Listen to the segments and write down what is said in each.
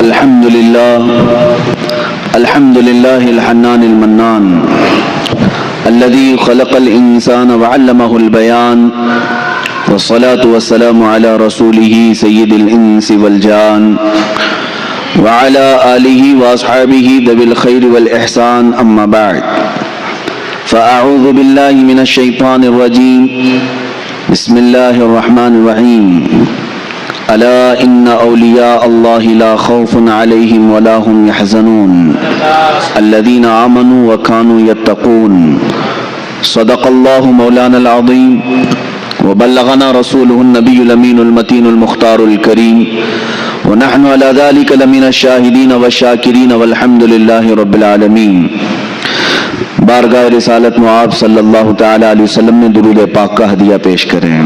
الحمد لله الحنان المنان الذي خلق الإنسان وعلمه البيان والصلاة والسلام على رسوله سيد الإنس والجان وعلى آله وأصحابه ذوي الخير والإحسان أما بعد فأعوذ بالله من الشيطان الرجيم بسم الله الرحمن الرحيم ألا إن أولياء الله لا خوف عليهم ولا هم يحزنون الذين آمنوا وكانوا يتقون صدق الله مولانا العظيم وبلغنا رسوله النبي الأمين المتين المختار الكريم ونحن على ذلك لمن الشاهدين والشاكرين والحمد لله رب العالمين. بارگاہ رسالت معاب صلی اللہ تعالی علیہ وسلم میں درود پاک کا ہدیہ پیش کریں.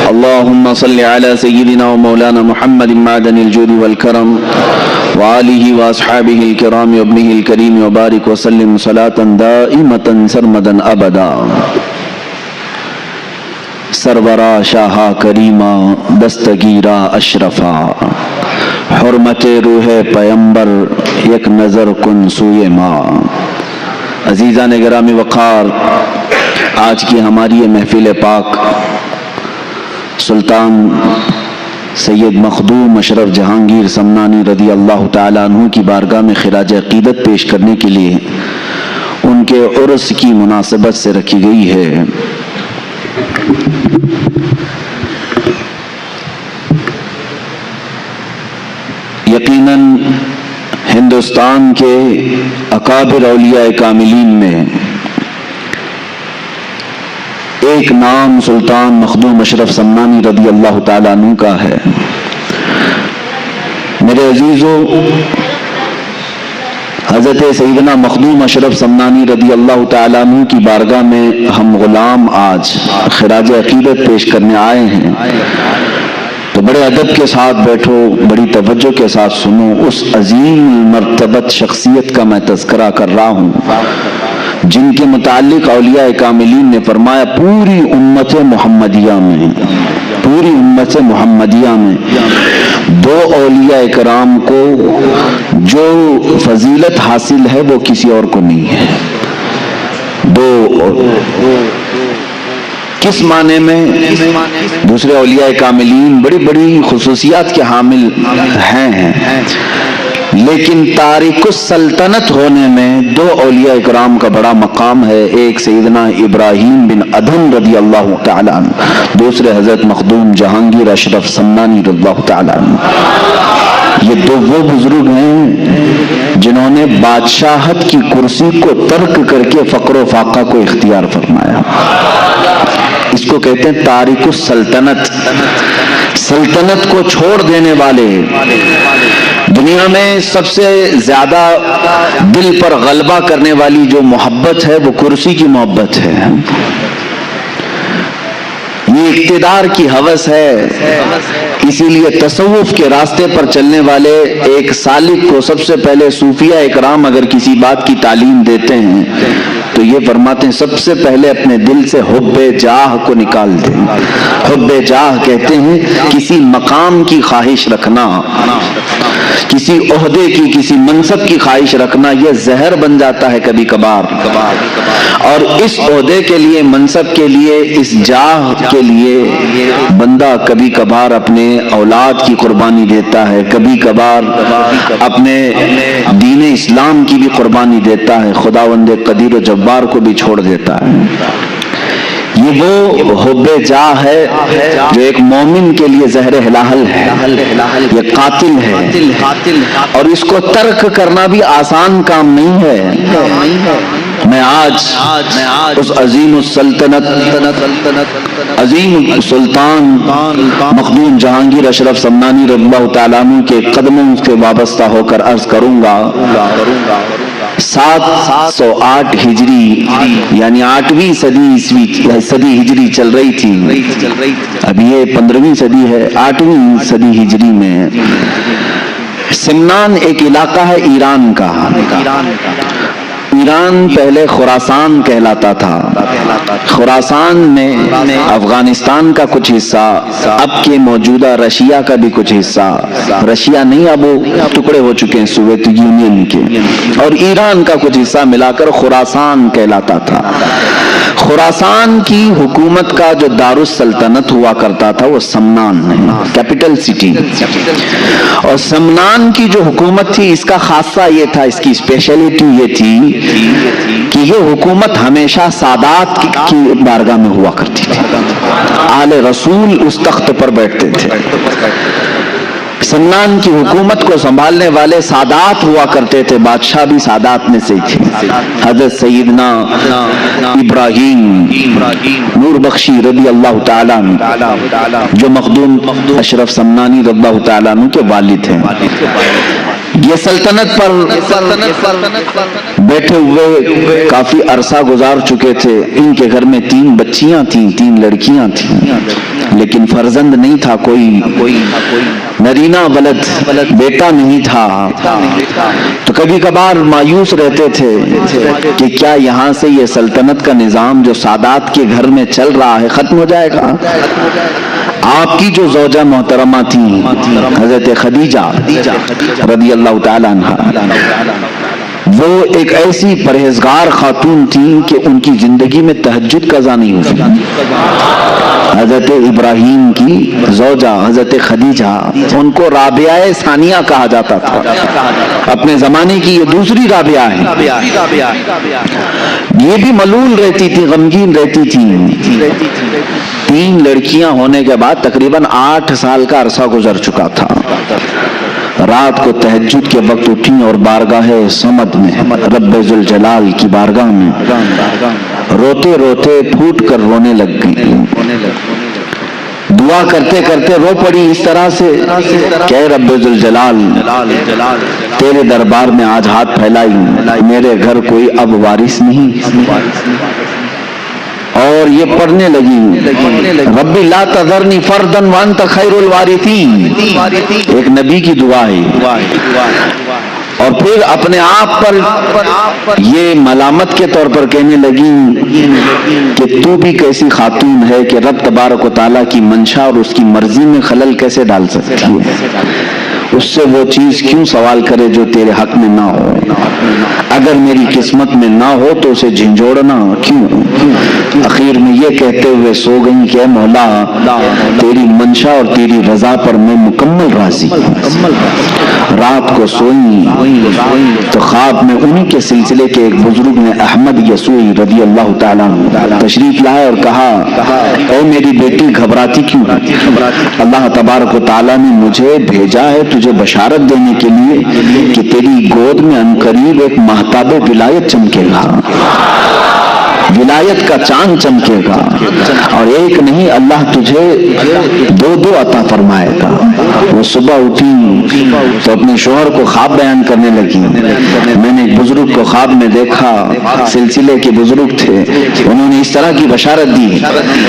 اللہم صلی علی سیدنا و مولانا محمد معدن الجود والکرم وآلہ واصحابہ الکرام وابنہ الکریم وبارک وسلم صلاة دائمتا سرمدا ابدا. سرورا شاہا کریمہ دستگیرہ اشرفا حرمت روح پیمبر یک نظر کن سوئے ماں. عزیزان گرامی وقار، آج کی ہماری یہ محفل پاک سلطان سید مخدوم اشرف جہانگیر سمنانی رضی اللہ تعالیٰ عنہ کی بارگاہ میں خراج عقیدت پیش کرنے کے لیے ان کے عرس کی مناسبت سے رکھی گئی ہے. یقیناً ہندوستان کے اکابر اولیاء کاملین میں ایک نام سلطان مخدوم اشرف سمنانی رضی اللہ تعالیٰ عنہ کا ہے. میرے عزیزو، حضرت سیدنا مخدوم اشرف سمنانی رضی اللہ تعالیٰ عنہ کی بارگاہ میں ہم غلام آج خراج عقیدت پیش کرنے آئے ہیں، تو بڑے ادب کے ساتھ بیٹھو، بڑی توجہ کے ساتھ سنو. اس عظیم مرتبت شخصیت کا میں تذکرہ کر رہا ہوں جن کے متعلق اولیاء کاملین نے فرمایا پوری امت محمدیہ میں دو اولیاء کرام کو جو فضیلت حاصل ہے وہ کسی اور کو نہیں ہے. دو کس معنی میں؟ دوسرے اولیاء کاملین بڑی بڑی خصوصیات کے حامل ہیں، لیکن تارک السلطنت ہونے میں دو اولیاء کرام کا بڑا مقام ہے. ایک سیدنا ابراہیم بن ادھم رضی اللہ تعالیٰ عنہ، دوسرے حضرت مخدوم جہانگیر اشرف سمنانی رضی اللہ تعالیٰ عنہ. یہ دو وہ بزرگ ہیں جنہوں نے بادشاہت کی کرسی کو ترک کر کے فقر و فاقہ کو اختیار فرمایا. اس کو کہتے ہیں تارک السلطنت، سلطنت کو چھوڑ دینے والے. دنیا میں سب سے زیادہ دل پر غلبہ کرنے والی جو محبت ہے وہ کرسی کی محبت ہے. یہ اقتدار کی ہوس ہے. اسی لیے تصوف کے راستے پر چلنے والے ایک سالک کو سب سے پہلے صوفیہ اکرام اگر کسی بات کی تعلیم دیتے ہیں تو یہ فرماتے ہیں سب سے پہلے اپنے دل سے حب جاہ کو نکال دیں. حب جاہ کہتے ہیں کسی مقام کی خواہش رکھنا، کسی عہدے کی، کسی منصب کی خواہش رکھنا. یہ زہر بن جاتا ہے کبھی کبھار، اور اس عہدے کے لیے، منصب کے لیے، اس جاہ کے لیے بندہ کبھی کبھار اپنے اولاد کی قربانی دیتا ہے، کبھی کبھار اپنے دین اسلام کی بھی قربانی دیتا ہے، خداوند قدیر و جبار کو بھی چھوڑ دیتا ہے. یہ وہ حب جاہ ہے جو ایک مومن کے لیے زہر ہلاہل ہے، یہ قاتل ہے، اور اس کو ترک کرنا بھی آسان کام نہیں ہے. میں آج اس عظیم السلطنت، عظیم سلطان مخدوم جہانگیر اشرف سمنانی رضی اللہ تعالیٰ عنہ کے قدموں سے وابستہ ہو کر عرض کروں گا 708 ہجری یعنی 8ویں صدی ہجری چل رہی تھی. اب یہ 15ویں صدی ہے. 8ویں صدی ہجری میں سمنان ایک علاقہ ہے ایران کا. ایران پہلے خراسان کہلاتا تھا. خراسان میں افغانستان کا کچھ حصہ، اب کے موجودہ رشیا کا بھی کچھ حصہ، رشیا نہیں اب وہ ٹکڑے ہو چکے ہیں سوویت یونین کے، اور ایران کا کچھ حصہ ملا کر خراسان کہلاتا تھا. خراسان کی حکومت کا جو دارالسلطنت ہوا کرتا تھا وہ سمنان ہے، کیپٹل سٹی. اور سمنان کی جو حکومت تھی اس کا خاصہ یہ تھا، اس کی اسپیشلٹی یہ تھی کہ یہ حکومت ہمیشہ سادات کی بارگاہ میں ہوا کرتی تھی. آل رسول اس تخت پر بیٹھتے تھے. سمنان کی حکومت کو سنبھالنے والے سادات ہوا کرتے تھے، بادشاہ بھی سادات میں سے تھے. حضرت سیدنا ابراہیم نور بخشی رضی اللہ تعالیٰ عنہ جو مخدوم اشرف سمنانی رضی اللہ تعالیٰ عنہ کے والد ہیں، یہ سلطنت پر بیٹھے ہوئے کافی عرصہ گزار چکے تھے. ان کے گھر میں 3 بچیاں تھیں، 3 لڑکیاں تھیں، لیکن فرزند نہیں تھا، کوئی نرینہ ولد بیٹا نہیں تھا. تو کبھی کبھار مایوس رہتے تھے کہ کیا یہاں سے یہ سلطنت کا نظام جو سادات کے گھر میں چل رہا ہے ختم ہو جائے گا. آپ کی جو زوجہ محترمہ تھی حضرت خدیجہ رضی اللہ تعالیٰ عنہ، وہ ایک ایسی پرہیزگار خاتون تھی کہ ان کی زندگی میں تہجد قضا نہیں ہوئی. حضرت ابراہیم کی زوجہ حضرت خدیجہ، ان کو رابعہ ثانیہ کہا جاتا تھا. اپنے زمانے کی یہ دوسری رابعہ ہے. یہ بھی ملول رہتی تھی، غمگین رہتی تھی. 3 لڑکیاں ہونے کے بعد تقریباً 8 سال کا عرصہ گزر چکا تھا. رات کو تہجد کے وقت اٹھیں اور بارگاہ صمد میں، رب ذوالجلال کی بارگاہ میں روتے روتے پھوٹ کر رونے لگ گئیں. دعا کرتے کرتے رو پڑی اس طرح سے کہ اے رب ذوالجلال، تیرے دربار میں آج ہاتھ پھیلائی، میرے گھر کوئی اب وارث نہیں. اور یہ پڑھنے لگی ربی لا تذرنی فردا وانت خیر الوارثین. ایک نبی کی دعا ہے. اور پھر اپنے آپ پر یہ ملامت کے طور پر کہنے لگی کہ تو بھی کیسی خاتون ہے کہ رب تبارک و تعالیٰ کی منشا اور اس کی مرضی میں خلل کیسے ڈال سکتی ہے. اس سے وہ چیز کیوں سوال کرے جو تیرے حق میں نہ ہو. اگر میری قسمت میں نہ ہو تو اسے جھنجھوڑنا کیوں. اخیر میں یہ کہتے ہوئے سو گئی کہ اے مولا، تیری منشا اور تیری رضا پر میں مکمل راضی ہوں. رات کو سوئی تو خواب میں انہی کے سلسلے کے ایک بزرگ نے احمد یسوعی رضی اللہ تعالیٰ عنہ تشریف لائے اور کہا اے میری بیٹی گھبراتی کیوں؟ اللہ تبارک و تعالیٰ نے مجھے بھیجا ہے تجھے بشارت دینے کے لیے کہ تیری گود میں عنقریب ایک مہتاب ولایت چمکے گا، ولایت کا چاند چمکے گا. اور ایک نہیں، اللہ تجھے 2 عطا فرمائے گا. وہ صبح اٹھی تو اپنے شوہر کو خواب بیان کرنے لگی. میں نے ایک بزرگ کو خواب میں دیکھا، سلسلے کے بزرگ تھے، انہوں نے اس طرح کی بشارت دی.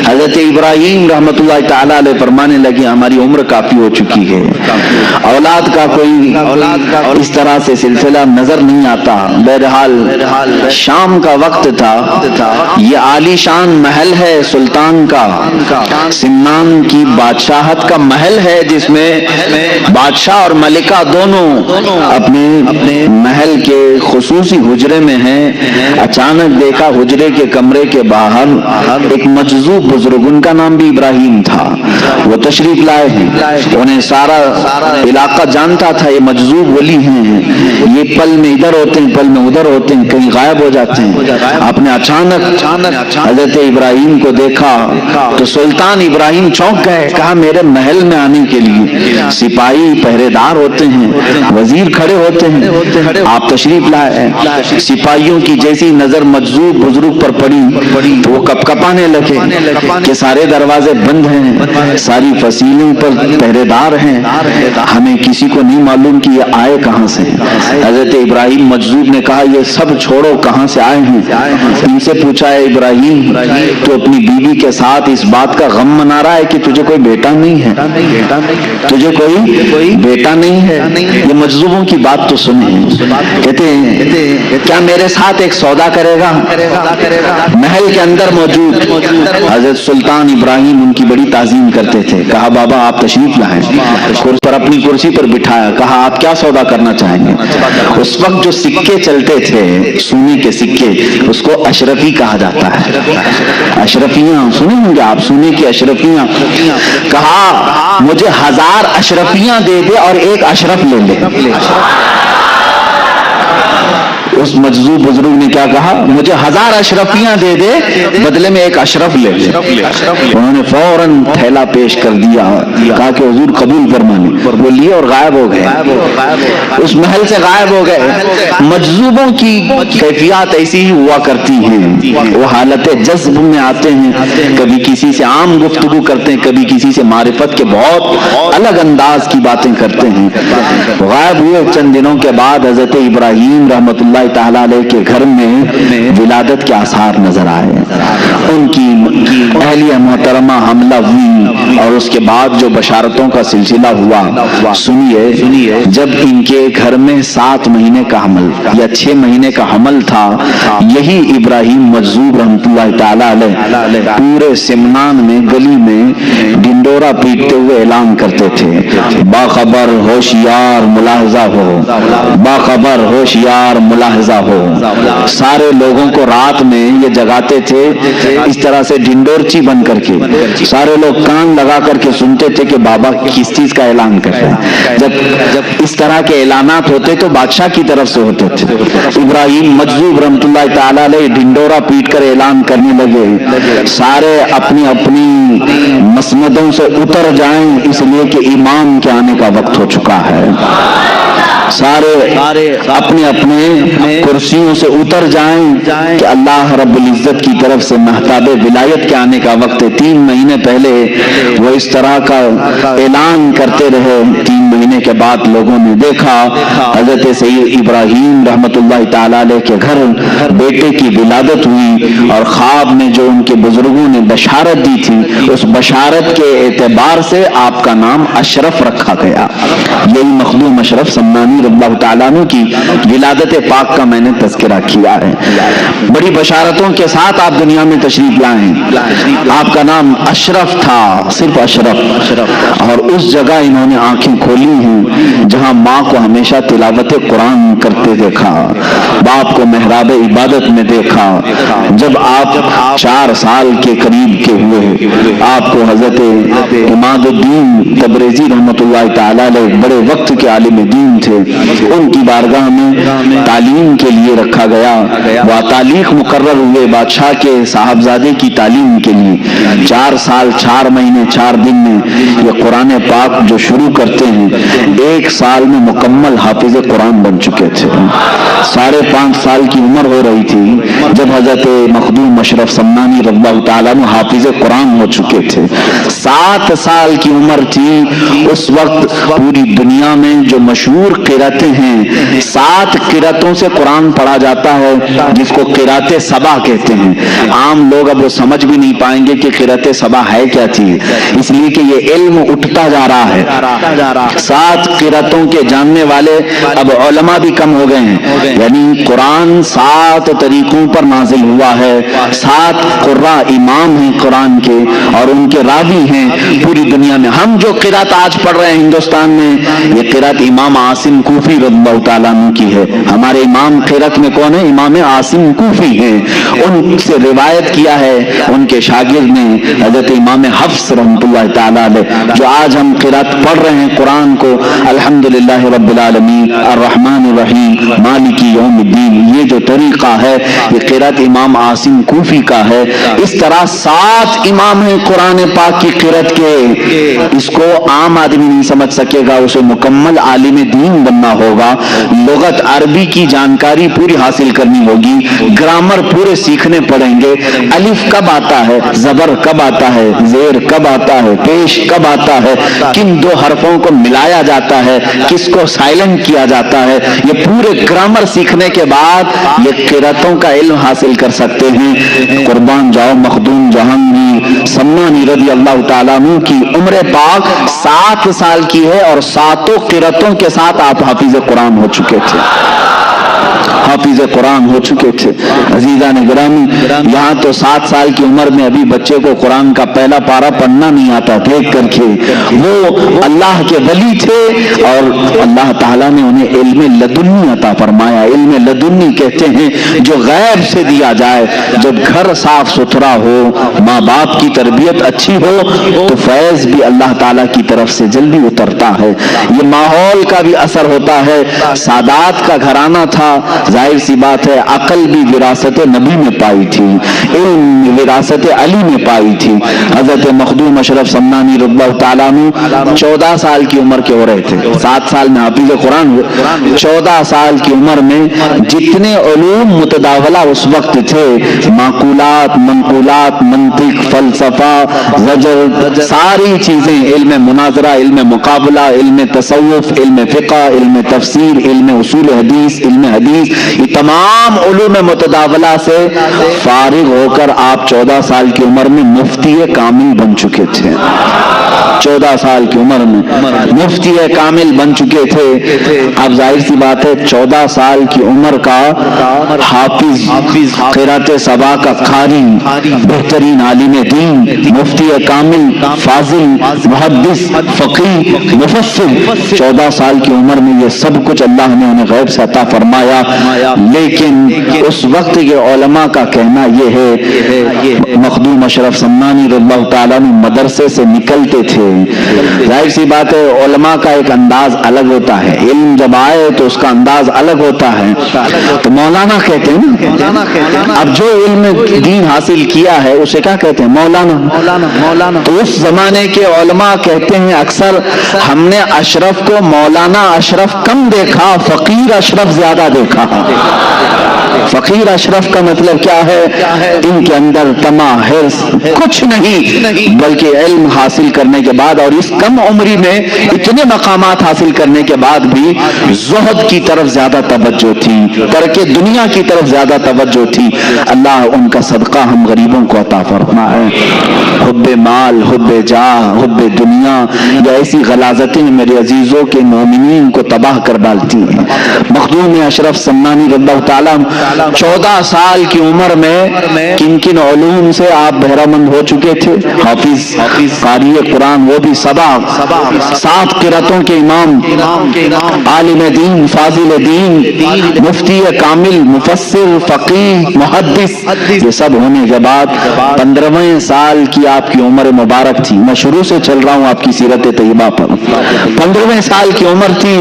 حضرت ابراہیم رحمت اللہ تعالیٰ علیہ فرمانے لگے ہماری عمر کافی ہو چکی ہے، اولاد کا کوئی اس طرح سے سلسلہ نظر نہیں آتا. بہرحال شام کا وقت تھا. یہ عالی شان محل ہے سلطان کا، سمنان کی بادشاہت کا محل ہے جس میں بادشاہ اور ملکہ دونوں اپنے محل کے خصوصی حجرے میں ہیں. اچانک دیکھا حجرے کے کمرے کے باہر ایک مجذوب بزرگ، ان کا نام بھی ابراہیم تھا، وہ تشریف لائے ہیں. انہیں سارا علاقہ جانتا تھا یہ مجذوب ولی ہیں، یہ پل میں ادھر ہوتے ہیں، پل میں ادھر ہوتے ہیں، کہیں غائب ہو جاتے ہیں. آپ نے اچانک حضرت ابراہیم کو دیکھا تو سلطان ابراہیم چونک گئے. کہا میرے محل میں آنے کے لیے سپاہی پہرے دار ہوتے ہیں، وزیر کھڑے ہوتے ہیں، آپ تشریف لائے. سپاہیوں کی جیسی نظر مجذوب بزرگ پر پڑی تو وہ کپ کپانے لگے کہ سارے دروازے بند ہیں، ساری فصیلیں پر پہرے دار ہیں، ہمیں کسی کو نہیں معلوم کہ یہ آئے کہاں سے. حضرت ابراہیم مجذوب نے کہا یہ سب چھوڑو، کہاں سے آئے ہیں؟ ان سے پوچھو پوچھا ہے ابراہیم تو اپنی بیوی کے ساتھ اس بات کا غم منا رہا ہے کہ تجھے کوئی بیٹا نہیں ہے، تجھے کوئی بیٹا نہیں ہے؟ یہ مجذوبوں کی بات تو سنیں، کہتے ہیں کیا میرے ساتھ ایک سودا کرے گا؟ محل کے اندر موجود حضرت سلطان ابراہیم ان کی بڑی تعظیم کرتے تھے، کہا بابا آپ تشریف لائیں، پر اپنی کرسی پر بٹھایا، کہا آپ کیا سودا کرنا چاہیں گے؟ اس وقت جو سکے چلتے تھے سونے کے سکے، اس کو اشرفی کہا جاتا ہے، اشرفیاں سنے ہوں گے آپ، سونے کی اشرفیاں، کہا مجھے 1000 اشرفیاں دے دے اور ایک اشرف لے لے۔ اس مجذوب بزرگ نے کیا کہا؟ مجھے 1000 اشرفیاں دے دے بدلے میں ایک اشرف لے لے۔ انہوں نے فوراً تھیلا پیش کر دیا، کہا کہ حضور قبول فرمائیں، وہ لیے اور غائب ہو گئے، اس محل سے غائب ہو گئے۔ مجذوبوں کی کیفیات ایسی ہی ہوا کرتی ہیں، وہ حالت جذب میں آتے ہیں، کبھی کسی سے عام گفتگو کرتے ہیں، کبھی کسی سے معرفت کے بہت الگ انداز کی باتیں کرتے ہیں۔ غائب ہوئے چند دنوں کے بعد حضرت ابراہیم رحمت اللہ تعالیٰ علیہ کے گھر میں ولادت کے آثار نظر آئے، ان کی اہلیہ محترمہ حملہ ہوئی، اور اس کے بعد جو بشارتوں کا سلسلہ ہوا سنیے، جب ان کے گھر میں 7 مہینے کا حمل یا 6 مہینے کا حمل تھا، یہی ابراہیم مجذوب رحمت اللہ تعالیٰ علیہ پورے سمنان میں گلی میں ڈنڈورا پیٹتے ہوئے اعلان کرتے تھے، باخبر ہوشیار ملاحظہ ہو، باخبر ہوشیار ملاحظہ ہو۔ سارے لوگوں کو رات میں یہ جگاتے تھے اس طرح سے ڈنڈورچی بن کر کے، سارے لوگ کان لگا کر کے سنتے تھے کہ بابا کس چیز کا اعلان کر رہے ہیں۔ جب اس طرح کے اعلانات ہوتے تو بادشاہ کی طرف سے ہوتے تھے۔ ابراہیم مجذوب رحمت اللہ تعالیٰ علیہ ڈنڈورا پیٹ کر اعلان کرنے لگے، سارے اپنی اپنی مسندوں سے اتر جائیں اس لیے کہ امام کے آنے کا وقت ہو چکا ہے، سارے اپنے اپنے کرسیوں سے اتر جائیں کہ اللہ رب العزت کی طرف سے مہتاب ولایت کے آنے کا وقت ہے۔ 3 مہینے پہلے وہ اس طرح کا اعلان کرتے رہے، 3 مہینے کے بعد لوگوں نے دیکھا حضرت سید ابراہیم رحمت اللہ تعالیٰ علیہ کے گھر بیٹے کی ولادت ہوئی، اور خواب میں جو ان کے بزرگوں نے بشارت دی تھی اس بشارت کے اعتبار سے آپ کا نام اشرف رکھا گیا۔ یہی مخدوم اشرف سمنانی رضی اللہ تعالیٰ عنہ کی ولادت پاک کا میں نے تذکرہ کیا ہے۔ بڑی بشارتوں کے ساتھ آپ دنیا میں تشریف لائیں، آپ کا نام اشرف تھا، صرف اشرف، اور اس جگہ انہوں نے آنکھیں کھولی ہیں جہاں ماں کو ہمیشہ تلاوت قرآن کرتے دیکھا، باپ کو محراب عبادت میں دیکھا۔ جب آپ 4 سال کے قریب کے ہوئے، آپ کو حضرت عماد الدین تبریزی رحمت اللہ تعالیٰ علیہ بڑے وقت کے عالم دین تھے، ان کی بارگاہ میں تعلیم کے لیے رکھا گیا، وہ تعلیق مقرر ہوئے بادشاہ کے صاحبزادے کی تعلیم کے لیے۔ 4 سال 4 مہینے 4 دن میں یہ قرآن پاک جو شروع کرتے ہیں 1 سال میں مکمل حافظ قرآن بن چکے تھے۔ 5.5 سال کی عمر ہو رہی تھی جب حضرت مخدوم اشرف سمنانی رضی اللہ تعالیٰ عنہ حافظ قرآن ہو چکے تھے۔ 7 سال کی عمر تھی اس وقت، پوری دنیا میں جو مشہور قرأتیں ہیں 7 قرأتوں سے قرآن پڑھا جاتا ہے، جس کو قرأت سبا کہتے ہیں۔ عام لوگ اب وہ سمجھ بھی نہیں پائیں گے کہ قرأت سبا ہے کیا چیز، اس لیے کہ یہ علم اٹھتا جا رہا ہے۔ 7 قرأتوں کے جاننے والے اب علماء بھی کم ہو گئے ہیں، یعنی قرآن 7 طریقوں پر نازل ہوا ہے، 7 قراء امام ہیں قرآن کے اور ان کے راوی ہیں پوری دنیا میں۔ ہم جو قرأت آج پڑھ رہے ہیں ہندوستان میں، یہ قرأت امام عاصم کوفی رضی اللہ تعالیٰ عنہ کی ہے۔ ہمارے امام قرأت میں کون ہے؟ امام عاصم کوفی ہیں، ان سے روایت کیا ہے ان کے شاگرد نے حضرت امام حفص رحمۃ اللہ تعالیٰ علیہ۔ جو آج ہم قرأت پڑھ رہے ہیں قرآن کو، الحمدللہ رب العالمین الرحمن الرحیم مالک یوم الدین، یہ جو طریقہ ہے یہ قرأت امام عاصم کوفی کا ہے۔ اس طرح 7 امام ہیں قرآن پاک کی قرأت کے، اس کو عام آدمی نہیں سمجھ سکے گا، اسے مکمل عالم دین بننا ہوگا، لغت عربی کی جانکاری پوری حاصل کرنی ہوگی، گرامر پورے سیکھنے پڑیں گے، الف کب آتا ہے، زبر کب آتا ہے، زیر کب آتا ہے، پیش کب آتا ہے، کن 2 حرفوں کو ملایا جاتا ہے، کس اس کو سائلنٹ کیا جاتا ہے. یہ پورے گرامر سیکھنے کے بعد یہ قراتوں کا علم حاصل کر سکتے ہیں. قربان جاؤ مخدوم جہانگیر سمنانی رضی اللہ تعالیٰ عنہ کی عمر پاک 7 سال کی ہے اور 7 قراتوں کے ساتھ آپ حافظ قرآن ہو چکے تھے. حافظ قرآن ہو چکے تھے. عزیزان گرامی یہاں تو 7 سال کی عمر میں ابھی بچے کو قرآن کا پہلا پارہ پڑھنا نہیں آتا. دیکھ کر کے وہ اللہ کے ولی تھے اور اللہ تعالیٰ نے انہیں علم لدنی عطا فرمایا. علم لدنی کہتے ہیں جو غیب سے دیا جائے. جب گھر صاف ستھرا ہو, ماں باپ کی تربیت اچھی ہو تو فیض بھی اللہ تعالیٰ کی طرف سے جلدی اترتا ہے. یہ ماحول کا بھی اثر ہوتا ہے. سادات کا گھرانہ تھا, ظاہر سی بات ہے عقل بھی وراثت نبی میں پائی تھی, علم وراثت علی میں پائی تھی. حضرت مخدوم اشرف سمنانی رضی اللہ تعالیٰ عنہ 14 سال کی عمر کے ہو رہے تھے. 7 سال میں حافظ قرآن ہوئے. 14 سال کی عمر میں جتنے علوم متداولہ اس وقت تھے, معقولات, منقولات, منطق, فلسفہ, زجر, ساری چیزیں, علم مناظرہ, علم مقابلہ, علم تصوف, علم فقہ, علم تفسیر, علم اصول حدیث, علم حدیث, یہ تمام علوم متداولہ سے فارغ ہو کر آپ 14 سال کی عمر میں مفتی کامل بن چکے تھے. 14 سال کی عمر میں مفتی کامل بن چکے تھے. اب ظاہر سی بات ہے 14 سال کی عمر کا حافظ, قرات سبا کا قاری, بہترین عالم دین, مفتی کامل, فاضل, محدث, فقیہ, مفسر, 14 سال کی عمر میں یہ سب کچھ اللہ نے انہیں غیب سے عطا فرمایا. لیکن اس وقت کے علماء کا کہنا یہ ہے مخدوم اشرف سمنانی رضی اللہ تعالیٰ عنہ مدرسے سے نکلتے تھے. ظاہر سی بات ہے علماء کا ایک انداز الگ ہوتا ہے, علم جب آئے تو اس کا انداز الگ ہوتا ہے. تو مولانا کہتے ہیں نا, اب جو علم دین حاصل کیا ہے اسے کیا کہتے ہیں؟ مولانا. تو اس زمانے کے علماء کہتے ہیں اکثر ہم نے اشرف کو مولانا اشرف کم دیکھا, فقیر اشرف زیادہ دیکھا. فقیر اشرف کا مطلب کیا ہے؟ ان کے اندر طمع, حرص کچھ نہیں, بلکہ علم حاصل کرنے کے بعد اور اس کم عمری میں اتنے مقامات حاصل کرنے کے بعد بھی زہد کی طرف زیادہ توجہ تھی, ترک دنیا کی طرف زیادہ توجہ تھی. اللہ ان کا صدقہ ہم غریبوں کو عطا فرمائے. حب مال, حب جاہ, حب دنیا, یہ ایسی غلاظتیں میرے عزیزوں کے مومنین کو تباہ کر ڈالتی ہیں. مخدوم اشرف سمنانی رضی اللہ تعالیٰ 14 سال کی عمر میں کن کن علوم سے آپ بہرہ مند ہو چکے تھے؟ حافظ, قاری قرآن, وہ بھی 7 قراتوں کے امام, عالم دین, فاضل دین, مفتی کامل, مفسر, فقیہ, محدث, یہ سب ہونے کے بعد 15ویں سال کی آپ کی عمر مبارک تھی. میں شروع سے چل رہا ہوں آپ کی سیرت طیبہ پر. 15ویں سال کی عمر تھی,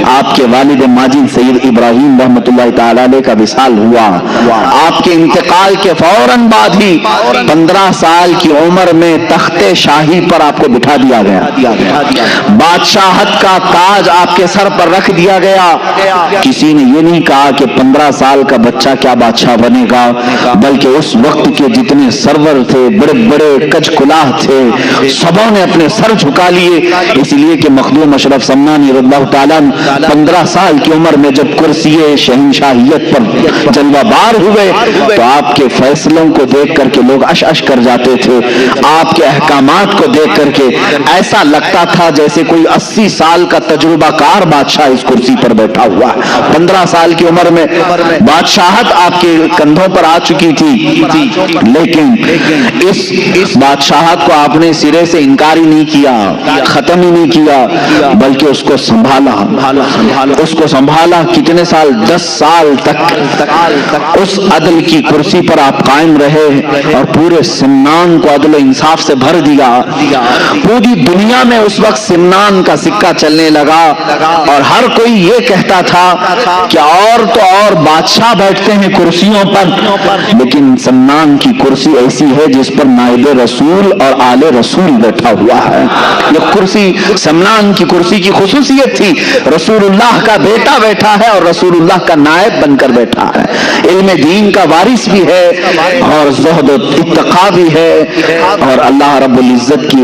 آپ کے والد ماجد سید ابراہیم رحمۃ اللہ تعالی علیہ کا وصال ہوا. آپ کے انتقال کے فوراً بعد ہی 15 سال کی عمر میں تخت شاہی پر آپ کو بٹھا دیا گیا. بادشاہت کا تاج آپ کے سر پر رکھ دیا گیا. کسی نے یہ نہیں کہا کہ 15 سال کا بچہ کیا بادشاہ بنے گا, بلکہ اس وقت کے جتنے سرور تھے, بڑے بڑے کج کلاه تھے, سبوں نے اپنے سر جھکا لیے. اس لیے کہ مخدوم اشرف سمنانی رضی اللہ تعالیٰ 15 سال کی عمر میں جب کرسی شہنشاہیت پر جلوہ بار ہوئے تو آپ کے فیصلوں کو دیکھ کر کے لوگ اش اش کر جاتے تھے. آپ کے احکامات کو دیکھ کر کے ایسا لگتا تھا جیسے کوئی 80 سال کا تجربہ کار بادشاہ اس کرسی پر بیٹھا ہوا ہے. 15 سال کی عمر میں بادشاہت آپ کے کندھوں پر آ چکی تھی, لیکن اس بادشاہت کو آپ نے سرے سے انکار ہی نہیں کیا, ختم ہی نہیں کیا, بلکہ اس کو سنبھالا. کتنے سال؟ 10 سال تک اس عدل کی کرسی پر آپ قائم رہے اور پورے سمنان کو عدل و انصاف سے بھر دیا. پوری دنیا میں اس وقت سمنان کا سکہ چلنے لگا اور ہر کوئی یہ کہتا تھا کہ اور تو اور بادشاہ بیٹھتے ہیں کرسیوں پر, لیکن سمنان کی کرسی ایسی ہے جس پر نائب رسول اور آل رسول بیٹھا ہوا ہے. یہ کرسی سمنان کی کرسی کی خصوصیت تھی. رسول اللہ کا بیٹا بیٹھا ہے اور رسول اللہ کا نائب بن کر بیٹھا ہے. علم دین کا وارث بھی ہے اور زہد و اتقا بھی ہے, اور اللہ رب العزت کی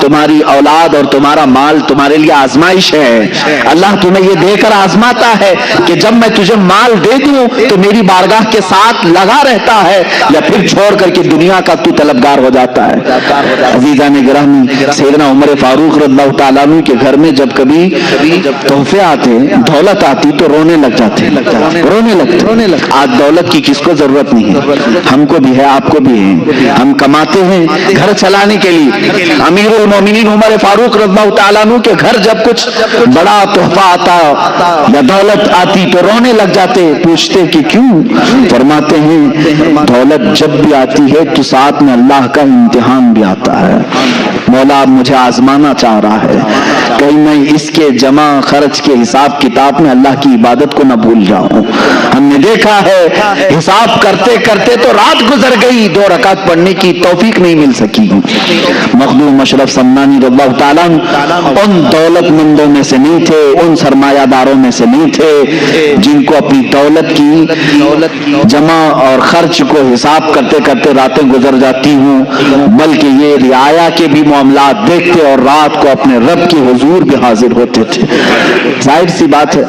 تمہاری اولاد اور تمہارا مال تمہارے لیے آزمائش ہے. اللہ تمہیں یہ دے کر آزماتا ہے کہ جب میں تجھے مال دے دوں تو میری بارگاہ کے ساتھ لگا رہتا ہے, یا پھر چھوڑ کر کے دنیا کا تو طلبگار ہو جاتا ہے. عزیزان گرامی, سیدنا عمر فاروق رضی اللہ تعالیٰ عنہ کے گھر میں جب کبھی تحفے آتے, دولت آتی تو رونے لگ جاتے, رونے لگتے. آج دولت کی کس کو ضرورت نہیں ہے, ہم کو بھی ہے, آپ کو بھی ہے. ہم کماتے ہیں گھر چلانے کے لیے. امیر المومنین عمر فاروق رضی اللہ تعالیٰ عنہ کے گھر جب کچھ بڑا تحفہ آتا یا دولت آتی تو رونے لگ جاتے. پوچھتے کہ کیوں؟ فرماتے ہیں دولت جب بھی آتی ہے تو ساتھ میں اللہ کا امتحان بھی آتا ہے. مولا مجھے آزمانا چاہ رہا ہے, کہیں میں اس کے جمع خرچ کے حساب کتاب میں اللہ کی عبادت کو نہ بھول جاؤں. ہم نے دیکھا ہے حساب کرتے کرتے تو رات گزر گئی, 2 رکعت پڑھنے کی توفیق نہیں مل سکی. مخدوم اشرف سمنانی رضی اللہ تعالیٰ ان دولت مندوں میں سے نہیں تھے, ان سرمایہ داروں میں سے نہیں تھے جن کو اپنی دولت کی جمع اور خرچ کو حساب کرتے کرتے راتیں گزر جاتی ہوں, بلکہ یہ رعایا کے بھی معاملات دیکھتے اور رات کو اپنے رب کے حضور بھی حاضر ہوتے تھے. ظاہر سی بات ہے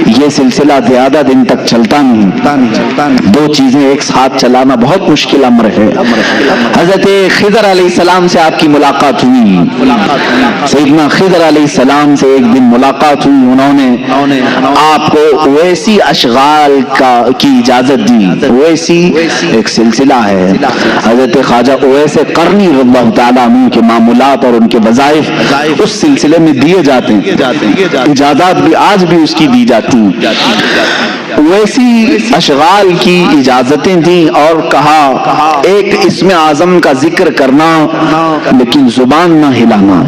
یہ سلسلہ زیادہ دن تک چلتا نہیں. 2 چیزیں ایک ساتھ چلانا بہت مشکل امر ہے. حضرت خضر علیہ السلام سے آپ کی ملاقات ہوئی, سیدنا خضر علیہ السلام سے ایک دن ملاقات ہوئی. انہوں نے آپ کو ویسی اشغال کی اجازت دی. ویسی ایک سلسلہ ہے, حضرت خواجہ اویس قرنی رضی اللہ تعالیٰ عنہ کے معمولات اور ان کے وظائف اس سلسلے میں دیے جاتے ہیں, اجازت بھی آج بھی اس کی دی جاتی ہیں. ویسی اشغال کی اجازتیں دیں اور کہا ایک اسم اعظم کا ذکر کرنا لیکن زبان نہ ہلانا.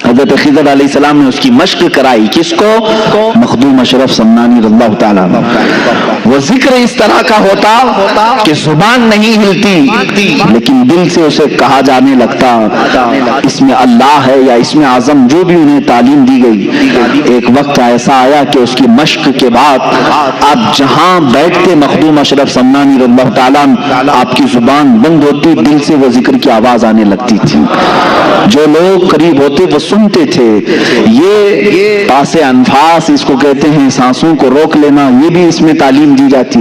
حضرت خضر علیہ السلام نے اس کی مشق کرائی. کس کو؟ مخدوم اشرف سمنانی رضی اللہ تعالیٰ. وہ ذکر اس طرح کا ہوتا کہ زبان نہیں ہلتی لیکن دل سے اسے کہا جانے لگتا اس میں اللہ ہے یا اس میں اعظم جو بھی انہیں تعلیم دی گئی. ایک وقت ایسا آیا کہ اس کی مشق کے بعد آپ جہاں بیٹھتے مخدوم اشرف سمنانی رضی اللہ تعالیٰ آپ کی زبان بند ہوتی, دل سے وہ ذکر کی آواز آنے لگتی تھی. جو لوگ قریب ہوتے وہ سنتے تھے. یہ پاس انفاس اس کو کہتے ہیں, سانسوں کو روک لینا, یہ بھی اس میں تعلیم دی جاتی.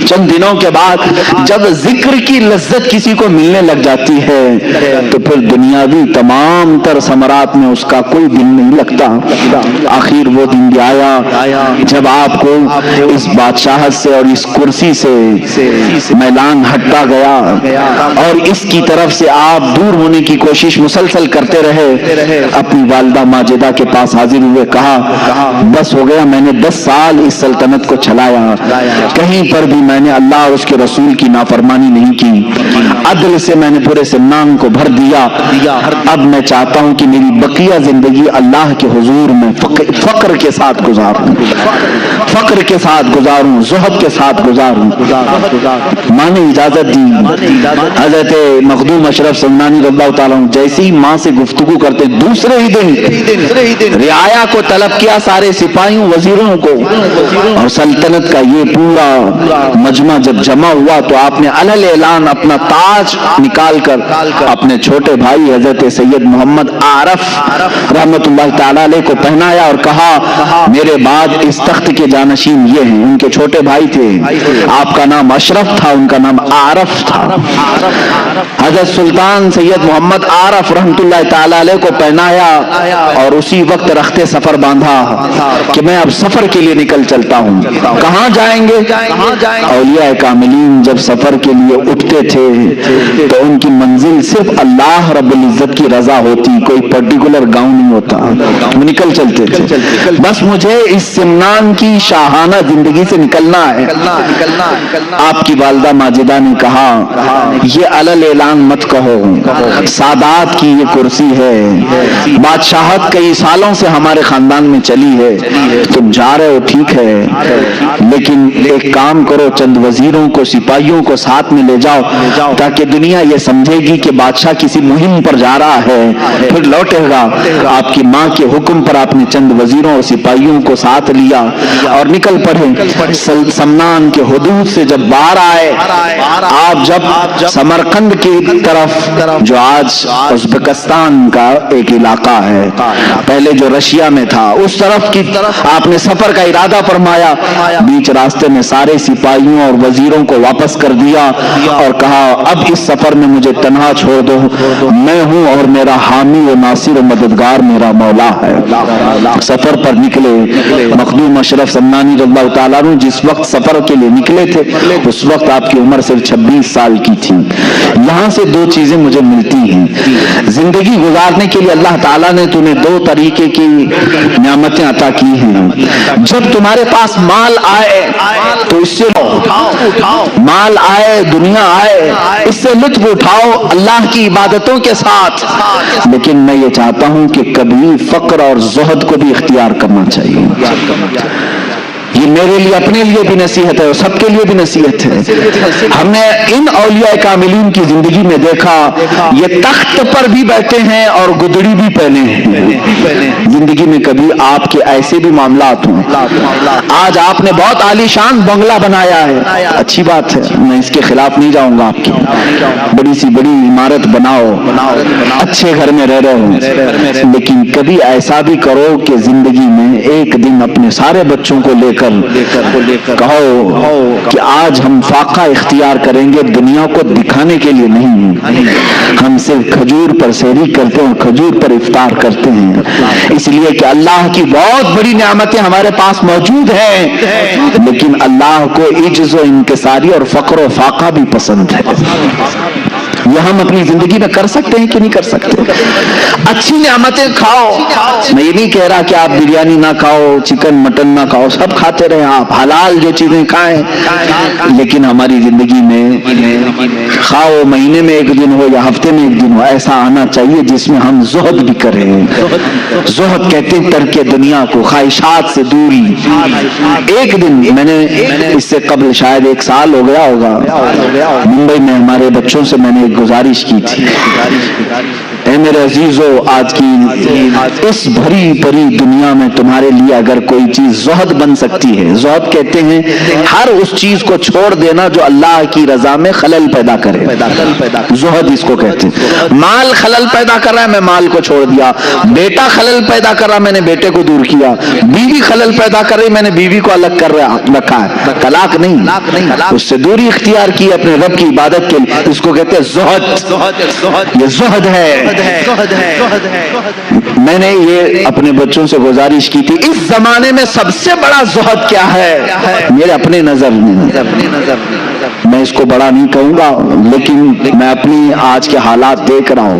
چند دنوں کے بعد جب ذکر کی لذت کسی کو ملنے لگ جاتی ہے تو پھر دنیاوی تمام تر ثمرات میں اس کا کوئی دل نہیں لگتا. آخر وہ دن بھی آیا جب آپ کو اس بادشاہت سے اور اس کرسی سے میلان ہٹتا گیا اور اس کی طرف سے آپ دور ہونے کی کوشش مسلسل کرتے رہے. اپنی والدہ ماجدہ کے پاس حاضر ہوئے, کہا بس ہو گیا, میں نے 10 سال اس سلطنت کو چلایا, کہیں پر بھی میں نے اللہ اور اس کے رسول کی نافرمانی نہیں کی, عدل سے میں نے پورے سنان کو بھر دیا. اب میں چاہتا ہوں کہ میری بقیہ زندگی اللہ کے حضور میں فقر کے ساتھ گزاروں, فقر کے ساتھ گزاروں, زہد کے ساتھ گزاروں. ماں نے اجازت دی. حضرت مخدوم اشرف سمنانی رضی اللہ تعالیٰ جیسی ہی ماں سے گفتگو کرتے دوسرے ہی دن رعایا کو طلب کیا, سارے سپاہیوں وزیروں کو, اور سلطنت کا یہ پورا مجمع جب جمع ہوا تو آپ نے علل اعلان اپنا تاج نکال کر اپنے چھوٹے بھائی حضرت سید محمد عارف رحمت اللہ تعالیٰ علیہ کو پہنایا اور کہا میرے بعد اس تخت کے جانشین یہ ہیں. ان کے چھوٹے بھائی تھے, آپ کا نام اشرف تھا, ان کا نام عارف تھا. حضرت سلطان سید محمد عارف رحمت اللہ تعالیٰ علیہ کو پہنایا اور اسی وقت رخت سفر باندھا کہ میں اب سفر کے لیے نکل چلتا ہوں. کہاں جائیں گے؟ اولیاء کاملین جب سفر کے لیے اٹھتے تھے تو ان کی منزل صرف اللہ رب العزت کی رضا ہوتی, کوئی پرٹیکولر گاؤں نہیں ہوتا, وہ نکل چلتے تھے. بس مجھے اس سمنان کی شاہانہ زندگی سے نکلنا ہے. آپ کی والدہ ماجدہ نے کہا یہ علل اعلان مت کہو, سادات کی یہ کرسی ہے, بادشاہت کئی سالوں سے ہمارے خاندان میں چلی ہے, تم جا رہے ہو ٹھیک ہے, لیکن ایک کام کرو, چند وزیروں کو سپاہیوں کو ساتھ میں لے جاؤ تاکہ دنیا یہ سمجھے گی کہ بادشاہ کسی مہم پر جا رہا ہے, پھر لوٹے گا. آپ کی ماں کے حکم پر آپ نے چند وزیروں اور سپاہیوں کو ساتھ لیا اور نکل پڑے سمنان کے حدود سے جب باہر آئے. آپ جب سمرقند کی طرف جو آج ازبکستان کا ایک علاقہ ہے, پہلے جو رشیا میں تھا, اس طرف کی آپ نے سفر کا ارادہ فرمایا. بیچ راستے میں سارے سپاہیوں اور وزیروں کو واپس کر دیا اور کہا اب اس سفر میں مجھے تنہا چھوڑ دو, میں ہوں اور میرا حامی و ناصر و مددگار میرا مولا ہے. سفر پر نکلے. مخدوم اشرف سمنانی رضی اللہ تعالیٰ عنہ جس وقت سفر کے لیے نکلے تھے اس وقت آپ کی عمر صرف 26 سال کی تھی. یہاں سے دو چیزیں مجھے ملتی ہیں. زندگی گزارنے کے لیے اللہ تعالیٰ نے تمہیں دو طریقے کی نعمتیں عطا کی ہیں. جب تمہارے پاس مال آئے تو اس سے مال آئے, دنیا آئے, اس سے لطف اٹھاؤ اللہ کی عبادتوں کے ساتھ. لیکن میں یہ چاہتا ہوں کہ کبھی فقر اور زہد کو بھی اختیار کرنا چاہیے. یہ میرے لیے اپنے لیے بھی نصیحت ہے اور سب کے لیے بھی نصیحت ہے. ہم نے ان اولیاء کاملین کی زندگی میں دیکھا یہ تخت پر بھی بیٹھے ہیں اور گدڑی بھی پہنے ہیں. زندگی میں کبھی آپ کے ایسے بھی معاملات ہوں. آج آپ نے بہت عالی شان بنگلہ بنایا ہے, اچھی بات ہے, میں اس کے خلاف نہیں جاؤں گا. آپ کی بڑی سی بڑی عمارت بناؤ, اچھے گھر میں رہ رہے ہوں, لیکن کبھی ایسا بھی کرو کہ زندگی میں ایک دن اپنے سارے بچوں کو لے کر کہو کہ آج ہم فاقہ اختیار کریں گے, دنیا کو دکھانے کے لیے نہیں. ہم صرف کھجور پر سحری کرتے ہیں اور کھجور پر افطار کرتے ہیں, اس لیے کہ اللہ کی بہت بڑی نعمتیں ہمارے پاس موجود ہیں, لیکن اللہ کو عجز و انکساری اور فقر و فاقہ بھی پسند ہے. یہ ہم اپنی زندگی میں کر سکتے ہیں کہ نہیں کر سکتے؟ اچھی نعمتیں کھاؤ. میں یہ نہیں کہہ رہا کہ آپ بریانی نہ کھاؤ, چکن مٹن نہ کھاؤ, سب کھاتے رہیں, آپ حلال جو چیزیں کھائیں, لیکن ہماری زندگی میں کھاؤ مہینے میں ایک دن ہو یا ہفتے میں ایک دن ہو, ایسا آنا چاہیے جس میں ہم زہد بھی کریں. زہد کہتے ہیں ترک دنیا کو, خواہشات سے دوری. ایک دن میں نے اس سے قبل شاید 1 سال ہو گیا ہوگا, ممبئی میں ہمارے بچوں سے میں نے گزارش کی تھی, اے میرے عزیزو, آج کی اس بھری پری دنیا میں تمہارے لیے اگر کوئی چیز زہد بن سکتی ہے, زہد کہتے ہیں ہر اس چیز کو چھوڑ دینا جو اللہ کی رضا میں خلل پیدا کرے, زہد اس کو کہتے ہیں. مال خلل پیدا کر رہا ہے, میں مال کو چھوڑ دیا. بیٹا خلل پیدا کر رہا, میں نے بیٹے کو دور کیا. بیوی خلل پیدا کر رہی, میں نے بیوی کو الگ کر رکھا ہے. طلاق نہیں, اس سے دوری اختیار کی اپنے رب کی عبادت کے لیے. اس کو کہتے ہیں زہد. یہ زہد ہے. میں نے یہ اپنے بچوں سے گزارش کی تھی, اس زمانے میں سب سے بڑا زہد کیا ہے میرے اپنے نظر میں. میں اس کو بڑا نہیں کہوں گا, لیکن میں اپنی آج کے حالات دیکھ رہا ہوں.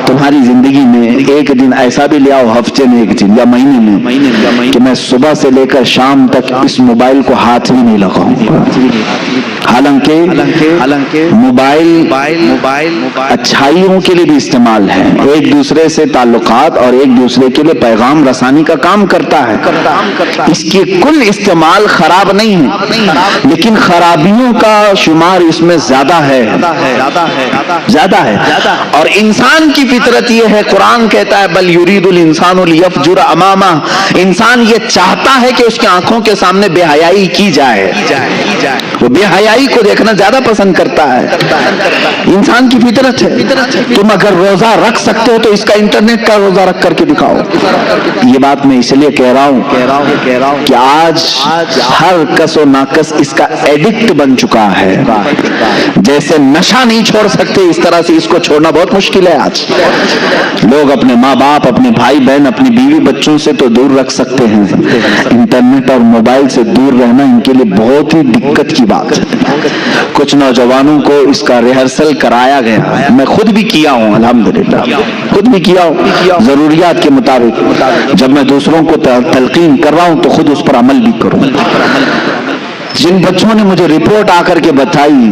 تمہاری زندگی میں ایک دن ایسا بھی لے آؤ, ہفتے میں ایک دن یا مہینے میں, کہ میں صبح سے لے کر شام تک اس موبائل کو ہاتھ بھی نہیں لگاؤں. حالانکہ موبائل اچھائیوں کے لیے بھی استعمال ہے, ایک دوسرے سے تعلقات اور ایک دوسرے کے لیے پیغام رسانی کا کام کرتا ہے. اس کی کل استعمال خراب نہیں ہے, لیکن خرابیوں کا شمار اس میں زیادہ ہے. اور انسان کی فطرت یہ ہے, قرآن کہتا ہے بل یرید الانسان لیفجر امامہ, انسان یہ چاہتا ہے کہ اس کی آنکھوں کے سامنے بے حیائی کی جائے. وہ بے حیائی کو دیکھنا زیادہ پسند کرتا ہے. انسان کی فطرت ہے. تم اگر روزہ رکھ سکتے ہو تو اس کا انٹرنیٹ کا روزہ رکھ کر کے دکھاؤ. یہ بات میں اس لیے کہہ رہا ہوں کہ آج ہر کس و ناکس اس کا ایڈکٹ بن چکا ہے. جیسے نشہ نہیں چھوڑ سکتے, اس طرح سے اس کو چھوڑنا بہت مشکل ہے. آج لوگ اپنے ماں باپ, اپنے بھائی بہن, اپنی بیوی بچوں سے تو دور رکھ سکتے ہیں, انٹرنیٹ اور موبائل سے دور رہنا ان کے لیے بہت ہی دقت کی بات ہے. کچھ نوجوانوں کو اس کا ریہرسل کرایا گیا, میں خود بھی کیا ہوں, الحمدللہ خود بھی کیا ہوں, ضروریات کے مطابق. جب میں دوسروں کو تلقین کر رہا ہوں تو خود اس پر عمل بھی کروں. جن بچوں نے مجھے رپورٹ آ کر کے بتائی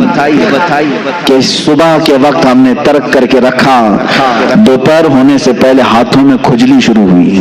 کہ صبح کے وقت ہم نے ترک کر کے رکھا, دوپہر ہونے سے پہلے ہاتھوں میں کھجلی شروع ہوئی,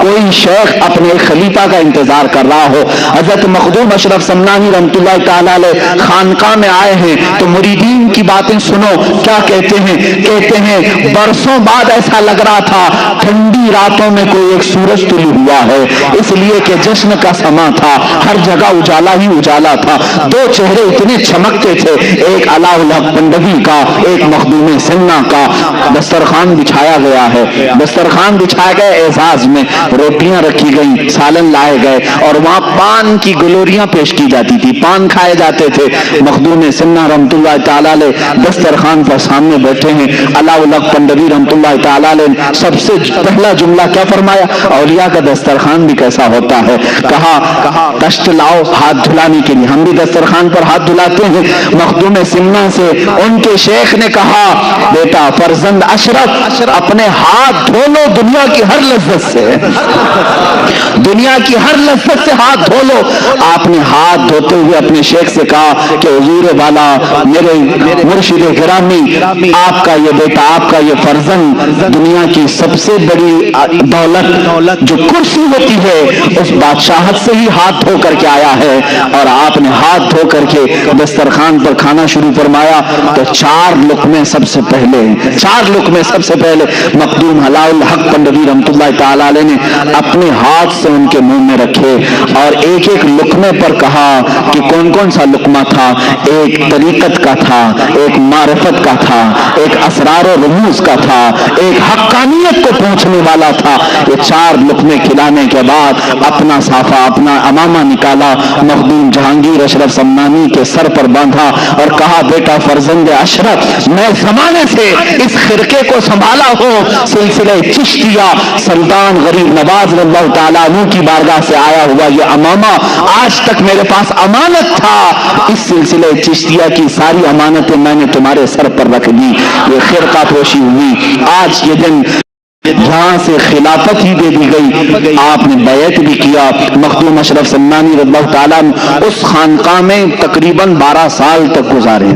کوئی شیخ اپنے خلیفہ کا انتظار کر رہا ہو. حضرت مخدوم اشرف سمنانی رحمۃ اللہ تعالی علیہ خانقاہ میں آئے ہیں تو مریدین کی باتیں سنو کیا کہتے ہیں. کہتے ہیں برسوں بعد ایسا لگ رہا تھا ٹھنڈی راتوں میں کوئی ایک سورج طلوع ہوا ہے، اس لیے کہ جشن کا سما تھا، ہر جگہ اجالا ہی اجالا تھا. دو چہرے اتنے چمکتے تھے، ایک علاء الحق پنڈوی کا، ایک مخدوم سمنا کا. دسترخوان بچھایا گیا ہے، دسترخوان بچھائے گئے، اعزاز میں روٹیاں رکھی گئیں، سالن لائے گئے اور وہاں پان کی گلوریاں پیش کی جاتی تھی، پان کھائے جاتے تھے. مخدوم سمنا رحمۃ اللہ تعالی علیہ دسترخوان پر سامنے بیٹھے ہیں. علاء الحق پنڈوی رحمۃ اللہ تعالی علیہ سب سے پہلا جملہ کیا فرمایا؟ اولیاء کا دسترخوان بھی کیسا ہوتا ہے. کہا تشت لاؤ ہاتھ دھلانے کے لیے، ہم بھی دسترخوان پر ہاتھ دھلاتے ہیں. مخدوم سمنا سے ان کے شیخ نے کہا بیٹا فرزند اشرف اپنے ہاتھ دھو لو دنیا کی ہر لذت سے، دنیا کی ہر لذت سے ہاتھ دھو لو. آپ نے ہاتھ دھوتے ہوئے اپنے شیخ سے کہا کہ حضور والا میرے مرشد گرامی، آپ کا یہ بیٹا، آپ کا یہ فرزند دنیا کی سب سے بڑی دولت جو کرسی ہوتی ہے اس بادشاہت سے ہی ہاتھ دھو کر کے آیا ہے. اور آپ نے ہاتھ دھو کر کے دسترخوان پر کھانا شروع فرمایا تو چار لقمے سب سے پہلے مخدوم علاء الحق پنڈوی رحمۃ اللہ تعالی علیہ نے اپنے ہاتھ سے ان کے منہ میں رکھے اور ایک ایک لقمے پر کہا کہ کون کون سا لقمہ تھا. ایک طریقت کا تھا، ایک معرفت کا تھا، ایک اسرار و رموز کا تھا، ایک حقانیت کو پہنچنے والا تھا. یہ چار لقمے کھلانے کے بعد اپنا صافہ، اپنا امامہ نکالا، مخدوم جہانگیر اشرف سمنانی کے سر پر باندھا اور کہا بیٹا فرزند اشرف، میں زمانے سے اس خرقے کو سنبھالا ہوں، سلسلہ چشتیہ سلطان غریب نواز رضی اللہ تعالیٰ عنہ کی بارگاہ سے آیا ہوا یہ امامہ آج تک میرے پاس امانت تھا. اس سلسلہ چشتیہ کی ساری امانتیں میں نے تمہارے سر پر رکھ دی. یہ خرقہ پوشی ہوئی، آج یہ دن یہاں سے خلافت ہی دے دی گئی. آپ نے بیعت بھی کیا. مخدوم اشرف سمنانی رضی اللہ تعالیٰ اس خانقاہ میں تقریباً 12 سال تک گزارے،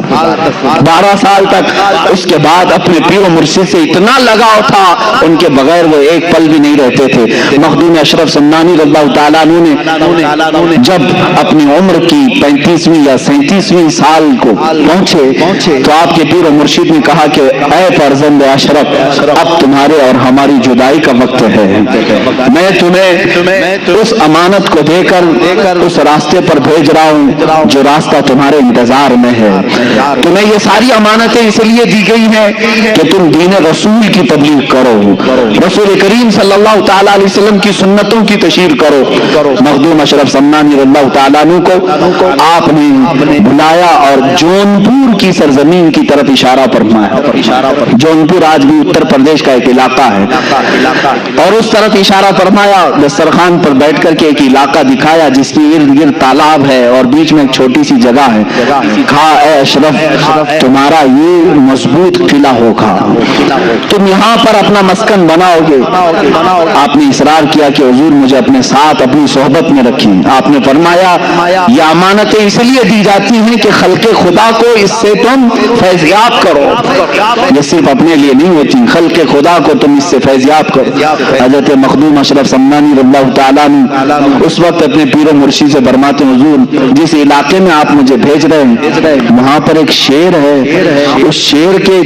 12 سال تک. اس کے بعد اپنے پیر و مرشد سے اتنا لگاؤ تھا ان کے بغیر وہ ایک پل بھی نہیں رہتے تھے. مخدوم اشرف سمنانی رضی اللہ تعالیٰ نے جب اپنی عمر کی 35ویں یا 37ویں سال کو پہنچے تو آپ کے پیر و مرشد نے کہا کہ اے فرزند اشرف، اب تمہارے اور ہماری جدائی کا وقت ہے. میں تمہیں اس امانت کو دے کر اس راستے پر بھیج رہا ہوں جو راستہ تمہارے انتظار میں ہے. تمہیں یہ ساری امانتیں اس لیے دی گئی ہیں کہ تم دین رسول کی تبلیغ کرو، رسول کریم صلی اللہ تعالیٰ علیہ وسلم کی سنتوں کی تشہیر کرو. مخدوم اشرف سمنانی رضی اللہ تعالیٰ عنہ کو آپ نے بلایا اور جونپور کی سرزمین کی طرف اشارہ فرمایا. جونپور آج بھی اتر پردیش کا ایک علاقہ ہے اور اس طرف اشارہ فرمایا. دسترخوان پر بیٹھ کر کے ایک علاقہ دکھایا جس کی ارد گرد تالاب ہے اور بیچ میں ایک چھوٹی سی جگہ ہے. کہا اے اشرف، تمہارا یہ مضبوط قلعہ ہوگا، تم یہاں پر اپنا مسکن بناؤ گے. آپ نے اصرار کیا کہ حضور مجھے اپنے ساتھ اپنی صحبت میں رکھیں. آپ نے فرمایا یہ امانتیں اس لیے دی جاتی ہیں کہ خلق خدا کو اس سے تم فیضیاب کرو. یہ صرف اپنے لیے نہیں ہوتی، خلق خدا کو تم اس سے فیضیاب کرو. حضرت مخدوم اشرف سمنانی رضی اللہ تعالیٰ نے اس وقت اپنے پیر و مرشد سے فرماتے حضور جس علاقے میں آپ مجھے بھیج رہے ہیں وہاں پر ایک شیر ہے، اس شیر کے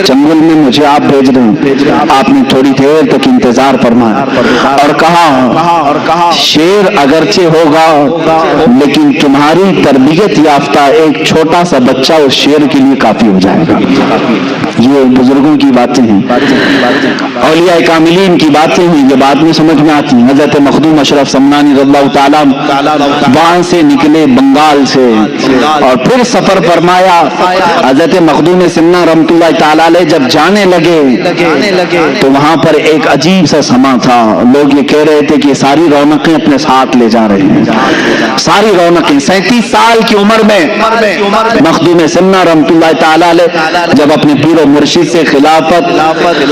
جنگل میں مجھے آپ بھیج رہے ہیں. آپ نے تھوڑی دیر تک انتظار فرمایا اور کہا شیر اگرچہ ہوگا لیکن تمہاری تربیت یافتہ ایک چھوٹا سا بچہ اس شیر کے لیے کافی ہو جائے گا. یہ بزرگوں کی باتیں ہیں، اولیاء کاملین کی باتیں ہیں، یہ بات میں سمجھ میں آتی ہیں. حضرت مخدوم اشرف سمنانی رضی اللہ تعالیٰ وہاں سے نکلے بنگال سے اور پھر سفر فرمایا. حضرت مخدوم سمنا رحمۃ اللہ تعالیٰ علیہ جب جانے لگے تو وہاں پر ایک عجیب سا سما تھا. لوگ یہ کہہ رہے تھے کہ ساری رونقیں اپنے ساتھ لے جا رہے ہیں، ساری رونقیں. 37 سال کی عمر میں مخدوم سمنا رحمۃ اللہ تعالیٰ علیہ جب اپنے پیر و مرشد سے خلافت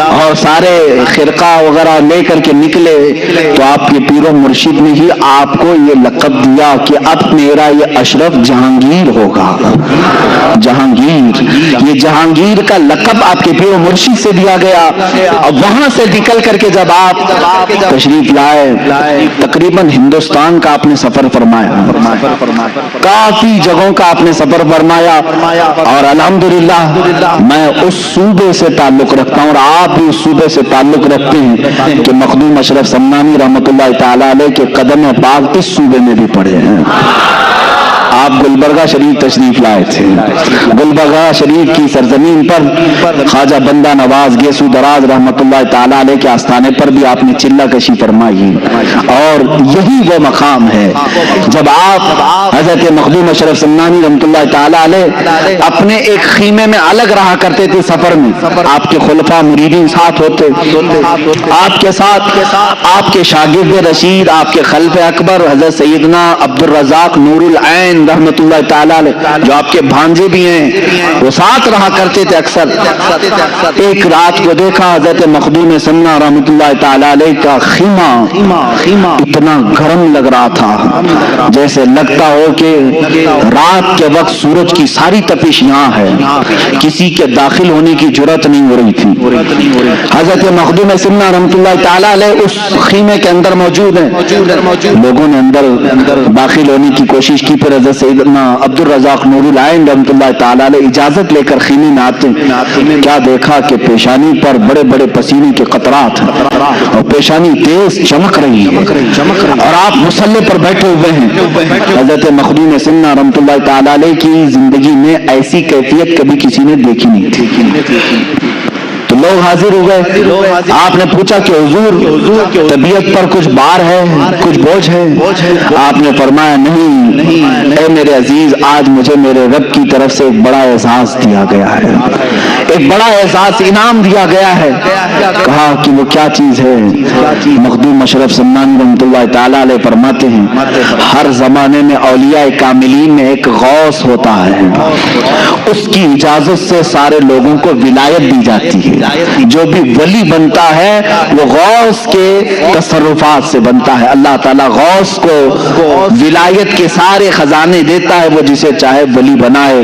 اور ساری سارے خرقہ وغیرہ لے کر کے نکلے تو آپ کے پیر و مرشد نے ہی آپ کو یہ لقب دیا کہ اب میرا یہ اشرف جہانگیر ہوگا. جہانگیر، یہ جہانگیر کا لقب آپ کے پیر و مرشد سے دیا گیا. اور وہاں سے نکل کر کے جب آپ تشریف لائے تقریباً ہندوستان کا آپ نے سفر فرمایا، کافی جگہوں کا آپ نے سفر فرمایا، اور الحمدللہ میں اس صوبے سے تعلق رکھتا ہوں اور آپ بھی اس صوبے سے تعلق رکھتے ہیں کہ مخدوم اشرف سمنانی رحمۃ اللہ تعالی علیہ کے قدم پاک اس صوبے میں بھی پڑے ہیں. آپ گلبرگہ شریف تشریف لائے تھے. گلبرگہ شریف کی سرزمین پر خواجہ بندہ نواز گیسو دراز رحمۃ اللہ تعالی علیہ کے آستانے پر بھی آپ نے چلہ کشی فرمائی، اور یہی وہ مقام ہے جب آپ حضرت مخدوم اشرف سمنانی رحمۃ اللہ تعالی علیہ اپنے ایک خیمے میں الگ رہا کرتے تھے. سفر میں آپ کے خلفاء مریدین ساتھ ہوتے، آپ کے ساتھ آپ کے شاگرد رشید، آپ کے خلف اکبر حضرت سیدنا عبد الرزاق نور العین رحمت اللہ تعالی علیہ جو آپ کے بھانجے بھی ہیں، وہ ساتھ رہا کرتے تھے اکثر. ایک رات کو دیکھا حضرت مخدوم سمنا رحمت اللہ تعالی علیہ کا خیمہ اتنا گرم لگ رہا تھا جیسے لگتا ہو کہ رات کے وقت سورج کی ساری تپش یہاں ہے، کسی کے داخل ہونے کی جرات نہیں ہو رہی تھی. حضرت مخدوم سمنا رحمت اللہ تعالی علیہ اس خیمے کے اندر موجود ہیں. لوگوں نے اندر داخل ہونے کی کوشش کی، پھر حضرت سیدنا عبد الرزاق نور العین رحمۃ اللہ تعالی علیہ اجازت لے کر خیمے میں آتے ہیں. کیا دیکھا کہ پیشانی پر بڑے بڑے پسینے کے قطرات اور پیشانی تیز چمک رہی ہے، اور آپ مصلی پر بیٹھے ہوئے ہیں. حضرت مخدوم سمنا رحمۃ اللہ تعالی علیہ کی زندگی میں ایسی کیفیت کبھی کسی نے دیکھی نہیں تھی. تو لوگ حاضر ہو گئے. آپ نے پوچھا کہ حضور طبیعت پر کچھ بار ہے، کچھ بوجھ ہے؟ آپ نے فرمایا نہیں اے میرے عزیز، آج مجھے میرے رب کی طرف سے ایک بڑا اعزاز دیا گیا ہے، ایک بڑا اعزاز انعام دیا گیا ہے. کہا کہ وہ کیا چیز ہے؟ مخدوم اشرف سمنانی رحمۃ اللہ تعالی علیہ فرماتے ہیں ہر زمانے میں اولیاء کاملین میں ایک غوث ہوتا ہے، اس کی اجازت سے سارے لوگوں کو ولایت دی جاتی ہے. جو بھی ولی بنتا ہے وہ غوث کے تصرفات سے بنتا ہے. اللہ تعالیٰ غوث کو ولایت کے سارے خزانے دیتا ہے، وہ جسے چاہے ولی بنائے.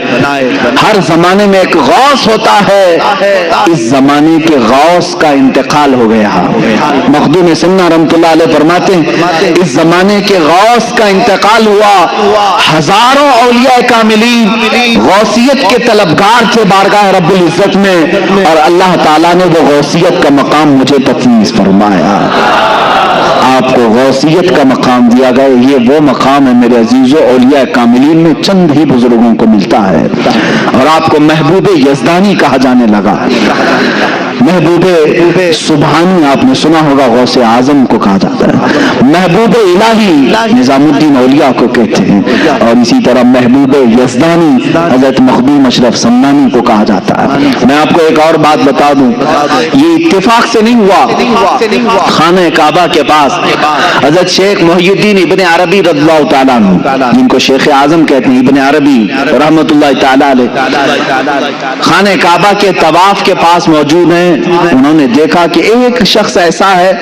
ہر زمانے میں ایک غوث ہوتا ہے. اس زمانے کے غوث کا انتقال ہو گیا. مخدوم سمنا رحمۃ اللہ علیہ فرماتے ہیں اس زمانے کے غوث کا انتقال ہوا. ہزاروں اولیاء کاملین غوثیت کے طلبگار تھے بارگاہ رب العزت میں، اور اللہ تعالیٰ نے وہ غوثیت کا مقام مجھے تفویض فرمایا. آپ کو غوثیت کا مقام دیا گیا. یہ وہ مقام ہے میرے عزیزو، اولیاء کاملین میں چند ہی بزرگوں کو ملتا ہے. اور آپ کو محبوب یزدانی کہا جانے لگا. محبوب سبحانی آپ نے سنا ہوگا، غوث اعظم کو کہا جاتا ہے. محبوب الہی نظام الدین اولیاء کو کہتے ہیں. اور اسی طرح محبوب یزدانی حضرت مخدوم اشرف سمنانی کو کہا جاتا ہے. میں آپ کو ایک اور بات بتا دوں، یہ اتفاق سے نہیں ہوا. خانہ کعبہ کے پاس حضرت شیخ محی الدین ابن عربی رضی اللہ تعالیٰ عنہ، جن کو شیخ اعظم کہتے ہیں، ابن عربی رحمت اللہ تعالیٰ علیہ، خانہ کعبہ کے طواف کے پاس موجود ہیں. انہوں نے دیکھا کہ ایک شخص ایسا ہے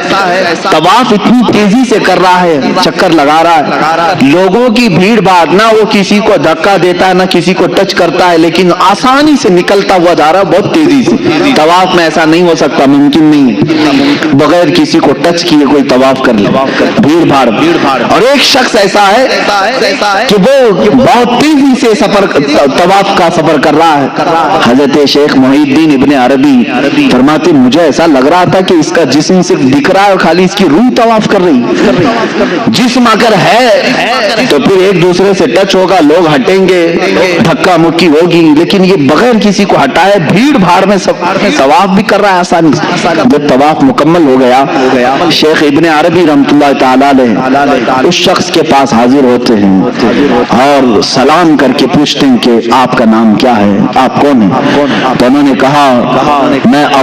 طواف اتنی تیزی سے کر رہا ہے، چکر لگا رہا ہے، لوگوں کی بھیڑ بھاڑ، نہ وہ کسی کو دھکا دیتا ہے نہ کسی کو ٹچ کرتا ہے، لیکن آسانی سے نکلتا ہوا جا رہا ہے بہت تیزی سے. طواف میں ایسا نہیں ہو سکتا، ممکن نہیں ہے بغیر کسی کو ٹچ کیے کوئی طواف کر لے. بھیڑ بھاڑ. اور ایک شخص ایسا ہے کہ وہ بہت تیزی سے طواف کا سفر کر رہا ہے. حضرت شیخ محی الدین ابن عربی فرماتے مجھے ایسا لگ رہا تھا کہ اس کا جسم صرف دکھ رہا ہے اور خالی اس کی روح طواف کر رہی. جسم اگر ہے تو پھر ایک دوسرے سے ٹچ ہوگا، لوگ ہٹیں گے، دھکا مکی ہوگی، لیکن یہ بغیر کسی کو ہٹائے بھیڑ بھاڑ میں طواف بھی کر رہا ہے آسانی سے. جب طواف مکمل ہو گیا، شیخ ابن عربی رحمۃ اللہ تعالیٰ علیہ اس شخص کے پاس حاضر ہوتے ہیں اور سلام کر کے پوچھتے ہیں کہ آپ کا نام کیا ہے، آپ کون ہیں؟ تو انہوں نے کہا میں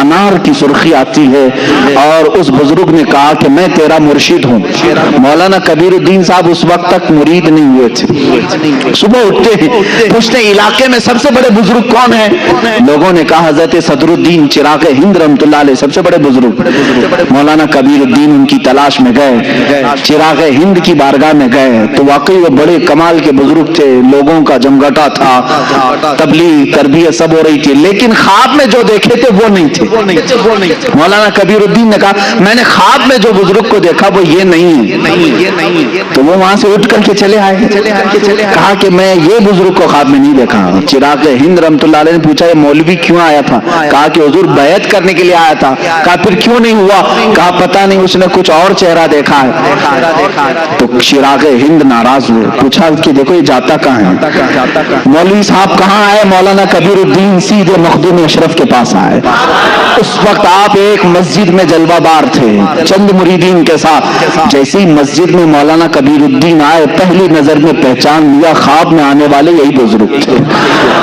انار کی سرخی آتی ہے، اور اس بزرگ نے کہا کہ میں تیرا مرشد ہوں۔ مولانا کبیر الدین صاحب اس وقت تک مرید نہیں ہوئے تھے۔ صبح اٹھتے ہیں، پوچھتے ہیں علاقے میں سب سے بڑے بزرگ کون ہیں؟ لوگوں نے کہا حضرت صدر الدین چراغ ہند رحمۃ اللہ علیہ سب سے بڑے بزرگ۔ مولانا کبیر الدین ان کی تلاش میں گئے، چراغ ہند کی بارگاہ میں گئے تو واقعی وہ بڑے کمال کے بزرگ تھے، لوگوں کا جمگٹا تھا، تبلیغ تربیت سب ہو رہی تھی، لیکن خواب میں جو دیکھے تھے وہ نہیں تھے۔ مولانا کبیر الدین نے کہا میں نے خواب میں جو بزرگ کو دیکھا وہ یہ نہیں ہے، تو وہ وہاں سے اٹھ کر کے چلے آئے، کہا کہ میں یہ بزرگ کو خواب میں نہیں دیکھا۔ چراغ ہند رحمۃ اللہ علیہ نے پوچھا یہ مولوی کیوں آیا تھا؟ کہا کہ حضور بیعت کرنے کے لیے آیا تھا۔ کہا پھر کیوں نہیں ہوا؟ کہا پتہ نہیں، اس نے کچھ اور چہرہ دیکھا ہے۔ تو چراغ ہند ناراض ہوئے، پوچھا کہ دیکھو یہ جاتا کہاں ہے؟ مولوی صاحب کہاں آئے؟ مولانا کبیر الدین سیدھے مخدوم اشرف کے پاس آئے۔ اس وقت آپ ایک مسجد میں جلوہ بار تھے چند مریدین کے ساتھ، جیسی مسجد میں مولانا کبیر الدین آئے پہلی نظر میں پہچان لیا خواب میں آنے والے یہی بزرگ تھے۔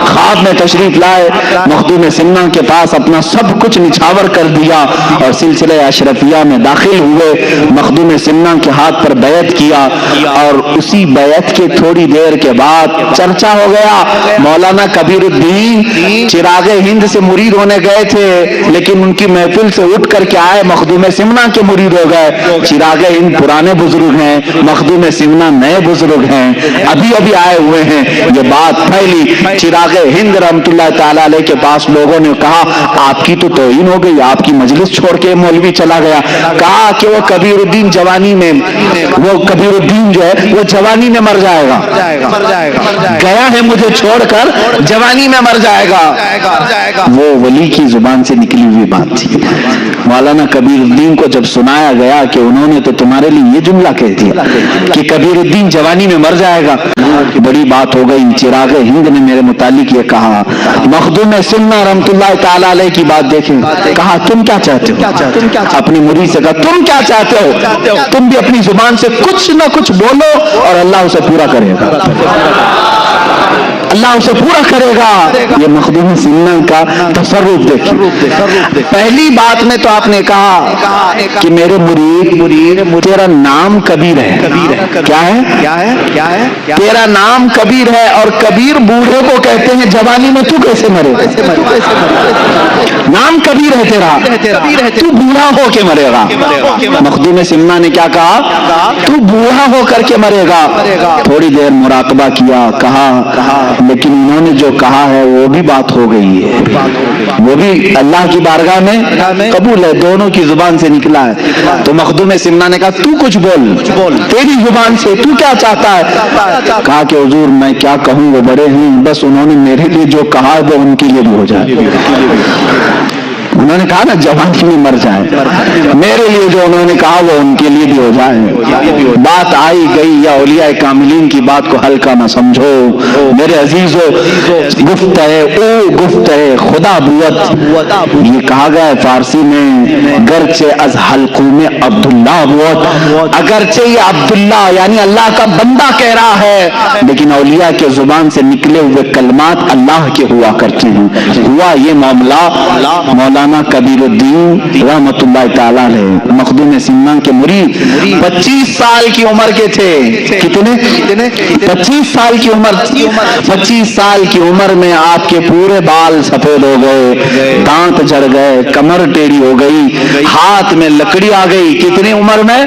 خواب میں تشریف لائے، مخدوم سمنا کے پاس اپنا سب کچھ نچھاور کر دیا اور سلسلہ اشرفیہ میں داخل ہوئے، مخدوم سمنا کے ہاتھ پر بیعت کیا، اور اسی بیعت کے تھوڑی دیر کے بعد چرچا ہو گیا مولانا کبیر الدین چراغ ہند سے مرید ہونے گئے تھے، لیکن ان کی محفل سے اٹھ کر کے آئے مخدوم سمنا کے مرید ہو گئے۔ چراغ ہند پرانے بزرگ ہیں، مخدوم سمنا نئے بزرگ ہیں، ابھی ابھی آئے ہوئے ہیں۔ یہ بات پھیلی، چراغ ہند رحمۃ اللہ تعالیٰ علیہ کے پاس لوگوں نے کہا آپ کی تو توہین ہو گئی، آپ کی مجلس چھوڑ کے مولوی چلا گیا۔ کہا کہ وہ کبیر الدین جوانی میں، وہ کبیر الدین جو ہے وہ جوانی میں مر جائے گا، گیا ہے مجھے چھوڑ کر جوانی میں مر جائے گا۔ وہ ولی کی زبان سے نکلی ہوئی بات تھی۔ مولانا کبیر الدین کو جب سنایا گیا کہ انہوں نے تو تمہارے لیے یہ جملہ کہہ دیا کہ کبیر الدین جوانی میں مر جائے گا، بڑی بات ہو گئی۔ چراغ ہند نے میرے متعلق یہ کہا، مخدوم سنہ رحمۃ اللہ تعالیٰ علیہ کی بات دیکھیں، کہا تم کیا چاہتے ہو؟ اپنی مرید سے کہا تم کیا چاہتے ہو؟ تم بھی اپنی زبان سے کچھ نہ کچھ بولو اور اللہ اسے پورا کرے گا، اللہ اسے پورا کرے گا۔ یہ مخدوم سنہ کا تصرف دیکھیں۔ پہلی بات میں تو آپ نے کہا کہ میرے مرید تیرا نام کبیر ہے۔ کیا ہے؟ تیرا نام کبیر ہے، اور کبیر بوڑھے کو کہتے ہیں، جوانی میں تو کیسے مرے گا؟ نام کبیر ہے تیرا، تو بوڑھا ہو کے مرے گا۔ مخدوم سنہ نے کیا کہا؟ تو بوڑھا ہو کر کے مرے گا۔ تھوڑی دیر مراقبہ کیا، کہا لیکن انہوں نے جو کہا ہے وہ بھی بات ہو گئی ہے، وہ بھی اللہ کی بارگاہ میں قبول ہے، دونوں کی زبان سے نکلا ہے۔ تو مخدوم سمنا نے کہا تو کچھ بول، تیری زبان سے تو کیا چاہتا ہے؟ کہا کہ حضور میں کیا کہوں، وہ بڑے ہیں، بس انہوں نے میرے لیے جو کہا ہے وہ ان کے لیے بھی ہو جائے۔ انہوں نے کہا نا جوانی میں مر جائے، میرے لیے جو انہوں نے کہا وہ ان کے لیے بھی ہو جائے۔ بات آئی گئی، یا اولیاء کاملین کی بات کو ہلکا نہ سمجھو میرے عزیزو، گفت ہے خدا بوت، یہ کہا گیا ہے فارسی میں، گرچہ از حلقوم عبداللہ بوت، اگرچہ یہ عبداللہ یعنی اللہ کا بندہ کہہ رہا ہے، لیکن اولیاء کے زبان سے نکلے ہوئے کلمات اللہ کے ہوا کرتے ہیں۔ ہوا یہ معاملہ مولانا کبیر الدین رحمۃ اللہ تعالیٰ علیہ مخدوم سنہ کے مرید 25 سال کی عمر کے تھے۔ کتنے؟ 25 سال کی عمر۔ 25 سال کی عمر میں آپ کے پورے بال سفید ہو گئے، دانت جھڑ گئے، کمر ٹیڑھی ہو گئی، ہاتھ میں لکڑی آ گئی۔ کتنی عمر میں؟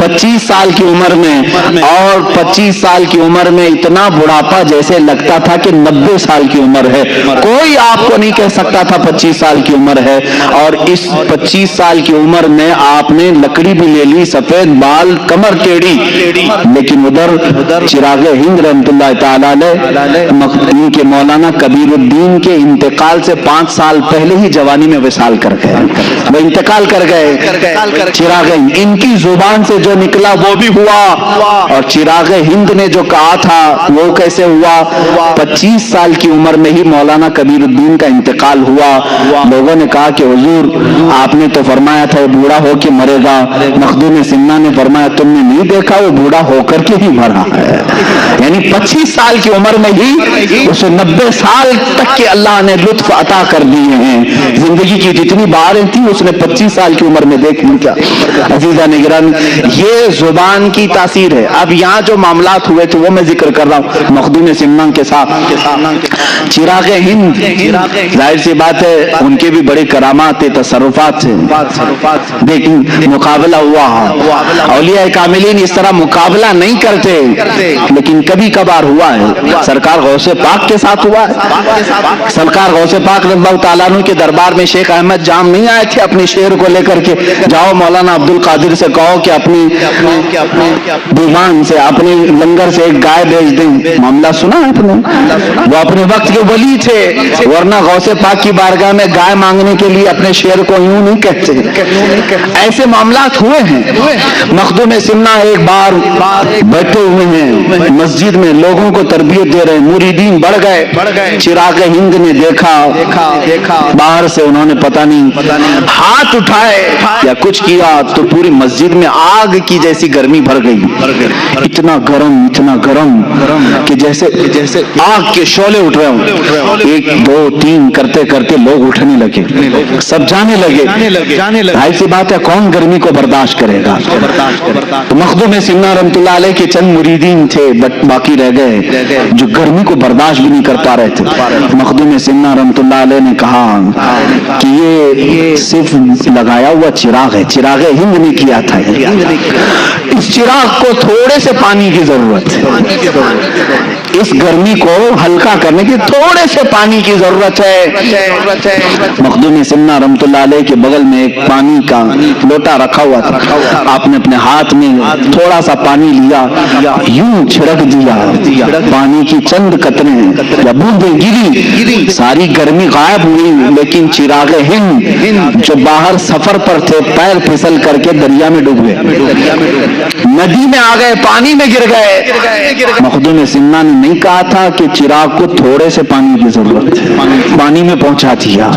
25 سال کی عمر میں۔ اور 25 سال کی عمر میں اتنا بڑھاپا جیسے لگتا تھا کہ 90 سال کی عمر ہے۔ کوئی آپ کو نہیں کہہ سکتا تھا 25 سال کی عمر ہے۔ اور اس 25 سال کی عمر میں آپ نے لکڑی بھی لے لی، سفید بال، کمر ٹیڑھی، لیکن ادھر چراغ ہند رحمۃ اللہ تعالیٰ علیہ ان کے مولانا کبیر الدین کے انتقال سے 5 سال پہلے ہی جوانی میں وصال کر گئے، وہ انتقال کر گئے۔ چراغ ہند ان کی زبان سے جو نکلا وہ بھی ہوا، اور چراغ ہند نے جو کہا تھا وہ کیسے ہوا؟ 25 سال کی عمر میں ہی مولانا کبیر الدین کا انتقال ہوا۔ لوگوں نے کہا کہ حضور آپ نے تو فرمایا تھا یہ بوڑھا ہو کے مرے گا. مخدوم سمنا نے فرمایا تم نے نہیں دیکھا وہ بوڑھا ہو کر کے ہی مرا ہے. یعنی 25 سال کی عمر میں ہی اسے 90 سال تک کے اللہ نے لطف عطا کر دیے ہیں. زندگی کی جتنی بہاریں تھیں اس نے 25 سال کی عمر میں دیکھ لی. کیا عزیزہ نگران، یہ زبان کی تاثیر ہے. اب یہاں جو معاملات ہوئے تھے وہ میں ذکر کر رہا ہوں مخدوم سمنا کے ساتھ. چراغ ہند، ظاہر سی بات ہے ان کے بھی بڑے کرامات تھے، تصرفات تھے. لیکن مقابلہ ہوا. اولیاء کاملین اس طرح مقابلہ نہیں کرتے، لیکن کبھی کبھار ہوا ہے. سرکار غوث پاک کے ساتھ ہوا ہے. سرکار غوث پاک رضی اللہ تعالیٰ عنہ کے دربار میں شیخ احمد جام نہیں آئے تھے اپنی شعر کو لے کر کے جاؤ مولانا عبد القادر سے کہو کہ اپنی دیوان سے اپنی لنگر سے ایک گائے بھیج دیں. معاملہ سنا ہے آپ نے؟ وہ اپنے وقت کے ولی تھے، ورنہ غوث پاک کی بارگاہ میں گائے مانگنے کے لیے اپنے شعر کو یوں نہیں کہتے. ایسے معاملات ہوئے ہیں. مخدوم سمنا ایک بار بیٹھے ہوئے ہیں مسجد میں، لوگوں کو تربیت دے رہے ہیں، مریدین بڑھ گئے. چراغ ہند نے دیکھا، باہر سے انہوں نے پتہ نہیں ہاتھ اٹھائے یا کچھ کیا تو پوری مسجد میں آگ کی جیسی گرمی بھر گئی. اتنا گرم کہ جیسے آگ کے شعلے اٹھ رہے ہوں. 1 2 3 کرتے کرتے لوگ اٹھنے لگے، سب جانے لگے. ظاہر سی بات ہے کون گرمی کو برداشت کرے گا. تو مخدوم سمنا رحمۃ اللہ علیہ کے چند مریدین تھے باقی رہ گئے جو گرمی کو برداشت بھی نہیں کر پا رہے تھے. مخدوم سمنا رحمۃ اللہ علیہ نے کہا کہ یہ صرف لگایا ہوا چراغ ہے، چراغ ہند نے کیا تھا. اس چراغ کو تھوڑے سے پانی کی ضرورت ہے، اس گرمی کو ہلکا کرنے کی تھوڑے سے پانی کی ضرورت ہے. مخدوم سمنا رحمۃ اللہ علیہ کے بغل میں ایک پانی کا لوٹا رکھا ہوا تھا. آپ نے اپنے ہاتھ میں تھوڑا سا پانی لیا، یوں چھڑک دیا، پانی کی چند قطریں یا بوندیں گری، ساری گرمی غائب ہوئی. لیکن چراغ ہند جو باہر سفر پر تھے پیر پھسل کر کے دریا میں ڈوب گئے، ندی میں آ گئے، پانی میں گر گئے. مخدوم سمنا نے نہیں کہا تھا کہ چراغ کو تھوڑے سے پانی کی ضرورت ہے، پانی میں پہنچا دیا.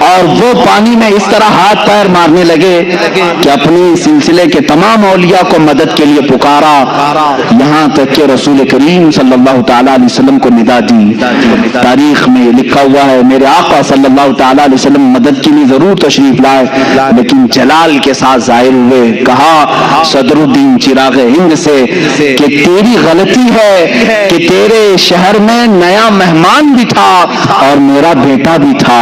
اور وہ پانی میں اس طرح ہاتھ پیر مارنے لگے کہ اپنی سلسلے کے تمام اولیاء کو مدد کے لیے پکارا، یہاں تک کہ رسول کریم صلی اللہ تعالیٰ علیہ وسلم کو ندا دی. تاریخ میں لکھا ہوا ہے میرے آقا صلی اللہ تعالیٰ علیہ وسلم مدد کے لیے ضرور تشریف لائے، لیکن جلال کے ساتھ ظاہر ہوئے. کہا صدر الدین چراغ ہند سے کہ تیری غلطی ہے کہ تیرے شہر میں نیا مہمان بھی تھا اور میرا بیٹا بھی تھا،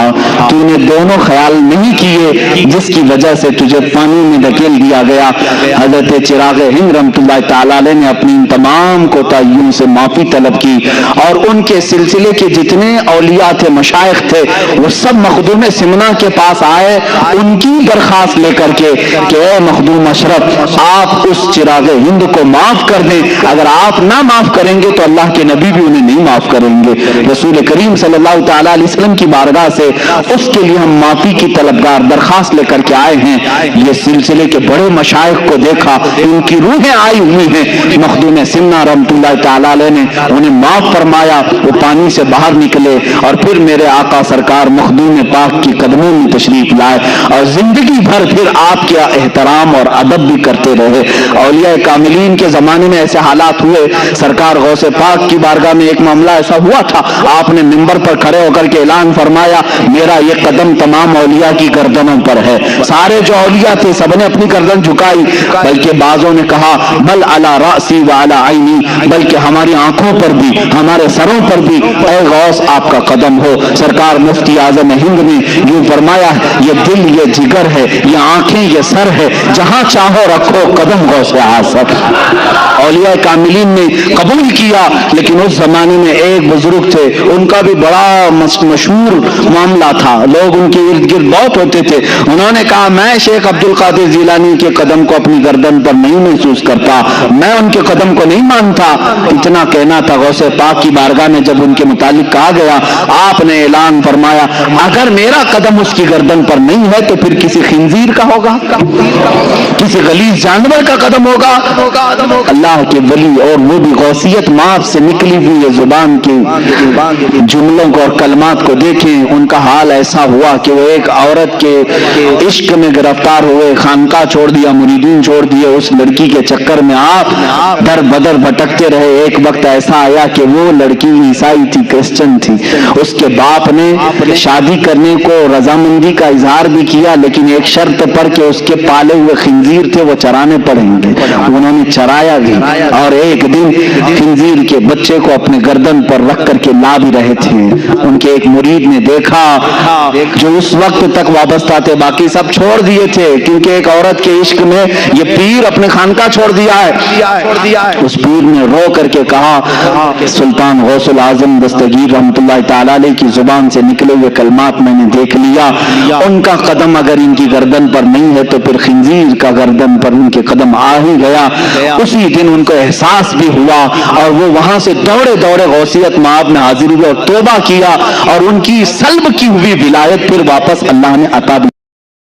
تو نے دونوں خیال نہیں کیے جس کی وجہ سے تجھے پانی میں دھکیل دیا گیا. حضرت چراغ ہند رحمۃ اللہ تعالیٰ علیہ نے اپنی ان تمام کوتاہیوں سے معافی طلب کی اور ان کے سلسلے کے جتنے اولیاء تھے، مشائخ تھے، وہ سب مخدوم سمنا کے پاس آئے ان کی درخواست لے کر کے کہ اے مخدوم اشرف آپ اس چراغ ہند کو معاف کر دیں، اگر آپ نہ معاف کریں گے تو اللہ کے نبی بھی انہیں نہیں معاف کریں گے. رسول کریم صلی اللہ تعالیٰ علیہ وسلم کی بارگاہ سے اس کے لیے ہم معافی کی طلبگار درخواست لے کر کے آئے ہیں. یہ سلسلے کے بڑے مشائخ کو دیکھا، ان کی روحیں آئی ہوئی ہیں. مخدوم سمنا رحمۃ اللہ تعالیٰ علیہ نے انہیں معاف فرمایا، وہ پانی سے باہر نکلے اور پھر میرے آقا سرکار مخدوم پاک کی قدموں میں تشریف لائے اور زندگی بھر پھر آپ کے احترام اور ادب بھی کرتے رہے. اولیاء کاملین کے زمانے میں ایسے حالات ہوئے. سرکار غوث پاک کی بارگاہ میں ایک معاملہ ایسا ہوا تھا، آپ نے منبر پر کھڑے ہو کر کے اعلان فرمایا میرا یہ قدم تمام اولیاء کی گردنوں پر ہے. سارے جو اولیاء تھے سب نے اپنی گردن جھکائی، بلکہ بعضوں نے کہا بل علی راسی و علی عینی، بلکہ ہماری آنکھوں پر بھی ہمارے سروں پر بھی اے غوث آپ کا قدم ہو. سرکار مفتی اعظم ہند نے یوں فرمایا یہ دل یہ جگر ہے، یہ آنکھیں یہ سر ہے، جہاں چاہو رکھو قدم غوث اعظم. اولیاء کاملین نے قبول کیا. لیکن اس زمانے میں ایک بزرگ تھے، ان کا بھی بڑا مشہور معاملہ تھا، لوگ ان کے ارد گرد بہت ہوتے تھے. انہوں نے کہا میں شیخ عبد القادر جیلانی کے قدم کو اپنی گردن پر نہیں محسوس کرتا، میں ان کے قدم کو نہیں مانتا. اتنا کہنا تھا. غوث پاک کی بارگاہ میں جب ان کے متعلق کہا گیا، آپ نے اعلان فرمایا اگر میرا قدم اس کی گردن پر نہیں ہے تو پھر کسی خنزیر کا ہوگا، کسی غلیظ جانور کا قدم ہوگا. اللہ کے ولی اور وہ بھی غوثیت معاف سے نکلی ہوئی زبان کے جملوں کو اور کلمات کو دیکھیں، ان کا حال ایسا ہوا کہ وہ ایک عورت کے عشق میں گرفتار ہوئے، خانقاہ چھوڑ دیا، مریدین چھوڑ دیے، اس لڑکی کے چکر میں آپ در بدر بھٹکتے رہے۔ ایک وقت ایسا آیا کہ وہ لڑکی عیسائی تھی، کرسچن تھی، اس کے باپ نے شادی کرنے کو رضامندی کا اظہار بھی کیا، لیکن ایک شرط پر کہ اس کے پالے ہوئے خنزیر تھے وہ چرانے پڑیں گے۔ انہوں نے چرایا بھی، اور ایک دن خنزیر کے بچے کو اپنے گردن پر رکھ کر کے لا بھی رہے تھے۔ ان کے ایک مرید نے دیکھا جو اس وقت تک وابستہ تھے، باقی سب چھوڑ دیے تھے کیونکہ ایک عورت کے عشق میں یہ پیر اپنے خانقاہ چھوڑ دیا ہے۔ اس پیر نے رو کر کے کہا، سلطان غوث العظم دستگیر رحمۃ اللہ تعالی علیہ کی زبان سے نکلے ہوئے کلمات میں نے دیکھ لیا، ان کا قدم اگر ان کی گردن پر نہیں ہے تو پھر خنزیر کا گردن پر ان کے قدم آ ہی گیا۔ اسی دن ان کو احساس بھی ہوا اور وہ وہاں سے دوڑے دوڑے غوثیت مآب میں حاضر ہوئے اور توبہ کیا، اور ان کی سلب کی ہوئی ولایت پھر واپس اللہ نے عطا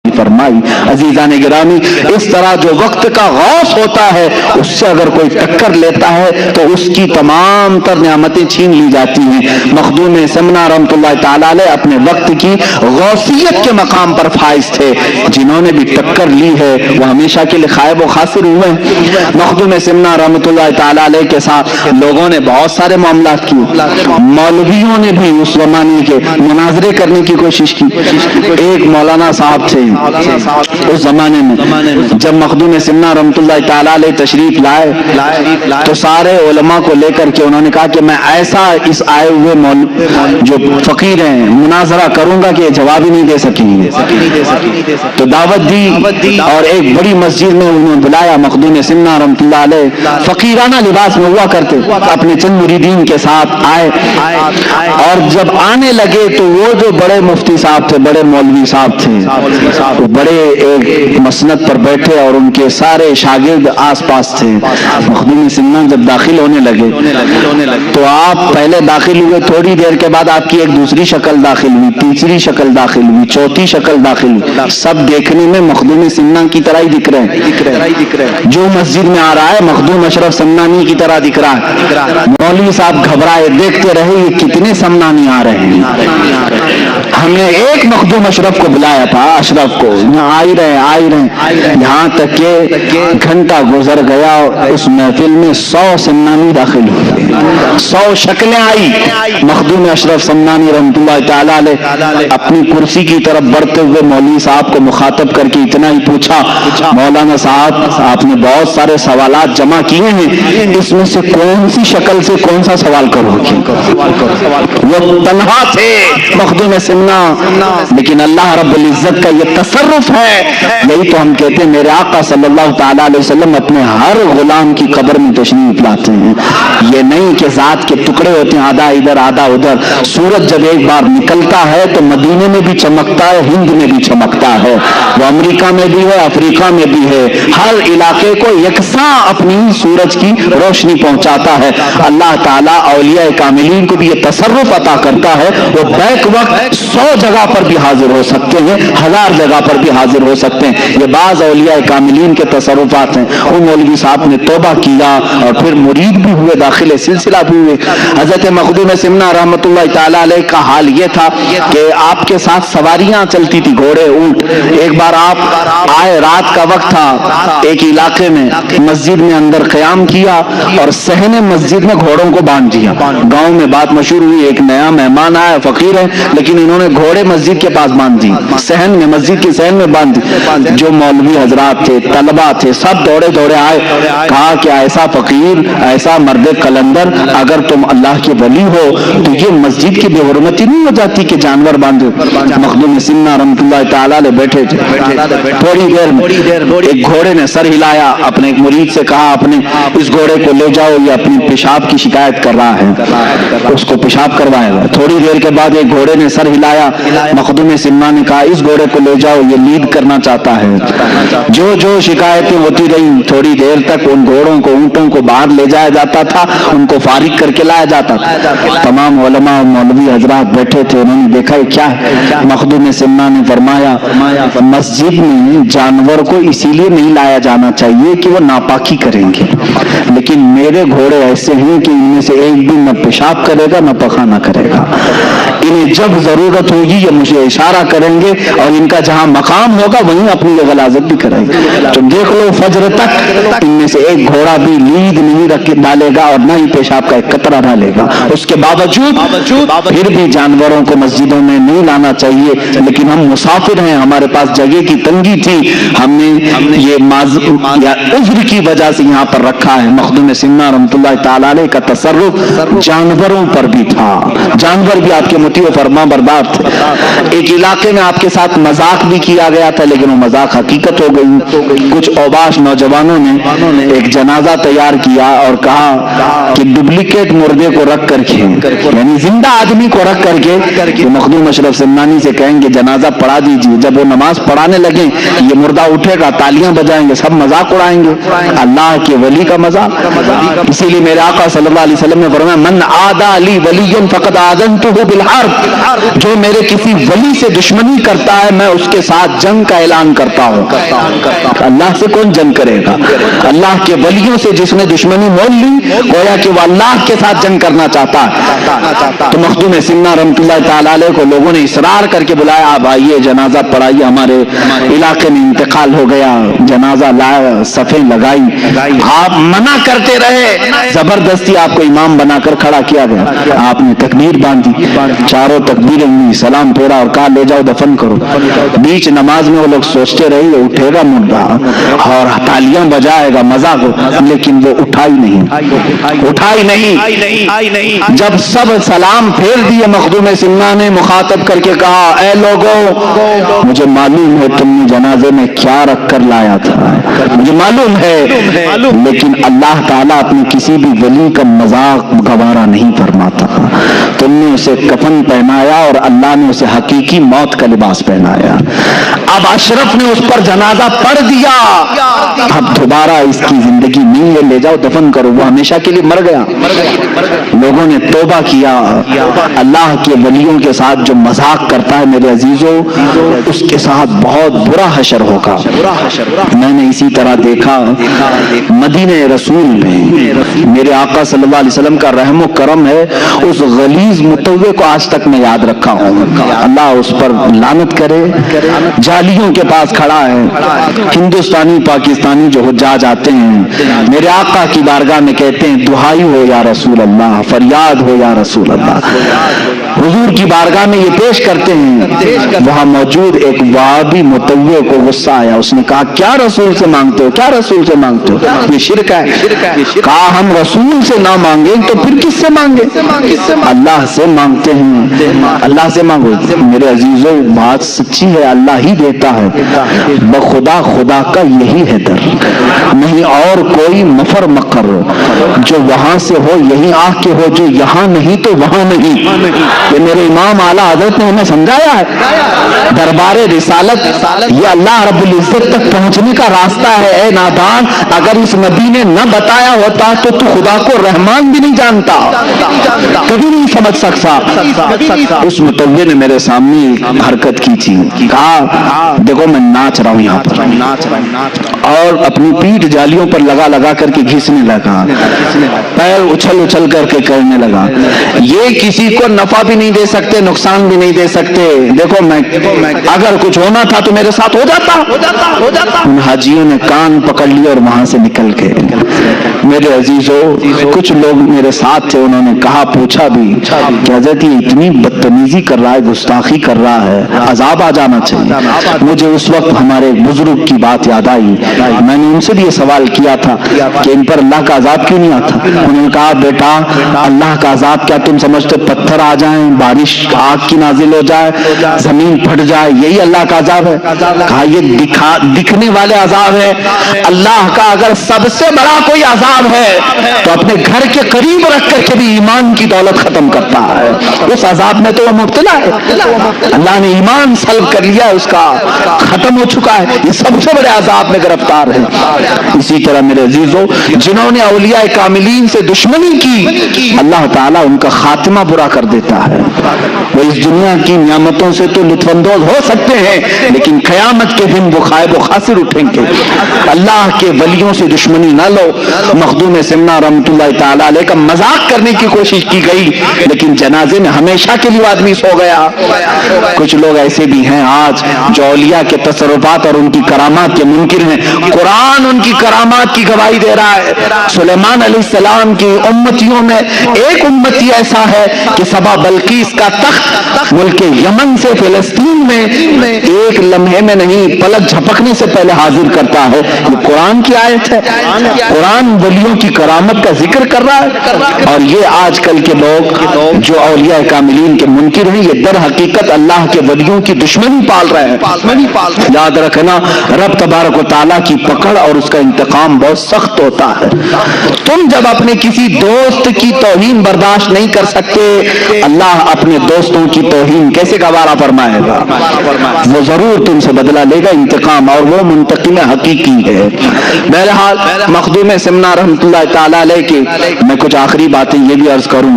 فرمائی۔ عزیزان گرامی، اس طرح جو وقت کا غوث ہوتا ہے اس سے اگر کوئی ٹکر لیتا ہے تو اس کی تمام تر نعمتیں چھین لی جاتی ہیں۔ مخدوم سمنا رحمۃ اللہ تعالی علیہ اپنے وقت کی غوثیت کے مقام پر فائز تھے، جنہوں نے بھی ٹکر لی ہے وہ ہمیشہ کے لیے خائب و خاسر ہوئے ہیں۔ مخدوم سمنا رحمۃ اللہ تعالی علیہ کے ساتھ لوگوں نے بہت سارے معاملات کیے، مولویوں نے بھی اس زمانے کے مناظرے کرنے کی کوشش کی۔ ایک مولانا صاحب تھے اس زمانے میں، جب مخدوم سمنا رحمۃ اللہ تعالی علیہ تشریف لائے تو سارے علماء کو لے کر کے انہوں نے کہا کہ میں ایسا اس آئے ہوئے جو فقیر ہیں مناظرہ کروں گا کہ یہ جواب ہی نہیں دے سکیں گے۔ تو دعوت دی اور ایک بڑی مسجد میں انہوں نے بلایا مخدوم سمنا رحمۃ اللہ علیہ، فقیرانہ لباس میں ہوا کرتے، اپنے چند مریدین کے ساتھ آئے، اور جب آنے لگے تو وہ جو بڑے مفتی صاحب تھے، بڑے مولوی صاحب تھے، بڑے ایک مسند پر بیٹھے اور ان کے سارے شاگرد آس پاس تھے۔ مخدوم سمنا جب داخل ہونے لگے تو آپ پہلے داخل ہوئے، تھوڑی دیر کے بعد آپ کی ایک دوسری شکل داخل ہوئی، تیسری شکل داخل ہوئی، چوتھی شکل داخل ہوئی، سب دیکھنے میں مخدوم سمنا کی طرح ہی دکھ رہے ہیں۔ جو مسجد میں آ رہا ہے مخدوم اشرف سمنانی کی طرح دکھ رہا ہے۔ مولوی صاحب گھبرائے، دیکھتے رہے یہ کتنے سمنانی آ رہے ہیں۔ ہم نے ایک مخدوم اشرف کو بلایا تھا، اشرف کو، یہاں آئی رہے، یہاں تک کہ گھنٹہ گزر گیا، اس محفل میں 100 سمنانی داخل ہوئے، 100 شکلیں آئی۔ مخدوم اشرف سمنانی رحمۃ اللہ تعالی علیہ اپنی کرسی کی طرف بڑھتے ہوئے مولوی صاحب کو مخاطب کر کے اتنا ہی پوچھا، مولانا صاحب آپ نے بہت سارے سوالات جمع کیے ہیں، اس میں سے کون سی شکل سے کون سا سوال کرو گے؟ وہ تنہا تھے مخدوم سمنا، لیکن اللہ رب العزت کا یہ تصرف ہے۔ یہی تو ہم کہتے ہیں میرے آقا صلی اللہ تعالی علیہ وسلم اپنے ہر غلام کی قبر میں تشریف لاتے ہیں۔ یہ نہیں کہ ذات کے ٹکڑے ہوتے ہیں، آدھا ادھر آدھا ادھر۔ سورج جب ایک بار نکلتا ہے تو مدینے میں بھی چمکتا ہے، ہند میں بھی چمکتا ہے، وہ امریکہ میں بھی ہے، افریقہ میں بھی ہے، ہر علاقے کو یکساں اپنی سورج کی روشنی پہنچاتا ہے۔ اللہ تعالیٰ اولیاء کاملین کو بھی یہ تصرف عطا کرتا ہے، وہ بیک وقت 100 جگہ پر بھی حاضر ہو سکتے ہیں، 1000 جگہ پر بھی حاضر ہو سکتے ہیں۔ یہ بعض اولیاء کاملین کے تصرفات ہیں۔ ان مولوی صاحب نے توبہ کیا اور پھر مرید بھی ہوئے، داخل سلسلہ بھی ہوئے۔ حضرت مخدوم سمنا رحمۃ اللہ تعالی علیہ کا حال یہ تھا کہ آپ کے ساتھ سواریاں چلتی تھی، گھوڑے، اونٹ۔ ایک بار آپ آئے، رات کا وقت تھا، ایک علاقے میں مسجد میں اندر قیام کیا اور صحن مسجد میں گھوڑوں کو باندھ دیا۔ گاؤں میں بات مشہور ہوئی، ایک نیا مہمان آیا، فقیر ہے، لیکن انہوں نے گھوڑے مسجد کے پاس باندھ دی، صحن میں، مسجد کے صحن میں باندھ دی۔ جو مولوی حضرات تھے، طلبہ تھے، سب دوڑے دوڑے آئے، کہا کہ ایسا فقیر، ایسا مرد قلندر، اگر تم اللہ کے ولی ہو تو یہ مسجد کی بے حرمتی نہیں ہو جاتی کہ جانور باندھو؟ مخدوم سمنا رحمۃ اللہ تعالی علیہ بیٹھے تھے، تھوڑی دیر میں ایک گھوڑے نے سر ہلایا، اپنے ایک مرید سے کہا اپنے اس گھوڑے کو لے جاؤ، یہ اپنی پیشاب کی شکایت کر رہا ہے، اس کو پیشاب کروائے گا۔ تھوڑی دیر کے بعد ایک گھوڑے نے سر ہلایا، مخدوم سمنا نے کہا اس گھوڑے کو لے جاؤ، یہ لیڈ کرنا چاہتا ہے۔ جو جو شکایتیں ہوتی رہی، تھوڑی دیر تک ان گھوڑوں کو، اونٹوں کو باہر لے جایا جاتا تھا، ان کو فارغ کر کے لایا جاتا تھا۔ تمام علماء مولوی حضرات بیٹھے تھے، انہوں نے دیکھا یہ کیا ہے۔ مخدوم سمنا نے فرمایا مسجد میں جانور کو اسی لیے نہیں لایا جانا چاہیے کہ وہ ناپاکی کریں گے، لیکن میرے گھوڑے ایسے ہیں کہ ان میں سے ایک بھی نہ پیشاب کرے گا نہ پخانہ کرے گا، انہیں جب ضرورت ضرورت ہوگی یہ مجھے اشارہ کریں گے اور ان کا جہاں مقام ہوگا وہیں اپنی غلاظت بھی کریں گے. تو دیکھ لو فجر تک ان میں سے ایک گھوڑا بھی لید نہیں رکھ ڈالے گا اور نہ ہی پیشاب کا ایک قطرہ ڈالے گا. اس کے باوجود پھر بھی جانوروں کو مسجدوں میں نہیں لانا چاہیے. لیکن ہم مسافر ہیں, ہمارے پاس جگہ کی تنگی تھی, ہم نے یہ عذر کی وجہ سے یہاں پر رکھا ہے. مخدوم سمنا رحمۃ اللہ تعالی علیہ کا تصرف جانوروں پر بھی تھا, جانور بھی آپ کے مطیع و فرما بردار تھے. ایک علاقے میں آپ کے ساتھ مذاق بھی کیا گیا تھا لیکن وہ مذاق حقیقت ہو گئی. کچھ اوباش نوجوانوں نے ایک جنازہ تیار کیا اور کہا کہ ڈپلیکیٹ مردے کو رکھ کر کے, یعنی زندہ آدمی کو رکھ کر کے مخدوم اشرف سمنانی سے کہیں گے جنازہ پڑھا دیجیے. جب وہ نماز پڑھانے لگے یہ مردہ اٹھے گا, تالیاں بجائیں گے, سب مذاق اڑائیں گے. اللہ کے ولی کا مذاق. اسی لیے میرے آقا صلی اللہ علیہ وسلم نے فرمایا من عادى لي وليا فقد آذنته بالحرب, جو میرے کسی ولی سے دشمنی کرتا ہے میں اس کے ساتھ جنگ کا اعلان کرتا ہوں. اللہ سے کون جنگ کرے گا؟ اللہ کے ولیوں سے جس نے دشمنی مول لی گویا کہ وہ اللہ کے ساتھ جنگ کرنا چاہتا ہے. تو مخدوم سمنا رحمۃ اللہ تعالی علیہ کو لوگوں نے اصرار کر کے بلایا, آپ آئیے جنازہ پڑھائیے, ہمارے علاقے میں انتقال ہو گیا. جنازہ لائے, صفیں لگائی, آپ منع کرتے رہے, زبردستی آپ کو امام بنا کر کھڑا کیا گیا. آپ نے تکبیر باندھی, چاروں تکبیریں ہوئی, سلام پھیرا اور کہا لے جاؤ دفن کرو. بیچ نماز میں وہ لوگ سوچتے رہے یہ اٹھے گا مردہ اور تالیاں بجائے گا, مذاق, لیکن وہ اٹھائی نہیں. جب سب سلام پھیر دیے مخدوم سمنا نے مخاطب کر کے کہا اے لوگوں مجھے معلوم ہے تم نے جنازے میں کیا رکھ کر لایا تھا, مجھے معلوم ہے, لیکن اللہ تعالیٰ اپنے کسی بھی ولی کا مذاق گوارا نہیں فرماتا. تم نے اسے کفن پہنایا اور اللہ نے اسے حقیقی موت کا لباس پہنایا. اب اشرف نے اس پر جنازہ پڑھ دیا, اب دوبارہ اس کی زندگی نہیں ہے, لے جاؤ دفن کرو, وہ ہمیشہ کے لیے مر گیا. لوگوں نے توبہ کیا. اللہ کے ولیوں کے ساتھ جو مذاق کرتا ہے میرے عزیزوں اس کے ساتھ بہت برا حشر ہوگا. میں نے اسی طرح دیکھا مدینہ رسول میں میرے آقا صلی اللہ علیہ وسلم کا رحم و کرم ہے, اس غلیظ متوع کو آج تک میں یاد رکھا ہوں. اللہ اس پر لعنت کرے. جالیوں کے پاس کھڑا ہے, ہندوستانی پاکستانی جو حجاج آتے ہیں میرے آقا کی بارگاہ میں کہتے ہیں دعائی ہو یا رسول اللہ, فریاد ہو یا رسول اللہ. حضور کی بارگاہ میں یہ پیش کرتے ہیں. وہاں موجود ایک وہابی متوع کو غصہ آیا, اس نے کہا کیا رسول سے مانگتے ہو, کیا رسول سے مانگتے ہو, یہ شرک ہے. کہا ہم رسول سے نہ مانگیں تو پھر کس سے مانگے, اللہ سے مانگتے ہیں, اللہ سے مانگو. میرے عزیزوں بات سچی ہے, اللہ ہی دیتا ہے, بخدا خدا کا یہی ہے در, نہیں اور کوئی مفر مقر, جو وہاں سے ہو یہی آ کے ہو, جو یہاں نہیں تو وہاں نہیں. یہ میرے امام اعلیٰ حضرت نے ہمیں سمجھایا ہے. دربار رسالت یہ اللہ رب العزت تک پہنچنے کا راستہ ہے. اے نادان, اگر اس نبی نے نہ بتایا ہوتا تو خدا کو رحمان بھی نہیں جانتا, کبھی نہیں سمجھ سکتا. اس متوع نے میرے سامنے حرکت کی تھی, کہا دیکھو میں ناچ رہا ہوں یہاں پر, اور اپنی پیٹھ جالیوں پر لگا لگا کر کے گھسنے لگا, پیر اچھل اچھل کر کے کرنے لگا. یہ کسی کو نفع بھی نہیں دے سکتے, نقصان بھی نہیں دے سکتے. دیکھو میں اگر کچھ ہونا تھا تو میرے ساتھ ہو جاتا. ان حاجیوں نے کان پکڑ لیا اور وہاں سے نکل کے. میرے عزیزوں کچھ لوگ میرے ساتھ تھے, انہوں نے کہا پوچھا بھی کہ حضرت یہ اتنی بدتمیزی کر رہا ہے, گستاخی کر رہا ہے, عذاب آ جانا چاہیے. مجھے اس وقت ہمارے بزرگ کی بات یاد آئی. میں نے ان سے بھی یہ سوال کیا تھا کہ ان پر اللہ کا عذاب کیوں نہیں آتا. انہوں نے کہا بیٹا اللہ کا عذاب کیا تم سمجھتے, پتھر آ جائیں, بارش آگ کی نازل ہو جائے, زمین پھٹ جائے, یہی اللہ کا عذاب ہے. کہا یہ دکھنے والے عذاب ہے. اللہ کا اگر سب سے بڑا کوئی عذاب ہے تو اپنے گھر کے قریب رکھ کر کے بھی ایمان کی دولت ختم کرتا ہے. اس عذاب میں تو وہ مبتلا ہے. اللہ نے ایمان سلب کر لیا, اس کا ختم ہو چکا ہے. یہ سب سے بڑے عذاب میں گرفتار طرفدار ہیں. اسی طرح میرے عزیزوں جنہوں نے اولیاء کاملین سے دشمنی کی اللہ تعالیٰ ان کا خاتمہ برا کر دیتا ہے. وہ اس دنیا کی نعمتوں سے تو لطف اندوز ہو سکتے ہیں لیکن قیامت کے دن وہ خائب و خاسر اٹھیں گے. اللہ کے ولیوں سے دشمنی نہ لو. مخدوم سمنا رحمۃ اللہ تعالیٰ علیہ کا مذاق کرنے کی کوشش کی گئی لیکن جنازے میں ہمیشہ کے لیے آدمی سو گیا. کچھ لوگ ایسے بھی ہیں آج جو اولیاء کے تصرفات اور ان کی کرامات کے منکر ہیں. قرآن ان کی کرامات کی گواہی دے رہا ہے. سلیمان علیہ السلام کی امتیوں میں ایک امتی ایسا ہے کہ سبا بلقیس کا تخت ملک یمن سے فلسطین میں ایک لمحے میں نہیں پلک جھپکنے سے پہلے حاضر کرتا ہے. یہ قرآن کی آیت ہے. قرآن ولیوں کی کرامت کا ذکر کر رہا ہے. اور یہ آج کل کے لوگ جو اولیاء کاملین کے منکر ہیں یہ در حقیقت اللہ کے ولیوں کی دشمنی پال رہے ہیں. یاد رکھنا رب تبارک و تعالیٰ کی پکڑ اور اس کا انتقام بہت سخت ہوتا ہے. تم جب اپنے کسی دوست کی توہین برداشت نہیں کر سکتے اللہ اپنے دوستوں کی توہین کیسے گوارا فرمائے گا. وہ ضرور تم سے بدلہ لے گا انتقام اور وہ منتقم حقیقی ہے. بہرحال مخدوم سمنا رحمۃ اللہ تعالیٰ علیہ کے میں کچھ آخری باتیں یہ بھی عرض کروں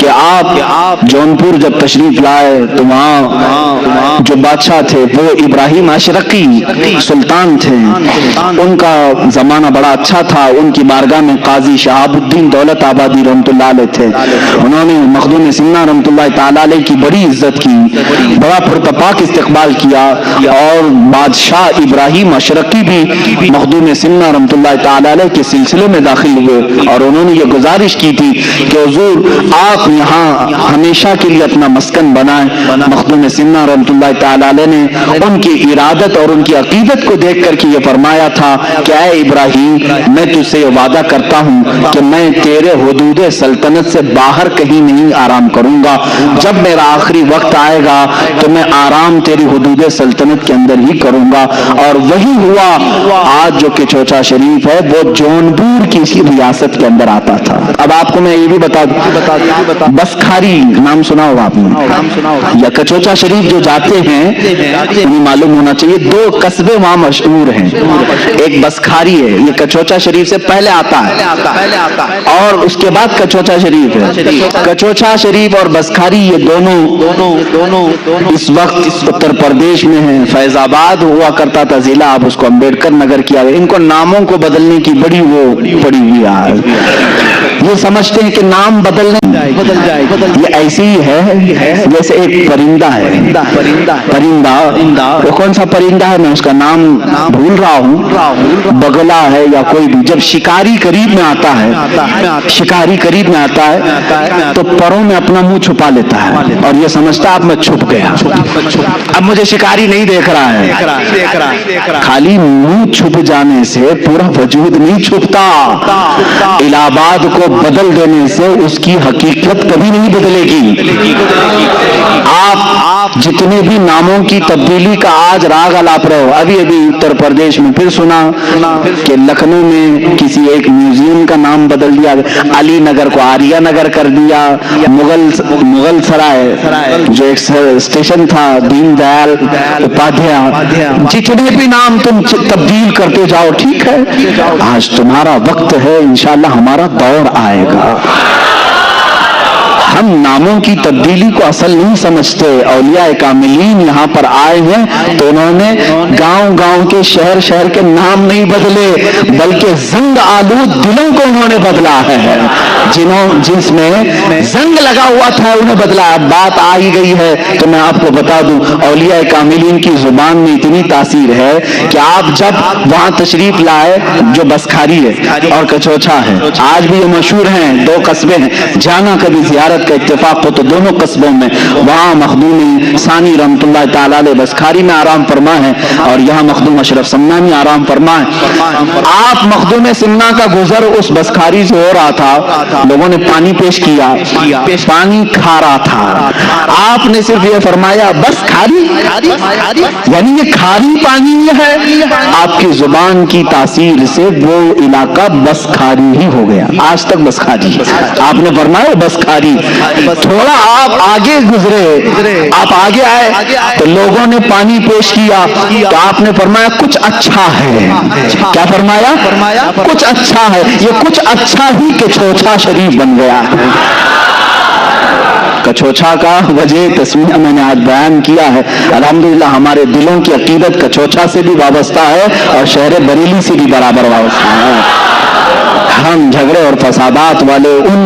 کہ آپ جونپور جب تشریف لائے تو وہاں جو بادشاہ تھے وہ ابراہیم اشرقی سلطان تھے. ان کا زمانہ بڑا اچھا تھا. ان کی بارگاہ میں قاضی شہاب الدین دولت آبادی رحمۃ اللہ علیہ تھے. انہوں نے مخدوم سمنا رحمۃ اللہ تعالیٰ علیہ کی بڑی عزت کی, بڑا پرتپاک استقبال کیا اور بادشاہ ابراہیم اشرقی بھی مخدوم سمنا رحمۃ اللہ تعالیٰ علیہ کے سلسلے میں داخل ہوئے اور انہوں نے یہ گزارش کی تھی کہ حضور آپ یہاں ہمیشہ کے لیے اپنا مسکن بنائیں. مخدوم سمنا رحمۃ اللہ تعالیٰ علیہ نے ان کی ارادت اور ان کی عقیدت کو دیکھ کر کے یہ فرمایا تھا کہ اے ابراہیم میں تجھ سے یہ وعدہ کرتا ہوں کہ میں تیرے حدود سلطنت سے باہر کہیں نہیں آرام کروں گا. جب میرا آخری وقت آئے گا تو میں آرام تیری حدود سلطنت کے اندر ہی کروں گا. اور وہی ہوا. آج جو کہ چوچا شریف ہے وہ جونپور کی ریاست کے اندر آتا تھا. اب آپ کو میں یہ بھی بتا دوں بسکھاری نام سنا ہوگا آپ نے یا کچوچا شریف جو جاتے ہیں انہیں معلوم ہونا چاہیے دو قصبے وہاں مشہور ہیں. ایک بسکھاری ہے یہ کچوچا شریف سے پہلے آتا ہے اور اس کے بعد کچوچا شریف ہے. کچوچا شریف اور بسکھاری یہ دونوں اس وقت اتر پردیش میں ہیں. فیض آباد ہوا کرتا تھا ضلع, اب اس کو امبیڈکر نگر کیا گیا. ان کو ناموں کو بدلنے کی بڑی وہ پڑی ہوئی ہے. یہ سمجھتے ہیں کہ نام بدل جائے. یہ ایسی ہی ہے جیسے ایک پرندہ ہے. پرندہ وہ کون سا پرندہ ہے میں اس کا نام بھول رہا ہوں, بگلا ہے یا کوئی بھی. جب شکاری قریب میں آتا ہے تو پروں میں اپنا منہ چھپا لیتا ہے اور یہ سمجھتا اب میں چھپ گیا, اب مجھے شکاری نہیں دیکھ رہا ہے. خالی منہ چھپ جانے سے پورا وجود نہیں چھپتا. الہ آباد کو بدل دینے سے اس کی حقیقت کبھی نہیں بدلے گی. آپ جتنے بھی ناموں کی تبدیلی کا آج راگ الاپ رہے ہو, ابھی اتر پردیش میں پھر سنا کہ لکھنؤ میں کسی ایک میوزیم کا نام بدل دیا, علی نگر کو آریہ نگر کر دیا, مغل سرائے جو ایک اسٹیشن تھا دین دیال اپادھیائے. جتنے بھی نام تم تبدیل کرتے جاؤ ٹھیک ہے, آج تمہارا وقت ہے, انشاءاللہ ہمارا دور آئے گا. ہم ناموں کی تبدیلی کو اصل نہیں سمجھتے. اولیاء کاملین یہاں پر آئے ہیں تو انہوں نے گاؤں کے شہر کے نام نہیں بدلے بلکہ زنگ آلود دلوں کو انہوں نے بدلا ہے. جس میں زنگ لگا ہوا تھا انہیں بدلا. اب بات آ ہی گئی ہے تو میں آپ کو بتا دوں اولیاء کاملین کی زبان میں اتنی تاثیر ہے کہ آپ جب وہاں تشریف لائے جو بسکھاری ہے اور کچوچا ہے, آج بھی یہ مشہور ہیں, دو قصبے ہیں. جانا کبھی زیارت کا اتفاق ہو تو دونوں قصبوں میں وہاں مخدوم ثانی رحمۃ اللہ تعالیٰ علیہ بسکھاری میں آرام فرما ہے اور یہاں مخدوم اشرف سمنانی آرام فرما ہے. آپ مخدوم سمنا کا گزر اس بسکھاری سے ہو رہا تھا, لوگوں نے پانی پیش کیا, پانی کھا رہا تھا. آپ نے صرف یہ فرمایا بس کھاری, یعنی یہ کھاری پانی ہے. آپ کی زبان کی تاثیر سے وہ علاقہ بس کھاری ہی ہو گیا. آج تک بس کھاری. آپ نے فرمایا بس کھاری تھوڑا آپ آگے گزرے، آپ آگے آئے تو لوگوں نے پانی پیش کیا تو آپ نے فرمایا کچھ اچھا ہے. کیا فرمایا؟ کچھ اچھا ہے. یہ کچھ اچھا ہی کچھوچھا شریف بن گیا ہے. کچھوچھا کا وجہ تسمیہ میں نے آج بیان کیا ہے. الحمدللہ ہمارے دلوں کی عقیدت کچھوچھا سے بھی وابستہ ہے اور شہر بریلی سے بھی برابر وابستہ ہے. ہم جھگڑے اور فسادات والے ان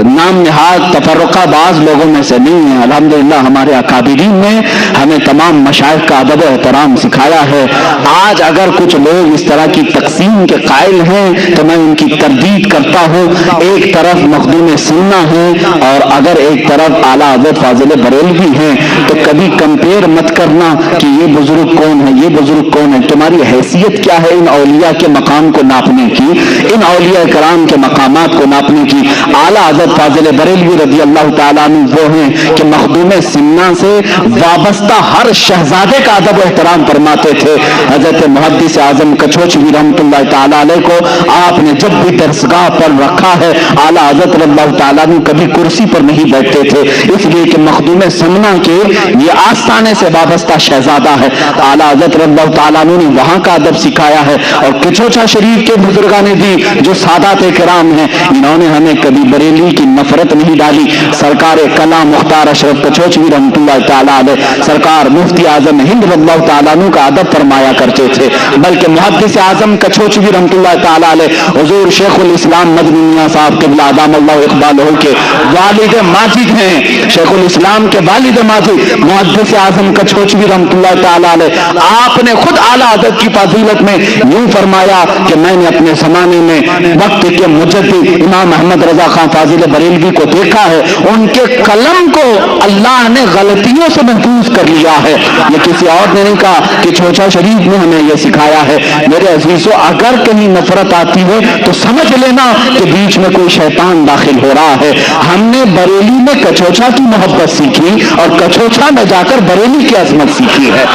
نام نہاد تفرقہ باز لوگوں میں سے نہیں ہیں. الحمدللہ ہمارے اکابرین نے ہمیں تمام مشائخ کا ادب و احترام سکھایا ہے. آج اگر کچھ لوگ اس طرح کی تقسیم کے قائل ہیں تو میں ان کی تردید کرتا ہوں. ایک طرف مخدوم سنہ ہے اور اگر ایک طرف اعلیٰ حضرت فاضل بریلوی ہیں تو کبھی کمپیئر مت کرنا کہ یہ بزرگ کون ہے، یہ بزرگ کون ہے. تمہاری حیثیت کیا ہے ان اولیاء کے مقام کو ناپنے کی، ان اولیاء کرام کے مقامات کو ناپنے کی. اعلیٰ حضرت فاضل بریلوی رضی اللہ تعالیٰ عنہ وہ ہیں کہ مخدوم سمنا سے وابستہ ہر شہزادے کا ادب و احترام فرماتے تھے. حضرت محدث اعظم کچھوچوی رحمۃ اللہ تعالیٰ علیہ کو آپ نے جب بھی درسگاہ پر رکھا ہے اعلیٰ حضرت رضی اللہ تعالیٰ عنہ کبھی کرسی پر نہیں بیٹھتے تھے، اس لیے کہ مخدوم سمنا کے یہ آستانے سے وابستہ شہزادہ ہے. اعلیٰ حضرت رضی اللہ تعالیٰ عنہ نے وہاں کا ادب سکھایا ہے. اور کچھوچھا شریف کے بزرگان دی جو سادات کرام ہیں انہوں نے ہمیں کبھی بریلی کی نفرت نہیں ڈالی. سرکار کلام مختار اشرف کچھوچوی رحمۃ اللہ تعالیٰ علیہ سرکار مفتی اعظم ہند رضی اللہ تعالیٰ عنہ کا ادب فرمایا کرتے تھے. بلکہ محدث اعظم کچھوچوی رحمۃ اللہ تعالیٰ علیہ حضور شیخ الاسلام مدنی میاں صاحب قبلہ ادام اللہ اقبالہ کے والد ماجد ہیں. شیخ الاسلام کے والد ماجد محدث اعظم کچھوچوی رحمۃ اللہ تعالیٰ علیہ آپ نے خود اعلیٰ حضرت کی فضیلت میں یوں فرمایا کہ میں نے اپنے زمانے میں وقت کے مجدد امام احمد رضا خان فاضل بریلوی کو دیکھا ہے، ان کے قلم کو اللہ نے غلطیوں سے محفوظ کر لیا ہے. یہ کسی اور نے نہیں کہا کہ کچھوچھا شریف نے ہمیں یہ سکھایا ہے. میرے عزیزو اگر کہیں نفرت آتی ہے تو سمجھ لینا کہ بیچ میں کوئی شیطان داخل ہو رہا ہے. ہم نے بریلی میں کچھوچھا کی محبت سیکھی اور کچھوچھا میں جا کر بریلی کی عظمت سیکھی ہے.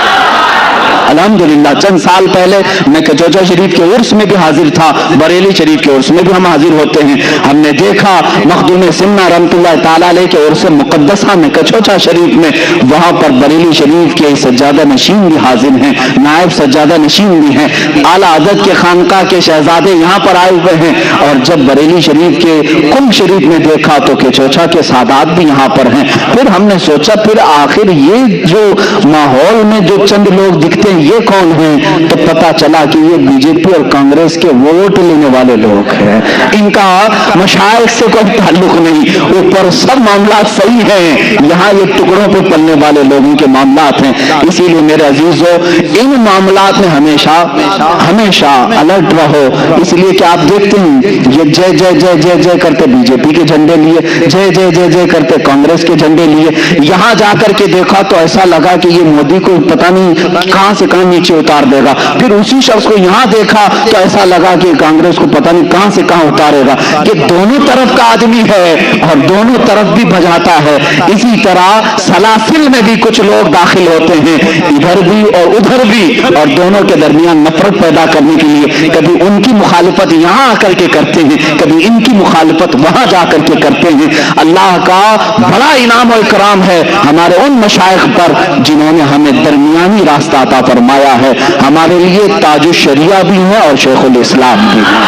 الحمدللہ چند سال پہلے میں کچھوچھا شریف کے عرس میں بھی حاضر تھا، بریلی شریف کے عرس میں بھی ہم حاضر ہوتے ہیں. ہم نے دیکھا مخدوم سمنا رحمۃ اللہ تعالیٰ علیہ کے عرس مقدسہ میں کچھوچھا شریف میں وہاں پر بریلی شریف کے سجادہ نشین بھی حاضر ہیں، نائب سجادہ نشین بھی ہیں. اعلیٰ حضرت کے خانقاہ کے شہزادے یہاں پر آئے ہوئے ہیں. اور جب بریلی شریف کے کم شریف میں دیکھا تو کچھوچھا کے سادات بھی یہاں پر ہیں. پھر ہم نے سوچا پھر آخر یہ جو ماحول میں جو چند لوگ دکھتے ہیں یہ کون ہیں؟ تو پتا چلا کہ یہ بی جے پی اور کانگریس کے ووٹ لینے والے لوگ ہیں. ان کا مشائخ سے کوئی تعلق نہیں. اوپر سب معاملات صحیح ہیں، یہاں یہ ٹکڑوں پہ پلنے والے لوگوں کے معاملات ہیں. اسی لیے میرے عزیزو ان معاملات میں ہمیشہ الرٹ رہو. اس لیے کہ آپ دیکھتے ہیں یہ جے جے جے جے جے کرتے بی جے پی کے جھنڈے لیے، جے جے جے جے کرتے کانگریس کے جھنڈے لیے. یہاں جا کر کے دیکھا تو ایسا لگا کہ یہ مودی کو پتہ نہیں کہاں سے کہاں نیچے اتار دے گا. پھر اسی شخص کو یہاں دیکھا تو ایسا لگا کہ کانگریس کو پتہ نہیں کہاں سے کہاں اتارے گا. کہ دونوں طرف کا آدمی ہے اور دونوں طرف بھی بجاتا ہے. اسی طرح سلاسل میں بھی کچھ لوگ داخل ہوتے ہیں، ادھر بھی اور ادھر بھی، اور دونوں کے درمیان نفرت پیدا کرنے کے لیے کبھی ان کی مخالفت یہاں آ کر کے کرتے ہیں، کبھی ان کی مخالفت وہاں جا کر کے کرتے ہیں. اللہ کا بڑا انعام و اکرام ہے ہمارے ان مشائخ پر جنہوں نے ہمیں درمیانی راستہ عطا فرمایا ہے. ہمارے لیے تاج الشریعہ بھی ہیں اور شیخ الاسلام بھی ہیں.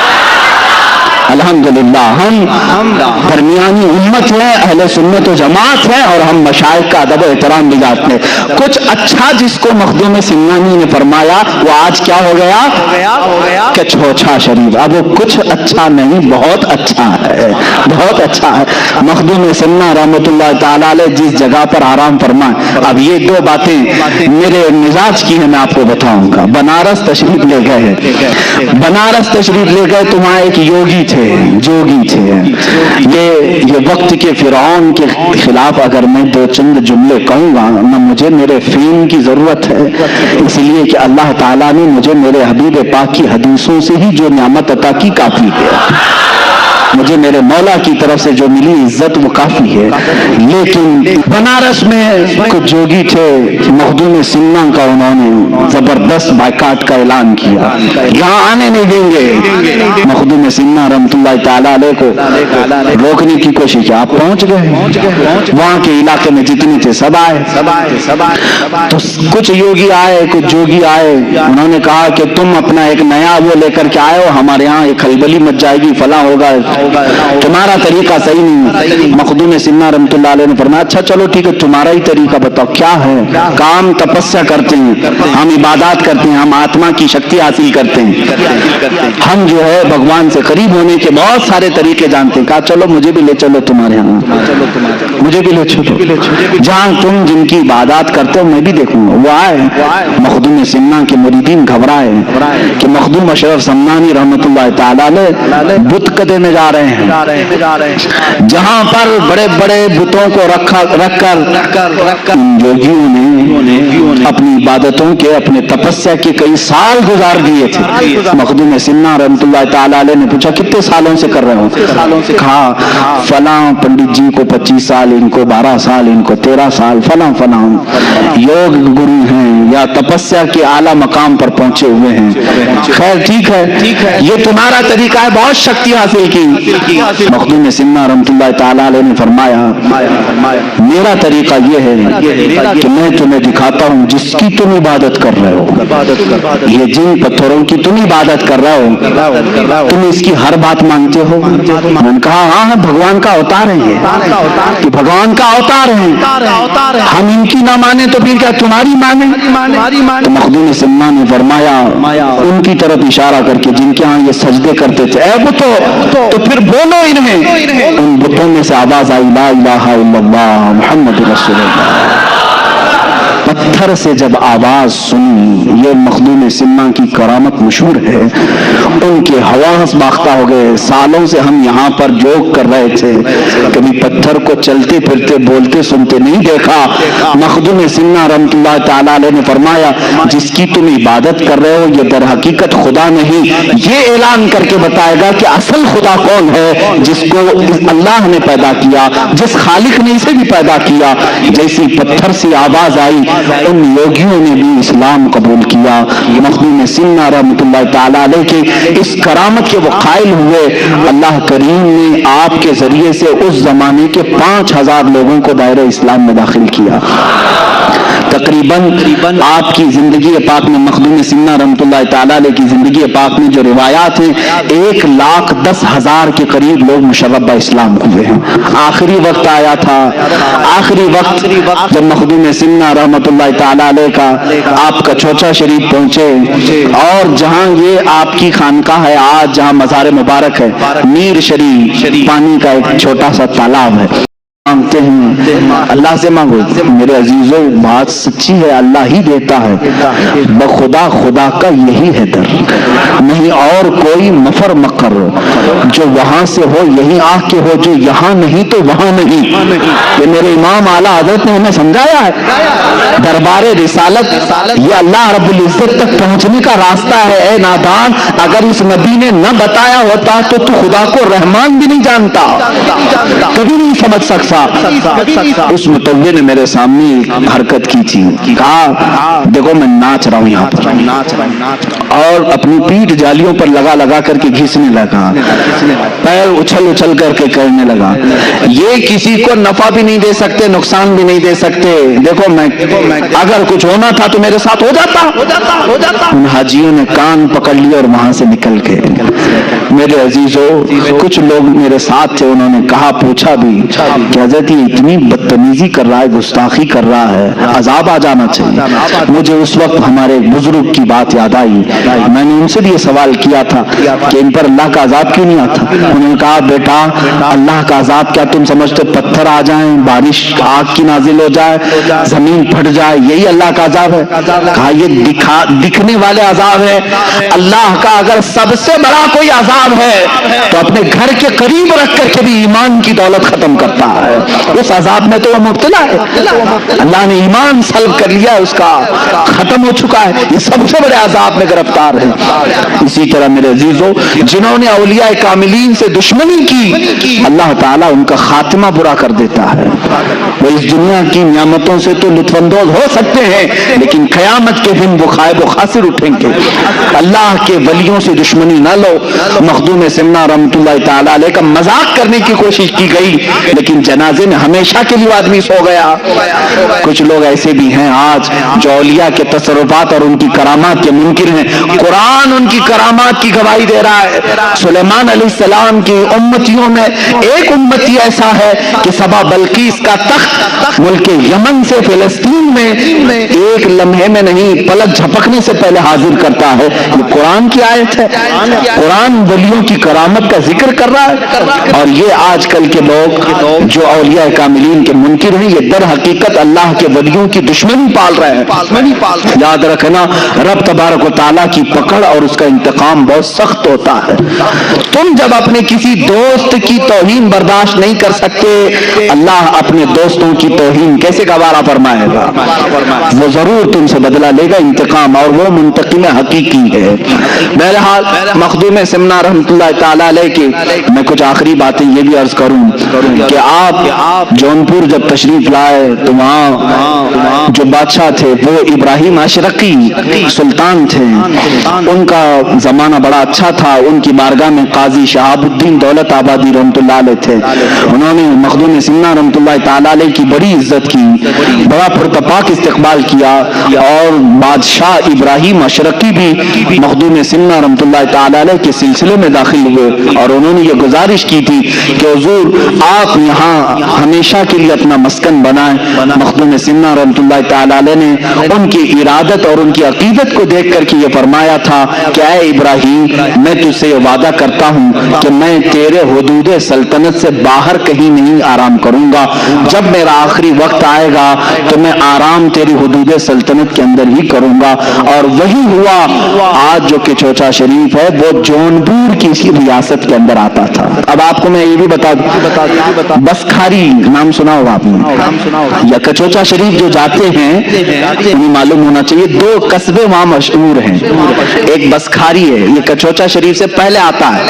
الحمدللہ ہم درمیانی امت ہیں، اہل سنت و جماعت ہیں اور ہم مشائخ کا ادب و احترام بھی جانتے ہیں. کچھ اچھا جس کو مخدوم سمنانی نے فرمایا وہ آج کیا ہو گیا؟ کچھوچھا شریف. اب وہ کچھ اچھا نہیں، بہت اچھا ہے، بہت اچھا ہے. مخدوم سمنا رحمۃ اللہ تعالیٰ علیہ جس جگہ پر آرام فرمائیں. اب یہ دو باتیں میرے مزاج کی ہیں، میں آپ کو بتاؤں گا. بنارس تشریف لے گئے، بنارس تشریف لے گئے تو وہاں ایک یوگی تھے، جوگی تھے. یہ وقت کے فرعون کے خلاف اگر میں دو چند جملے کہوں گا نہ مجھے میرے فیم کی ضرورت ہے، اس لیے کہ اللہ تعالیٰ نے مجھے میرے حبیب پاک کی حدیثوں سے ہی جو نعمت عطا کی کافی ہے. مجھے میرے مولا کی طرف سے جو ملی عزت وہ کافی ہے. لیکن بنارس میں کچھ جوگی تھے مخدوم سننا کا، انہوں نے زبردست بائیکاٹ کا اعلان کیا، یہاں آنے نہیں دیں گے. مخدوم سننا رحمۃ اللہ تعالیٰ علیہ کو روکنے کی کوشش کی، آپ پہنچ گئے، وہاں کے علاقے میں جتنے تھے سب آئے. تو کچھ یوگی آئے، کچھ جوگی آئے، انہوں نے کہا کہ تم اپنا ایک نیا وہ لے کر کے آئے ہو، ہمارے یہاں ایک خلبلی مچ جائے گی، فلاں ہوگا، تمہارا طریقہ صحیح نہیں ہے. مخدوم سننا رحمۃ اللہ علیہ نے فرمایا اچھا چلو ٹھیک ہے، تمہارا ہی طریقہ بتاؤ کیا ہے. کام تپسیا کرتے ہیں، ہم عبادات کرتے ہیں، ہم آتما کی شکتی حاصل کرتے ہیں، ہم جو ہے بھگوان سے قریب ہونے کے بہت سارے طریقے جانتے ہیں. کہا چلو مجھے بھی لے چلو تمہارے یہاں، مجھے بھی لے چلو، جہاں تم جن کی عبادات کرتے ہو میں بھی دیکھوں گا. وہ آئے، مخدوم سننا کے مریدین گھبرائے کہ مخدوم اشرف سمنانی رحمۃ اللہ تعالیٰ علیہ بت قدے میں جا رہے ہیں، جہاں پر بڑے بڑے بتوں کو رکھ کر جوگیوں نے اپنی عبادتوں کے، اپنے تپسیا کے کئی سال گزار دیے تھے. مخدوم سننا رحمۃ اللہ تعالیٰ علیہ نے پوچھا کتنے سالوں سے کر رہے ہو؟ کہا فلاں پنڈت جی کو 25 سال، ان کو 12 سال، ان کو 13 سال، فلاں فلاں یوگ گرو ہیں یا تپسیا کے اعلیٰ مقام پر پہنچے ہوئے ہیں. خیر ٹھیک ہے، یہ تمہارا طریقہ ہے، بہت شکتی حاصل کی. مخدوم سننا رحمۃ اللہ تعالیٰ علیہ نے فرمایا میرا طریقہ یہ ہے کہ میں تمہیں دکھاتا ہوں جس کی تم عبادت کر رہے ہو، یہ جن پتھروں کی تم عبادت کر رہے ہو، تم اس کی ہر بات مانتے ہو؟ میں نے کہا ہاں بھگوان کا اوتار ہے، یہ کہ بھگوان کا اوتار ہے، ہم ان کی نہ مانے تو پھر کیا تمہاری مانے؟ تو مخدوم سننا نے فرمایا ان کی طرف اشارہ کر کے جن کے ہاں یہ سجدے کرتے تھے، اے بتو تو پھر بولو انہیں. ان بتوں میں سے آواز آئی لا الہ الا اللہ محمد رسول اللہ. پتھر سے جب آواز سنی، یہ مخدوم سننا کی کرامت مشہور ہے، ان کے حواس باختہ ہو گئے. سالوں سے ہم یہاں پر جوگ کر رہے تھے، کبھی پتھر کو چلتے پھرتے بولتے سنتے نہیں دیکھا. مخدوم سننا رحمۃ اللہ تعالیٰ علیہ نے فرمایا جس کی تم عبادت کر رہے ہو یہ در حقیقت خدا نہیں، یہ اعلان کر کے بتائے گا کہ اصل خدا کون ہے، جس کو اللہ نے پیدا کیا، جس خالق نے اسے بھی پیدا کیا. جیسی پتھر سے آواز آئی ان یوگیوں نے بھی اسلام قبول کیا. مخدوم سننا رحمۃ اللہ تعالیٰ علیہ کے اس کرامت کے وہ قائل ہوئے. اللہ کریم نے آپ کے ذریعے سے اس زمانے کے 5000 لوگوں کو دائرہ اسلام میں داخل کیا. تقریباً آپ کی زندگی پاک میں، مخدوم سننا رحمۃ اللہ تعالیٰ علیہ کی زندگی پاک میں جو روایات ہیں 1,10,000 کے قریب لوگ مشرب اسلام ہوئے ہیں. آخری وقت آیا تھا، آخری وقت جب مخدوم سننا رحمۃ اللہ تعالیٰ علیہ کا آپ کا چوچا شریف پہنچے، اور جہاں یہ آپ کی خانقاہ ہے آج، جہاں مزار مبارک ہے، میر شریف پانی کا ایک چھوٹا سا تالاب ہے. مانگتے ہیں اللہ سے مانگو میرے عزیزوں، بات سچی ہے، اللہ ہی دیتا ہے، بخدا خدا کا یہی ہے در، نہیں اور کوئی مفر مکر، جو وہاں سے ہو یہی آ کے ہو، جو یہاں نہیں تو وہاں نہیں. یہ میرے امام اعلیٰ حضرت نے ہمیں سمجھایا ہے. دربار رسالت یہ اللہ رب العزت تک پہنچنے کا راستہ ہے. اے نادان، اگر اس نبی نے نہ بتایا ہوتا تو خدا کو رحمان بھی نہیں جانتا، کبھی نہیں سمجھ سکتا. اس متوے نے میرے سامنے حرکت کی تھی، کہا دیکھو میں ناچ رہا ہوں یہاں پر، اور اپنی پیٹھ جالیوں پر لگا کر کے گھسنے لگا، پیر اچھل کر کے کرنے لگا. یہ کسی کو نفع بھی نہیں دے سکتے، نقصان بھی نہیں دے سکتے. دیکھو میں اگر کچھ ہونا تھا تو میرے ساتھ ہو جاتا. ان حاجیوں نے کان پکڑ لیا اور وہاں سے نکل کے. میرے عزیزوں، کچھ لوگ میرے ساتھ تھے، انہوں نے کہا، پوچھا بھی کہ حضرت یہ اتنی بدتمیزی کر رہا ہے، گستاخی کر رہا ہے، عذاب آ جانا چاہیے. مجھے اس وقت ہمارے بزرگ کی بات یاد آئی. میں نے ان سے بھی یہ سوال کیا تھا کہ ان پر اللہ کا عذاب کیوں نہیں آتا. انہوں نے کہا بیٹا اللہ کا عذاب کیا تم سمجھتے، پتھر آ جائیں، بارش آگ کی نازل ہو جائے، زمین پھٹ جائے، یہی اللہ کا عذاب ہے؟ کہا یہ دکھنے والے عذاب ہے. اللہ کا اگر سب سے بڑا کوئی عذاب عذاب ہے تو اپنے گھر کے قریب رکھ کر کے بھی ایمان کی دولت ختم کرتا ہے. اس عذاب میں تو وہ مبتلا ہے. اللہ نے ایمان سلب کر لیا, اس کا ختم ہو چکا ہے, یہ سب سے بڑے عذاب میں گرفتار ہے. اسی طرح میرے عزیزو, جنہوں نے اولیاء کاملین سے دشمنی کی, اللہ تعالیٰ ان کا خاتمہ برا کر دیتا ہے. وہ اس دنیا کی نعمتوں سے تو لطف اندوز ہو سکتے ہیں, لیکن قیامت کے دن وہ خائب و خاسر اٹھیں گے. اللہ کے ولیوں سے دشمنی نہ لو. مخدوم سمنا رحمۃ اللہ تعالی علیہ کا مذاق کرنے کی کوشش کی گئی, لیکن جنازے میں ہمیشہ کے لیے آدمی سو گیا. کچھ لوگ ایسے بھی ہیں آج جو اولیاء کے تصرفات اور ان کی کرامات کے منکر ہیں. قرآن ان کی کرامات کی گواہی دے رہا ہے. سلیمان علیہ السلام کی امتیوں میں ایک امتی ایسا ہے کہ سبا بلقیس کا تخت ملک یمن سے فلسطین میں ایک لمحے میں نہیں, پلک جھپکنے سے پہلے حاضر کرتا ہے. یہ قرآن کی آیت ہے. قرآن ولیوں کی کرامت کا ذکر کر رہا ہے. اور یہ آج کل کے لوگ جو اولیاء کاملین کے منکر ہیں, یہ در حقیقت اللہ کے ولیوں کی دشمنی پال رہے ہیں. یاد رکھنا, رب تبارک و تعالیٰ کی پکڑ اور اس کا انتقام بہت سخت ہوتا ہے. تم جب اپنے کسی دوست کی توہین برداشت نہیں کر سکتے, اللہ اپنے دوستوں کی توہین کیسے گوارا فرمائے گا؟ وہ ضرور تم سے بدلہ لے گا انتقام, اور وہ منتقم حقیقی ہے. بہرحال مخدوم سمنا رحمۃ اللہ تعالی علیہ کی میں کچھ آخری باتیں یہ بھی عرض کروں کہ آپ جونپور جب تشریف لائے تو وہاں جو بادشاہ تھے وہ ابراہیم اشرقی سلطان تھے. ان کا زمانہ بڑا اچھا تھا. ان کی بارگاہ میں قاضی شہاب الدین دولت آبادی رحمۃ اللہ علیہ تھے. انہوں نے مخدوم سمنا رحمۃ اللہ تعالی علیہ کی بڑی عزت کی, بڑا پرتپاک استقبال کیا, اور بادشاہ ابراہیم اشرقی بھی مخدوم سمنا رحمۃ اللہ تعالی علیہ کے سلسلے میں داخل ہوئے, اور انہوں نے یہ گزارش کی تھی کہ حضور آپ یہاں ہمیشہ کے لیے اپنا مسکن بنائیں. مخدوم سمنا رحمۃ اللہ تعالی علیہ نے ان کی ارادت اور ان کی عقیدت کو دیکھ کر کے یہ فرمایا تھا کہ اے ابراہیم, میں تجھ سے یہ وعدہ کرتا ہوں کہ میں تیرے حدود سلطنت سے باہر کہیں نہیں آرام کروں گا. جب میرا آخری وقت آئے گا تو میں آرام تیری حدود سلطنت کے اندر ہی کروں گا. اور وہی ہوا. آج جو کہ چوچا شریف ہے وہ جونپور کی اسی ریاست کے اندر آتا تھا. اب آپ کو میں یہ بھی بتا دوں, بسکھاری نام سنا ہوگا آپ نے, یا کچوچا شریف جو جاتے ہیں انہیں معلوم ہونا چاہیے, دو قصبے وہاں مشہور ہیں. ایک بسکھاری ہے, یہ کچوچا شریف سے پہلے آتا ہے,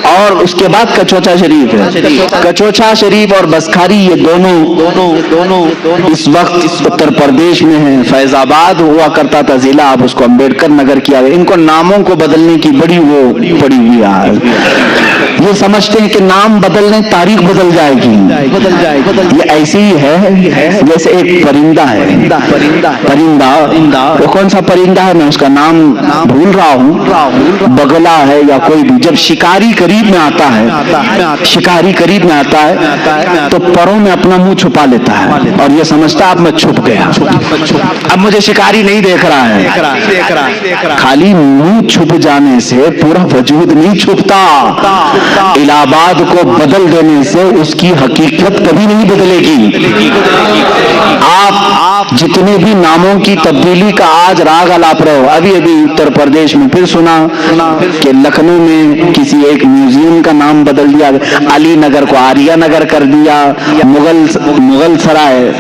اور اس کے بعد کچوچا شریف ہے. کچوچا شریف اور بسکھاری یہ دونوں اس وقت اتر پردیش میں ہیں. فیض آباد ہوا کرتا تھا ضلع, اب اس کو امبیڈکر نگر کیا گیا. ان کو ناموں کو بدلنے کی بڑی وہ پڑی ہوئی ہے. یہ سمجھتے ہیں کہ نام بدلنے تاریخ بدل جائے گی. یہ ایسی ہی ہے جیسے ایک پرندہ ہے. پرندہ وہ کون سا پرندہ ہے میں اس کا نام بھول رہا ہوں, بگلا ہے یا کوئی بھی. جب شکاری قریب میں آتا ہے تو پروں میں اپنا منہ چھپا لیتا ہے, اور یہ سمجھتا ہے اب میں چھپ گیا, اب مجھے شکاری نہیں دیکھ رہا ہے. خالی منہ چھپ جانے سے پورا وجود نہیں چھپتا. الہ آباد کو بدل دینے سے اس کی حقیقت کبھی نہیں بدلے گی. آپ جتنے بھی ناموں کی تبدیلی کا آج راگ الاپ رہے ہو, ابھی اتر پردیش میں پھر سنا کہ لکھنؤ میں کسی ایک میوزیم کا نام بدل دیا, علی نگر کو آریہ نگر کر دیا, مغل سرائے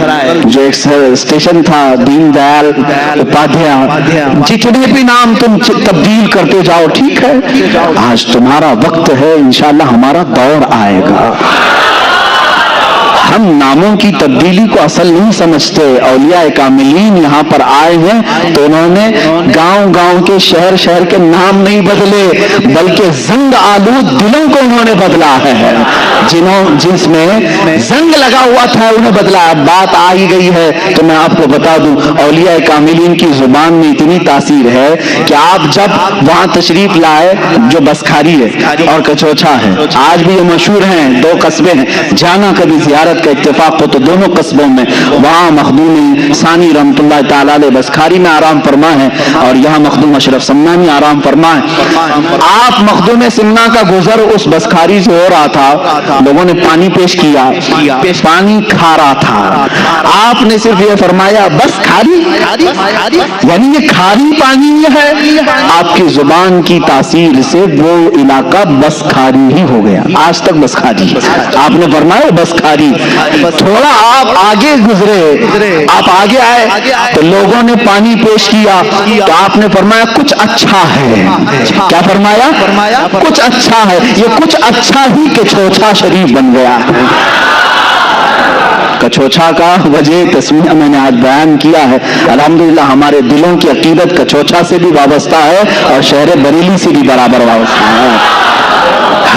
جو ایک اسٹیشن تھا دین دیال اپادھیائے. جتنے بھی نام تم تبدیل کرتے جاؤ, ٹھیک ہے, آج تمہارا وقت ہے, انشاءاللہ ہمارا دور آئے گا. ہم ناموں کی تبدیلی کو اصل نہیں سمجھتے. اولیاء کاملین یہاں پر آئے ہیں تو انہوں نے گاؤں کے شہر کے نام نہیں بدلے, بلکہ زنگ آلود دلوں کو انہوں نے بدلا ہے. جس میں زنگ لگا ہوا تھا انہیں بدلا. بات آ ہی گئی ہے تو میں آپ کو بتا دوں, اولیاء کاملین کی زبان میں اتنی تاثیر ہے کہ آپ جب وہاں تشریف لائے, جو بسکھاری ہے اور کچوچا ہے, آج بھی یہ مشہور ہیں, دو قصبے ہیں, جانا کبھی زیارت کا اتفاق ہو تو دونوں قصبوں میں وہاں مخدوم ثانی رحمۃ اللہ تعالی علیہ بسکھاری میں آرام فرما ہے اور یہاں مخدوم اشرف سمنانی آرام فرما ہے۔ آپ مخدوم سمنا کا گزر اس بسکھاری سے ہو رہا تھا، لوگوں نے پانی پیش کیا، پانی کھا رہا تھا، آپ نے صرف یہ فرمایا بس کھاری، یعنی یہ کھاری پانی ہے۔ آپ کی زبان کی تاثیر سے وہ علاقہ بس کھاری ہی ہو گیا، آج تک بس کھاری۔ آپ نے فرمایا بس کھاری۔ تھوڑا آپ آگے گزرے، آپ آگے آئے تو لوگوں نے پانی پیش کیا تو آپ نے فرمایا کچھ اچھا ہے۔ کیا فرمایا؟ کچھ اچھا ہے۔ یہ کچھ اچھا ہی کچھوچھا شریف بن گیا ہے۔ کچھوچھا کا وجہ تسمیہ میں نے آج بیان کیا ہے۔ الحمدللہ ہمارے دلوں کی عقیدت کچھوچھا سے بھی وابستہ ہے اور شہر بریلی سے بھی برابر وابستہ ہے۔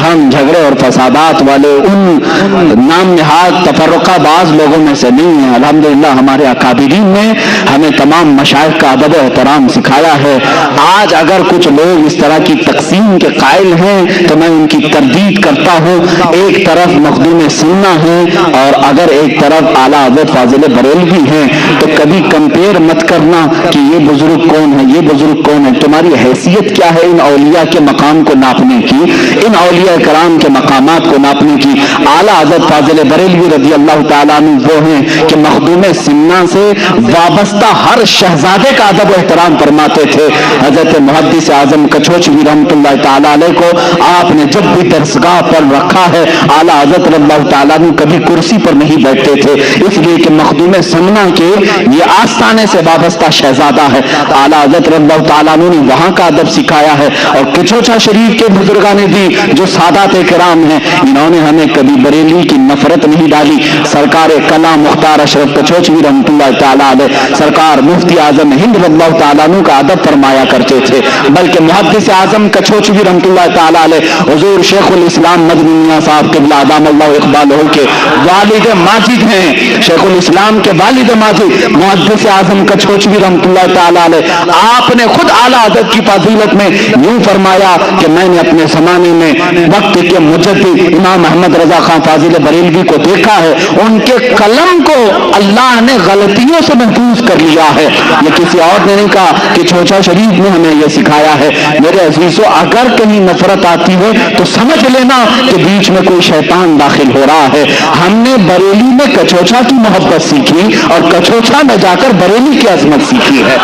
ہم جھگڑے اور فسادات والے ان نام نہاد تفرقہ باز لوگوں میں سے نہیں ہیں۔ الحمدللہ ہمارے اکابرین نے ہمیں تمام مشائخ کا ادب و احترام سکھایا ہے۔ آج اگر کچھ لوگ اس طرح کی تقسیم کے قائل ہیں تو میں ان کی تردید کرتا ہوں۔ ایک طرف مخدوم سننا ہے اور اگر ایک طرف اعلیٰ حضرت فاضل بریلوی ہیں تو کبھی کمپیئر مت کرنا کہ یہ بزرگ کون ہے، یہ بزرگ کون ہے۔ تمہاری حیثیت کیا ہے ان اولیاء کے مقام کو ناپنے کی، ان اولیاء کرام کے مقامات کو ناپنے کی؟ اعلیٰ حضرت فاضل بریلوی رضی اللہ تعالیٰ عنہ وہ ہیں کہ مخدوم سمنا سے وابستہ ہر شہزادے کا ادب و احترام فرماتے تھے۔ حضرت محدث اعظم کچھوچوی رحمۃ اللہ تعالیٰ علیہ کو آپ نے جب بھی درسگاہ پر رکھا ہے، اعلیٰ حضرت رضی اللہ تعالیٰ عنہ کبھی کرسی پر نہیں بیٹھتے تھے، اس لیے کہ مخدوم سمنا کے یہ آستانے سے وابستہ شہزادہ ہے۔ اعلیٰ حضرت رضی اللہ تعالیٰ عنہ نے وہاں کا ادب سکھایا ہے اور کچھوچھا شریف کے بزرگان دی جو سادات کرام ہیں، انہوں نے ہمیں کبھی بریلی کی نفرت نہیں ڈالی۔ سرکار کلام مختار اشرف کچھوچوی رحمۃ اللہ تعالیٰ علیہ سرکار مفتی اعظم ہند رضی اللہ تعالیٰ عنہ کا ادب فرمایا کرتے تھے، بلکہ محدث اعظم کچھوچوی رحمۃ اللہ تعالیٰ علیہ حضور شیخ الاسلام مدنی میاں صاحب قبلہ ادام اللہ اقبالہ کے والد ماجد ہیں۔ شیخ الاسلام کے والد ماجد محدث اعظم کچھوچوی رحمۃ اللہ تعالیٰ علیہ آپ نے خود اعلیٰ حضرت کی فضیلت میں یوں فرمایا کہ میں نے اپنے زمانے میں وقت کے مجدد امام احمد رضا خان فاضل بریلوی کو دیکھا ہے، ان کے قلم کو اللہ نے غلطیوں سے محفوظ کر لیا ہے۔ یہ کسی اور نے نہیں کہا کہ چھوچا شریف نے ہمیں یہ سکھایا ہے۔ میرے عزیزو، اگر کہیں نفرت آتی ہے تو سمجھ لینا کہ بیچ میں کوئی شیطان داخل ہو رہا ہے۔ ہم نے بریلی میں کچھوچا کی محبت سیکھی اور کچھوچا میں جا کر بریلی کی عظمت سیکھی ہے۔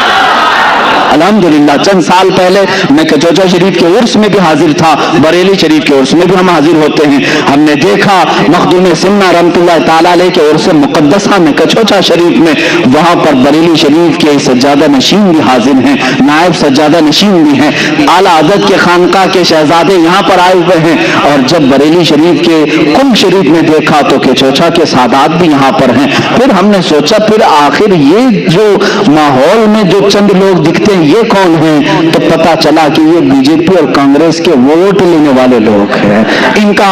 الحمدللہ چند سال پہلے میں کچھوچا شریف کے عرس میں بھی حاضر تھا، بریلی شریف کے عرس میں بھی ہم حاضر ہوتے ہیں۔ ہم نے دیکھا مخدوم سمنا رحمۃ اللہ تعالیٰ علیہ کے عرس مقدسہ میں کچھوچا شریف میں، وہاں پر بریلی شریف کے سجادہ نشین بھی حاضر ہیں، نائب سجادہ نشین بھی ہیں، اعلیٰ حضرت کے خانقاہ کے شہزادے یہاں پر آئے ہوئے ہیں۔ اور جب بریلی شریف کے کم شریف میں دیکھا تو کچھوچا کے سادات بھی یہاں پر ہیں۔ پھر ہم نے سوچا پھر آخر یہ جو ماحول میں جو چند لوگ دکھتے ہیں یہ کون ہیں؟ تو پتا چلا کہ یہ بی جے پی اور کانگریس کے ووٹ لینے والے لوگ ہیں، ان کا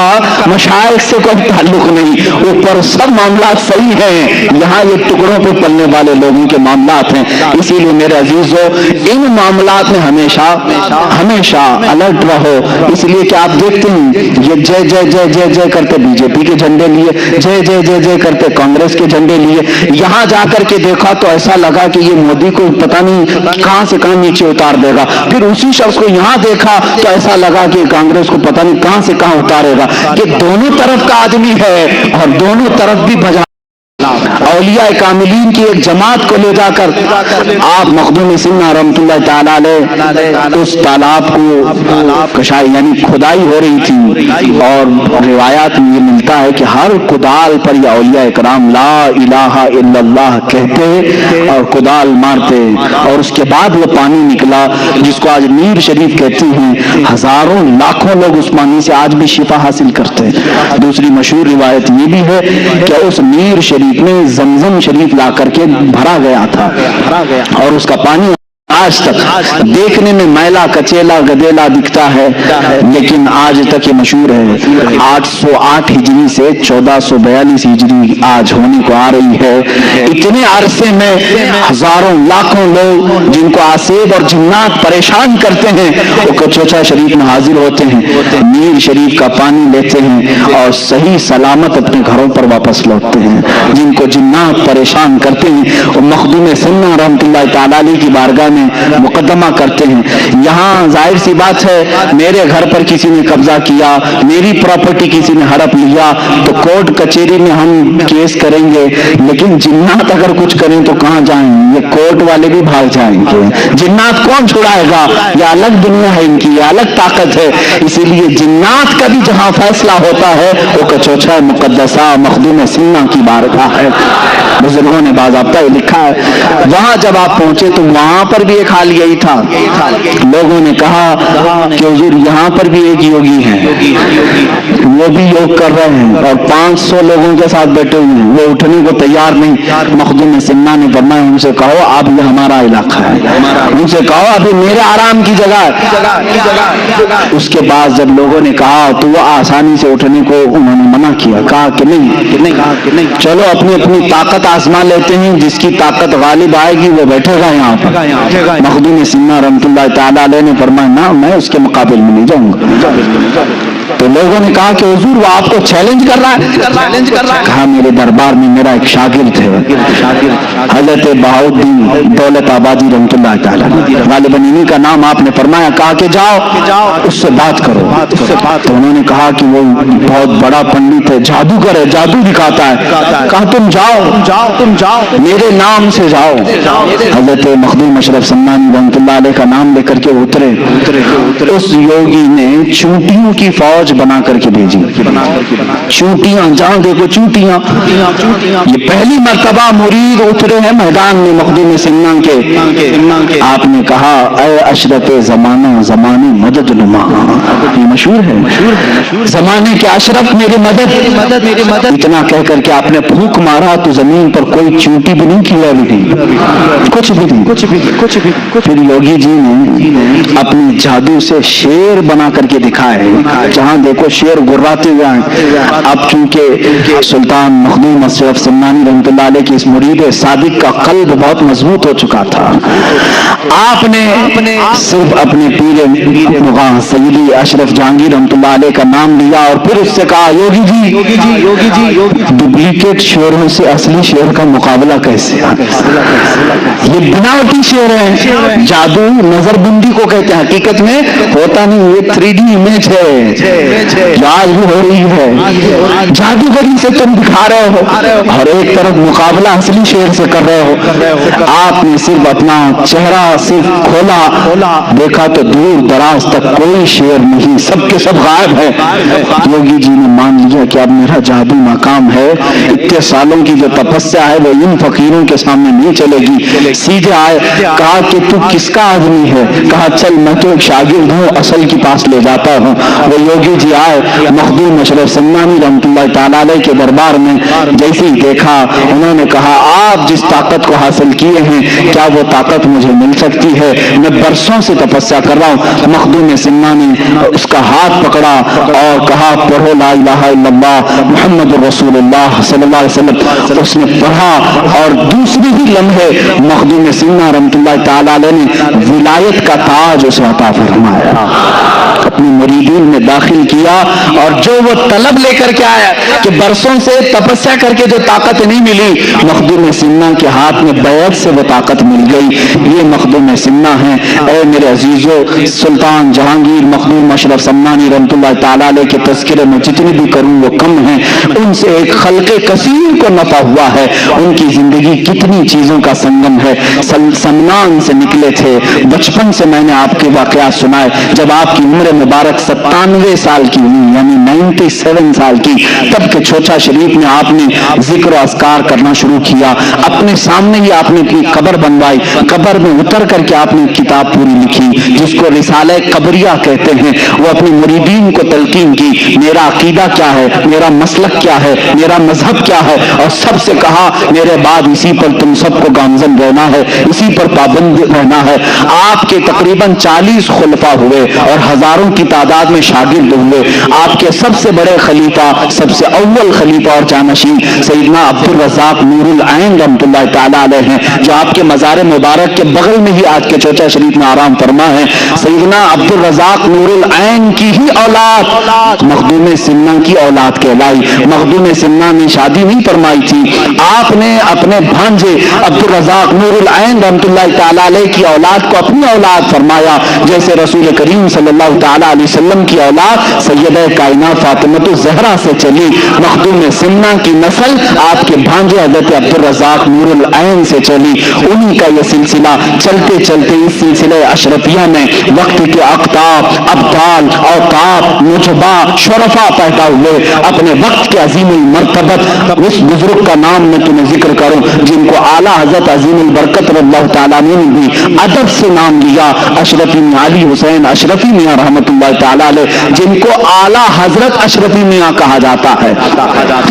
مشائخ سے کوئی تعلق نہیں، اوپر سب معاملات صحیح ہیں، یہاں یہ ٹکڑوں پہ پلنے والے لوگوں کے معاملات ہیں۔ اسی لیے میرے عزیزو، ان معاملات میں ہمیشہ الرٹ رہو، اس لیے کہ آپ دیکھتے ہیں یہ جے جے جے جے جے کرتے بی جے پی کے جھنڈے لیے، جے جے جے جے کرتے کانگریس کے جھنڈے لیے، یہاں جا کر کے دیکھا تو ایسا لگا کہ یہ مودی کو پتہ نہیں کہاں سے کہاں نیچے اتار دے گا، پھر اسی شخص کو یہاں دیکھا تو ایسا لگا کہ کانگریس کو پتہ نہیں کہاں سے کہاں اتارے گا۔ یہ دونوں طرف کا آدمی ہے اور دونوں طرف بھی بجا اولیاء کاملین کی ایک جماعت کو لے جا کر آپ مخدوم سمنا رحمۃ اللہ تعالیٰ علیہ اس تالاب کو کشائی یعنی کھدائی ہو رہی تھی، اور روایات میں یہ ملتا ہے کہ ہر کدال پر یہ اولیاء کرام لا الہ الا اللہ کہتے اور کدال مارتے، اور اس کے بعد وہ پانی نکلا جس کو آج نیر شریف کہتی ہیں۔ ہزاروں لاکھوں لوگ اس پانی سے آج بھی شفا حاصل کرتے ہیں۔ دوسری مشہور روایت یہ بھی ہے کہ اس نیر شریف میں زمزم شریف لا کر کے بھرا گیا تھا اور اس کا پانی آج تک دیکھنے میں میلا کچیلا گدیلا دکھتا ہے، لیکن آج تک یہ مشہور ہے 808 ہجری سے 1442 ہجری آج ہونے کو آ رہی ہے۔ اتنے عرصے میں ہزاروں لاکھوں لوگ جن کو آسیب اور جنات پریشان کرتے ہیں وہ کچوچا شریف میں حاضر ہوتے ہیں، نیل شریف کا پانی لیتے ہیں اور صحیح سلامت اپنے گھروں پر واپس لوٹتے ہیں۔ جن کو جنات پریشان کرتے ہیں وہ مخدوم سنہ رحمۃ اللہ تعالی علیہ کی بارگاہ میں مقدمہ کرتے ہیں۔ یہاں ظاہر سی بات ہے میرے گھر پر کسی نے قبضہ کیا، میری پراپرٹی کسی نے ہڑپ لیا تو کورٹ کچہری میں ہم کیس کریں گے، لیکن جنات اگر کچھ کریں تو کہاں جائیں؟ یہ کورٹ والے بھی بھاگ جائیں گے۔ جنات کون چھڑائے گا؟ یہ الگ دنیا ہے ان کی، یہ الگ طاقت ہے۔ اسی لیے جنات کا بھی جہاں فیصلہ ہوتا ہے وہ کچوچا مقدسہ مخدوم سنہ کی بارگاہ ہے۔ بزرگوں نے باضابطہ لکھا ہے وہاں جب آپ پہنچے تو وہاں پر بھی ایک حال یہی تھا۔ لوگوں نے کہا کہ حضور یہاں پر بھی ایک یوگی ہیں، وہ بھی یوگ کر رہے ہیں اور 500 لوگوں کے ساتھ بیٹھے ہوئے ہیں، وہ اٹھنے کو تیار نہیں۔ مخدوم سنہ نے فرمایا ان سے کہو اب یہ ہمارا علاقہ ہے، ان سے کہو ابھی میرے آرام کی جگہ ہے۔ اس کے بعد جب لوگوں نے کہا تو وہ آسانی سے اٹھنے کو انہوں نے منع کیا، کہا کہ نہیں چلو اپنی اپنی طاقت آزما لیتے ہیں، جس کی طاقت غالب آئے گی وہ بیٹھے گا یہاں پر۔ مخدوم سنہ رحمۃ اللہ تعالی علیہ نے فرمایا نہ میں اس کے مقابل میں نہیں جاؤں گا۔ تو لوگوں نے کہا کہ حضور وہ آپ کو چیلنج کر رہا ہے۔ کہا میرے دربار میں میرا ایک شاگرد ہے حضرت بہاؤالدین دولت آبادی رحمۃ اللہ تعالی، غالباً انہی کا نام آپ نے فرمایا، کہا کہ جاؤ اس سے بات کرو۔ تو انہوں نے کہا کہ وہ بہت بڑا پنڈت ہے، جادوگر ہے، جادو دکھاتا ہے۔ کہا تم جاؤ میرے نام سے جاؤ۔ حضرت مخدوم اشرف سمنانی رحمۃ اللہ علیہ کا نام لے کر کے اترے۔ اس یوگی نے چونٹیوں کی فوج بنا کر کے بھیجی، چونٹیاں جہاں دیکھو چونٹیاں۔ یہ پہلی مرتبہ مرید اترے ہیں میدان میں مخدوم سنہ کے۔ آپ نے کہا اے اشرف زمانہ زمانے مدد نما، یہ مشہور ہے زمانے کے اشرف میری مدد۔ اتنا کہہ کر کے آپ نے پھونک مارا تو زمین پر کوئی چونٹی بھی نہیں کھلا دی، کچھ بھی۔ پھر یوگی جی نے اپنے جادو سے شیر بنا کر کے دکھائے، جہاں دیکھو شیر گراتے ہوئے ہیں۔ اب چونکہ سلطان مخدوم اشرف سمنانی رحمۃ اللہ علیہ کی اس مرید صادق کا قلب بہت مضبوط ہو چکا تھا، آپ نے صرف اپنے پیر مغاں سیدی اشرف جہانگیر رحمۃ اللہ علیہ کا نام لیا اور پھر اس سے کہا یوگی جی ڈپلیکیٹ شیروں سے اصلی شیر کا مقابلہ کیسے؟ یہ بناوٹی شیر ہے، جادو نظر بندی کو کہتے ہیں، حقیقت میں ہوتا نہیں، یہ 3D امیج ہے جو آج بھی ہو رہی ہے۔ جادوگری سے تم دکھا رہے ہو اور ایک طرف مقابلہ اصلی شیر سے کر رہے ہو۔ آپ نے صرف اپنا چہرہ صرف کھولا، دیکھا تو دور دراز تک کوئی شیر نہیں، سب کے سب غائب ہے۔ یوگی جی نے مان لیا کہ اب میرا جادو ناکام ہے، اتنے سالوں کی جو تپسیا ہے وہ ان فقیروں کے سامنے نہیں چلے گی۔ سیدھے آئے، کہا کہ تو کس کا آدمی ہے؟ کہا چل میں تو ایک شاگرد ہوں، اصل کے پاس لے جاتا ہوں۔ وہ یوگی جی آئے مخدوم اشرف سمنانی رحمۃ اللہ تعالی علیہ کے دربار میں، جیسے ہی دیکھا انہوں نے کہا آپ جس طاقت کو حاصل کیے ہیں کیا وہ طاقت مجھے مل سکتی ہے؟ میں برسوں سے تپسیا کر رہا ہوں۔ مخدوم سنہ نے اس کا ہاتھ پکڑا اور کہا پڑھو لا الہ الا اللہ محمد رسول اللہ صلی اللہ علیہ وسلم۔ اس نے پڑھا اور دوسری ہی لمحے مخدوم سنہ رحمۃ اللہ تعالی علیہ نے ولایت کا تاج اسے عطا فرمایا، اپنی مریدین میں داخل کیا، اور جو وہ طلب لے کر کے آیا کہ برسوں سے تپسیا کر کے جو طاقت نہیں ملی، مخدوم سنہ کے ہاتھ میں بیعت سے وہ طاقت مل گئی۔ یہ مخدوم سنہ ہیں۔ اے میرے عزیزو، سلطان جہانگیر مخدوم اشرف سمنانی رحمۃ اللہ تعالی علیہ کے تذکرے میں جتنی بھی کروں وہ کم ہیں، ان سے ایک خلق کثیر کو نفع ہوا ہے۔ ان کی زندگی کتنی چیزوں کا سنگم ہے۔ سمنان سے نکلے تھے، بچپن سے میں نے آپ کے واقعات سنائے، جب آپ کی عمر مبارک 97 سال کی ہوئی، یعنی 97 سال کی، تب کے چھوچا شریف میں آپ نے ذکر و اذکار کرنا شروع کیا۔ اپنے سامنے ہی آپ نے اپنی قبر بنوائی، قبر میں اتر کر کے آپ نے کتاب پوری لکھی جس کو رسالہ قبریہ کہتے ہیں۔ وہ اپنی مریدین دین کو تلقین کی، میرا عقیدہ کیا ہے، میرا مسلک کیا ہے، میرا مذہب کیا ہے، اور سب سے کہا میرے بعد اسی پر تم سب کو گامزن رہنا ہے، اسی پر پابند رہنا ہے۔ آپ کے تقریباً 40 خلفاء ہوئے اور ہزاروں کی تعداد میں شاگرد ہوئے۔ آپ کے سب سے بڑے خلیفہ، سب سے اول خلیفہ اور جانشین سیدنا عبد الرزاق نور العین رحمۃ اللہ تعالی علیہ ہیں، جو آپ کے مزار مبارک کے بغل میں ہی آج کے چوچا شریف میں آرام فرما ہے۔ سیدنا عبد الرزاق نور العین کی ہی اولاد مخدوم سمنا کی اولاد کہلائی۔ مخدوم سمنا نے شادی نہیں فرمائی تھی، آپ نے اپنے بھانجے عبد الرزاق نور العین رحمۃ اللہ تعالی علیہ کی اولاد کو اپنی اولاد فرمایا، جیسے رسول کریم صلی اللہ تعالی علیہ وسلم کی اولاد سیدہ کائنات فاطمۃ الزہرا سے چلی۔ مخدوم سمنا کی نسل آپ کے بھانجے حضرت عبد الرزاق نور العین سے چلی۔ انہی کا یہ سلسلہ چلتے چلتے اس سلسلہ اشرفیہ میں وقت کے اقطاب، ابدال، اوقاف، نجبا، شرفا پیدا ہوئے۔ اپنے وقت کے عظیم المرتبت اس بزرگ کا نام میں تمہیں ذکر کروں جن کو اعلیٰ حضرت عظیم البرکت رضی اللہ تعالیٰ نے بھی ادب سے نام لیا، اشرفی میاں علی حسین اشرفی میاں رحمۃ اللہ تعالیٰ علیہ، جن کو اعلیٰ حضرت اشرفی میاں کہا جاتا ہے،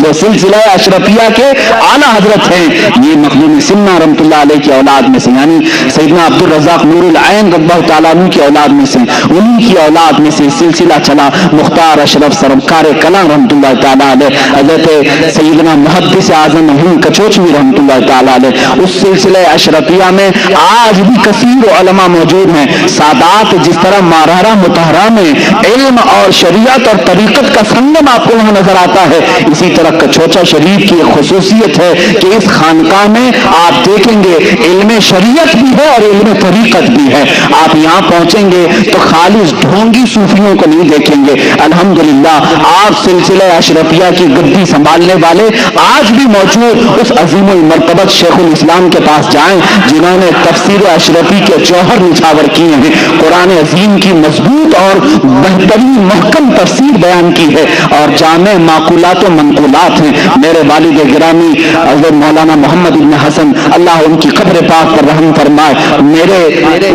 وہ سلسلہ اشرفیہ کے اعلیٰ حضرت ہیں۔ یہ مخدوم سمنا رحمۃ اللہ علیہ کی اولاد میں سے، یعنی سیدنا عبد الرزاق نور العین رضی اللہ تعالیٰ عنہ کی اولاد میں سے، انہی کی اولاد میں سے سلسلہ چلا۔ مختار اشرف سرکار کلام رحمۃ اللہ تعالیٰ علیہ، حضرت سیدنا محدث اعظم ہند کچوچوی رحمۃ اللہ تعالیٰ علیہ، اس سلسلہ اشرفیہ میں آج بھی کثیر علماء موجود ہیں۔ سادات جس طرح مارارہ متحرہ میں علم اور شریعت اور طریقت کا سنگم آپ کو وہاں نظر آتا ہے، اسی طرح کچوچا شریف کی ایک خصوصیت ہے کہ اس خانقاہ میں آپ دیکھیں گے علم شریعت بھی ہے اور علم طریقت بھی ہے۔ آپ یہاں پہنچیں گے تو خالص ڈھونگی صوفیوں کو نہیں دیکھیں گے۔ الحمدللہ آپ سلسلہ اشرفیہ کی گدی سنبھالنے والے آج بھی موجود اس عظیم المرتبت شیخ الاسلام کے پاس جائیں جنہوں نے تفسیر اشرفی کے جوہر نچھاور کیے ہیں، قرآن عظیم کی مضبوط اور بہترین محکم تفسیر بیان کی ہے اور جامع معقولات و منقولات ہیں۔ میرے والد گرامی حضرت مولانا محمد بن حسن اللہ ان کی قبر پاک پر رحم فرمائے، میرے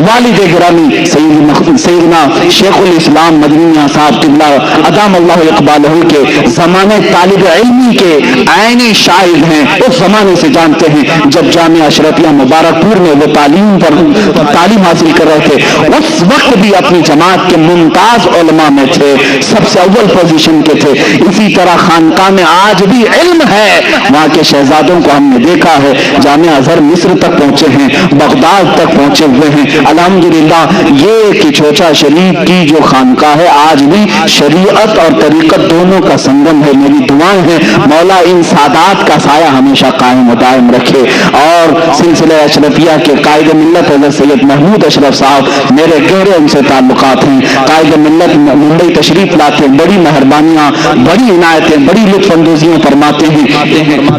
والد گرامی سیدنا شیخ الاسلام مدنی صاحب قبلہ ادام اللہ اقبالہ کے زمانے طالب علمی کے عینی شاہد ہیں، اس زمانے سے جانتے ہیں جب جامعہ اشرفیہ مبارک پور میں وہ تعلیم حاصل کر رہے تھے، اس وقت بھی اپنی جماعت کے ممتاز علماء میں تھے، سب سے اول پوزیشن کے تھے۔ اسی طرح خانقاہ میں آج بھی علم ہے، وہاں کے شہزادوں کو ہم نے دیکھا ہے، جامعہ ازہر مصر تک پہنچے ہیں، بغداد تک پہنچے ہوئے ہیں۔ الحمدللہ یہ کچوچا شریف کی جو خانقاہ ہے آج بھی شریعت اور طریقت دونوں کا سنگم ہے۔ میری دعائیں ہیں مولا ان سادات کا سایہ ہمیشہ قائم و دائم رکھے، اور سلسلہ اشرفیہ کے قائد ملت حضرت سید محمود اشرف صاحب میرے گہرے ان سے تعلقات ہیں۔ قائد ملت ممبئی تشریف لاتے ہیں، بڑی مہربانیاں، بڑی عنایتیں، بڑی لطف اندوزیاں فرماتے ہیں۔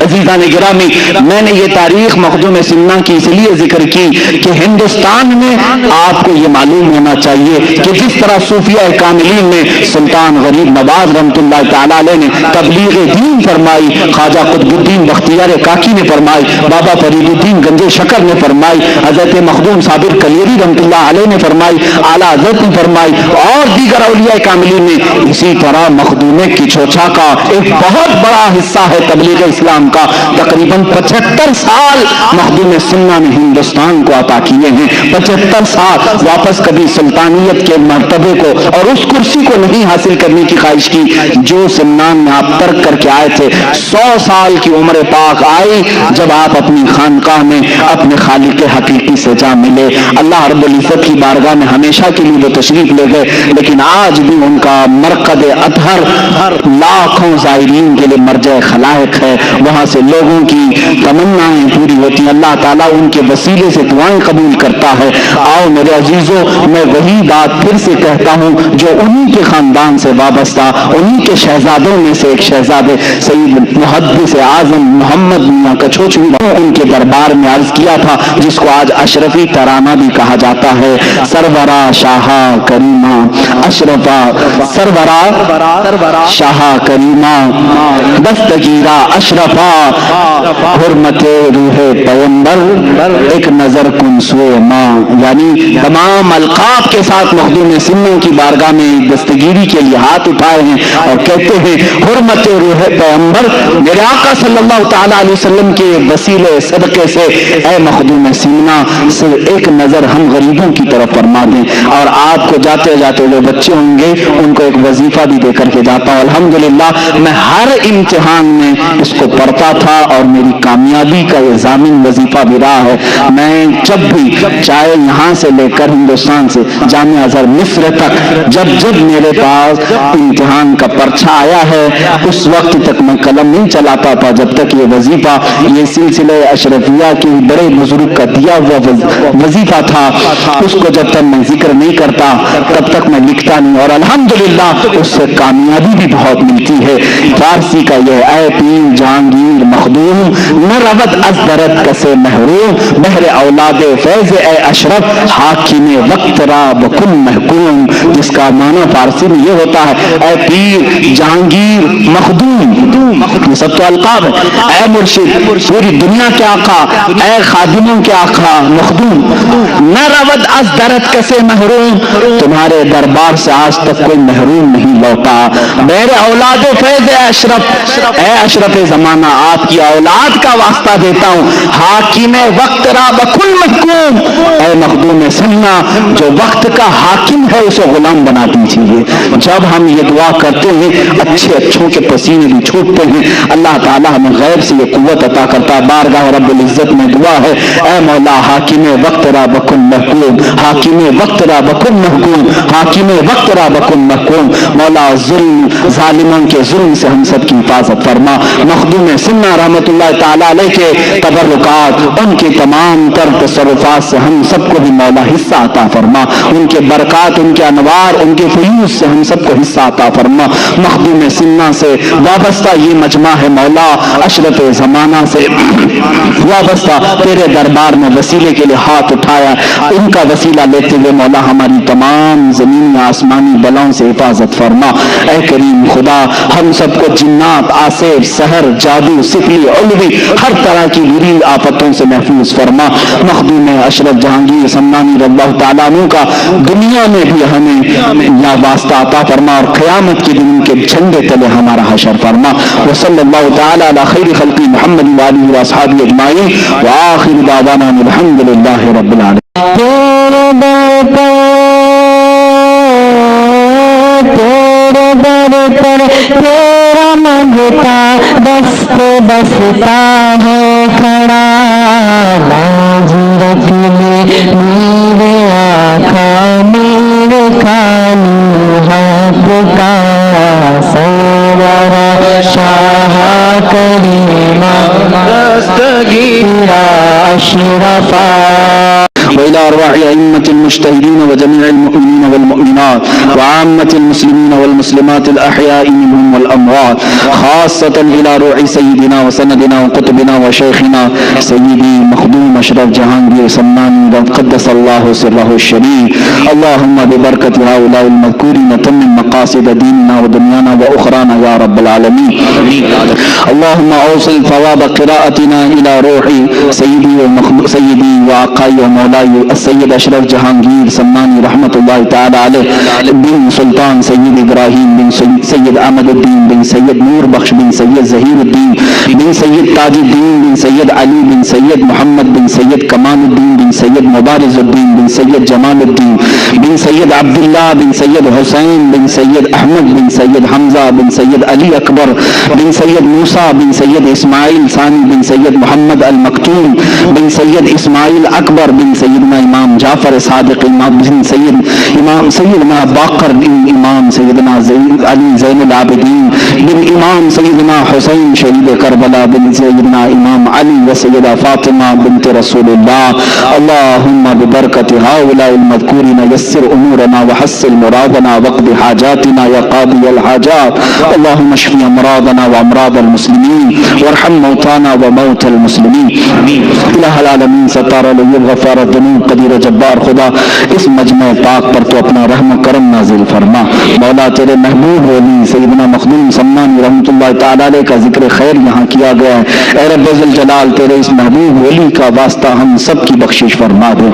عزیزان گرامی، میں نے یہ تاریخ مخدوم سمنا کی اس لیے ذکر کی کہ ہندوستان میں آپ کو یہ معلوم ہونا چاہیے کہ جس طرح صوفیہ کاملین میں سلطان غریب نواز رحمۃ اللہ تعالیٰ علیہ نے تبلیغ دین فرمائی، خواجہ قطب الدین بختیار کاکی نے فرمائی، بابا فرید الدین گنج شکر نے فرمائی، حضرت مخدوم صابر کلیری رحمۃ اللہ علیہ نے فرمائی، اعلیٰ حضرت نے فرمائی، اور دیگر اولیاء کاملین نے۔ اسی طرح مخدوم کچوچا کا ایک بہت بڑا حصہ ہے تبلیغ اسلام کا، تقریباً 75 سال مخدوم سمنا نے ہندوستان کو عطا کیے ہیں، 75 سال واپس کبھی سلطانیت کے مرتبے کو اور اس کرسی کو نہیں حاصل کرنے کی خواہش کی جو سمنان میں آپ ترک کر کے آئے تھے۔ 100 سال کی عمر پاک آئی جب آپ اپنی خانقاہ میں اپنے خالق حقیقی سے جا ملے۔ اللہ رب العزت کی بارگاہ میں ہمیشہ کے لیے وہ تشریف لے گئے، لیکن آج بھی ان کا مرقد اطہر لاکھوں زائرین کے لیے مرجع خلائق ہے، وہاں سے لوگوں کی تمنائیں پوری ہوتی ہیں، اللہ تعالیٰ ان کے وسیلے سے دعائیں قبول کرتا ہے۔ آؤ میرے عزیزوں، میں وہی بات پھر سے کہتا ہوں جو انہی کے خاندان سے وابستہ، انہی کے شہزادوں میں سے ایک شہزادے سید محدث اعظم محمد میاں کچوچوی ان کے دربار میں عرض کیا تھا، جس کو آج اشرفی ترانہ بھی کہا جاتا ہے۔ سرورا شاہا کریمہ اشرفا، سرورا شاہا کریمہ دستگیرہ اشرفا، حرمت روح پیغمبر ایک نظر کن سوئے ماں، یعنی تمام القاب کے ساتھ مخدوم سمنا کی بارگاہ میں دستگیری کامیابی کے لیے ہاتھ اٹھائے ہیں اور کہتے ہیں حرمت روح پیغمبر میرے آقا صلی اللہ تعالیٰ علیہ وسلم کے وسیلے صدقے سے اے مخدوم سینا صرف ایک نظر ہم غریبوں کی طرف فرما دیں، اور آپ کو جاتے جاتے جو بچے ہوں گے ان کو ایک وظیفہ بھی دے کر کے جاتا ہوں۔ الحمدللہ میں ہر امتحان میں اس کو پڑھتا تھا اور میری کامیابی کا یہ ضامن وظیفہ بھی رہا ہے۔ میں جب بھی چاہے یہاں سے لے کر ہندوستان سے جامعہ ازہر مصر تک جب میرے پاس امتحان کا پرچہ آیا ہے اس وقت تک میں قلم نہیں چلاتا تھا جب تک یہ وظیفہ، یہ سلسلہ اشرفیہ کے بڑے بزرگ کا دیا ہوا وظیفہ تھا، اس کو جب تک میں ذکر نہیں کرتا تب تک میں لکھتا نہیں، اور الحمدللہ اس سے کامیابی بھی بہت ملتی ہے۔ فارسی کا یہ اے پیر جہانگیر مخدوم نہ رود از درد کسے محروم، بہر اولاد فیض اے اشرف حاکم وقت را بکن محکوم، جس کا معنی فارسی میں یہ ہوتا ہے اے پیر جہانگیر مخدوم، یہ سب تو القاب ہے، اے مرشد پوری دنیا کے آقا، اے خادموں کے آقا مخدوم، نہ رود از درد کسے محروم، تمہارے دربار سے آج تک کوئی محروم نہیں لوٹا، میرے اولاد فیض اے اشرف زمانہ آپ کی اولاد کا واسطہ دیتا ہوں، حاکم وقت را بکل محکوم، اے مخدوم سننا جو وقت کا حاکم ہے اسے غلام بنا دیجیے۔ جب ہم یہ دعا کرتے ہیں اچھے اچھوں کے پسینے بھی چھوٹتے ہیں، اللہ تعالیٰ ہمیں غیب سے یہ قوت عطا کرتا ہے۔ بارگاہ رب العزت میں دعا ہے اے مولا حاکم وقت را بکن محکوم، حاکم وقت را بکن محکوم، حاکم وقت را بکن محکوم، مولا ظلم ظالموں کے ظلم سے ہم سب کی حفاظت فرما۔ مخدوم سنہ رحمت اللہ تعالیٰ علیہ کے تبرکات، ان کے تمام تر تصرفات سے ہم سب کو بھی مولا حصہ عطا فرما، ان کے برکات، ان کے انوار، ان کے فیوز سے ہم سب کو حصہ عطا فرما۔ مخدوم سنہ سے وابستہ یہ مجمع ہے مولا، اشرف زمانہ سے وابستہ تیرے دربار میں وسیلے کے لیے ہاتھ اٹھایا، ان کا وسیلہ لیتے ہوئے مولا ہماری تمام زمینی آسمانی بلاؤں سے حفاظت فرما۔ اے کریم خدا ہم سب کو جنات، آصف، سحر، جادو، سفلی، علوی ہر طرح کی بری آفتوں سے محفوظ فرما۔ مخدوم اشرف جہانگیر سمنانی رضی اللہ تعالیٰ عنہ کا دنیا میں بھی ہمیں یا واسطہ عطا فرما، اور قیامت کے دن کے جھنڈے تلے ہمارا حشر فرما۔ وصلی اللہ تعالیٰ علی خیر خلق محمد وآلہ واصحابہ اجمعین، وآخر دعوانا الحمد للہ رب العالمین۔ تیرا منگتا دست بستا ہے کھڑا، لاج رکھنے میرے آقا میرے کانی حق کا سورا شاہ کریمہ دستگیرہ اشرفا، وإلى أرواح أئمة المجتهدين وجميع المؤمنين والمؤمنات وعامة المسلمين والمسلمات الأحياء منهم والأموات، خاصة إلى روح سيدنا وسندنا وقطبنا وشيخنا سيدي مخدوم أشرف جهانگیر سمنانی قدس الله سره الشريف، اللهم ببركة هؤلاء المذكورين تمم مقاصد ديننا ودنيانا وأخرانا يا رب العالمين، اللهم أوصل ثواب قراءتنا إلى روح سيدي وآقاي ومولاي السید اشرف جہانگیر سمنانی رحمت اللہ تعالی علیہ بن سلطان سید ابراہیم بن سید احمد الدین بن سید نور بخش بن سید ظہیر الدین بن سید تاج الدین بن سید علی بن سید محمد بن سید کمال الدین بن سید مبارز الدین بن سید جمال الدین بن سید عبداللہ بن سید حسین بن سید احمد بن سید حمزہ بن سید علی اکبر بن سید موسیٰ بن سید اسماعیل ثانی بن سید محمد المکتوم بن سید اسماعیل اکبر بن سیدنا امام جعفر صادق امام بن سیدنا باقر بن امام سیدنا علی زین العابدین بن امام سیدنا حسین شہید کربلا بن سیدنا امام علی و سیدہ فاطمہ بنت رسول اللہ، اللہم ببرکت هؤلاء المذکورین یسر امورنا وحسن مرادنا وقض حاجاتنا یا قاضی الحاجات، اللہم اشفی امراضنا وامراض المسلمین وارحم موتانا وموت المسلمین، الہ العالمین ستار علیہ غفار الذنوب قدیر جبار خدا اس مجمع پاک پر تو اپنا رحم و کرم نازل فرما، مولا تیرے محبوب ولی سیدنا مخدوم سمنانی رحمت اللہ اللہ تعالیٰ علیہ کا ذکر خیر یہاں کیا گیا ہے۔ اے رب ذل جلال تیرے اس محبوب ولی کا واسطہ ہم سب کی بخشش فرما دے،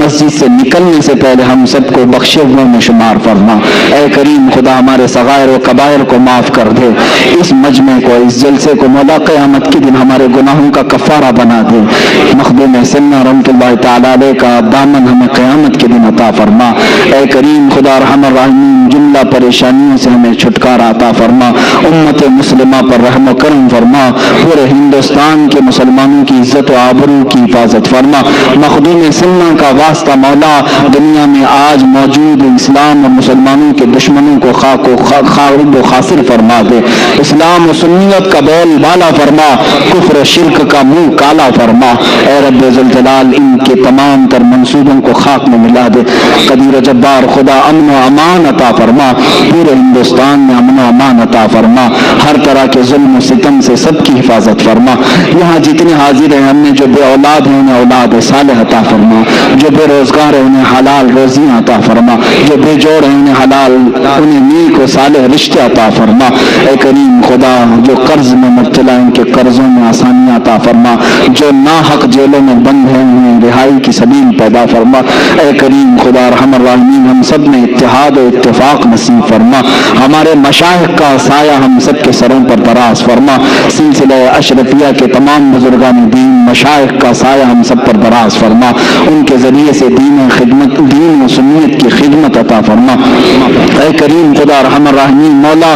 مسجد سے نکلنے سے پہلے ہم سب کو بخشے ہوئے میں شمار فرما۔ اے کریم خدا ہمارے صغائر و کبائر کو معاف کر دے، اس مجمع کو، اس جلسے کو مولا قیامت کے دن ہمارے گناہوں کا کفارہ بنا دے۔ مخدوم سنہ رحمۃ اللہ تعالیٰ علیہ کا دامن ہمیں قیامت کے دن عطا فرما۔ اے کریم خدا ارحم الراحمین جملہ پریشانیوں سے ہمیں چھٹکارا عطا فرما، امت مسلمہ پر رحم و کرم فرما، پورے ہندوستان کے مسلمانوں کی عزت و آبرو کی حفاظت فرما۔ مخدوم سنہ کا واسطہ مولا دنیا میں آج موجود اسلام اور مسلمانوں کے دشمنوں کو خاک و خارب و خاسر فرما دے، اسلام و سنیت کا بول بالا فرما، کفر و شرک کا منہ کالا فرما۔ اے رب ذوالجلال ان کے تمام تر منصوبوں کو خاک میں ملا دے۔ قدیر و جبار خدا امن و امان عطا فرما، پورے ہندوستان میں امن و امان عطا فرما، ہر طرح کے ظلم و ستم سے سب کی حفاظت فرما۔ یہاں جتنے حاضر ہیں ہم نے جو بے اولاد ہیں انہیں اولاد صالح عطا فرما، جو بے روزگار ہیں انہیں حلال روزیاں عطا فرما، جو بے جوڑ ہیں انہیں حلال انہیں نیک و صالح رشتے عطا فرما۔ اے کریم خدا جو قرض میں مبتلا ان کے قرضوں میں آسانیاں عطا فرما، جو ناحق جیلوں میں بند ہیں انہیں رہائی کی سبیل پیدا فرما۔ اے کریم خدا ارحم الراحمین ہم سب میں اتحاد و اتفاق نصیب فرما، ہمارے مشائخ کا سایہ ہم سب کے سروں پر دراز فرما، سلسلہ اشرفیہ کے تمام بزرگان دین مشائخ کا سایہ ہم سب پر دراز فرما، ان کے ذریعے سے دین و سنیت کی خدمت عطا فرما۔ اے کریم خدا ارحم الراحمین مولا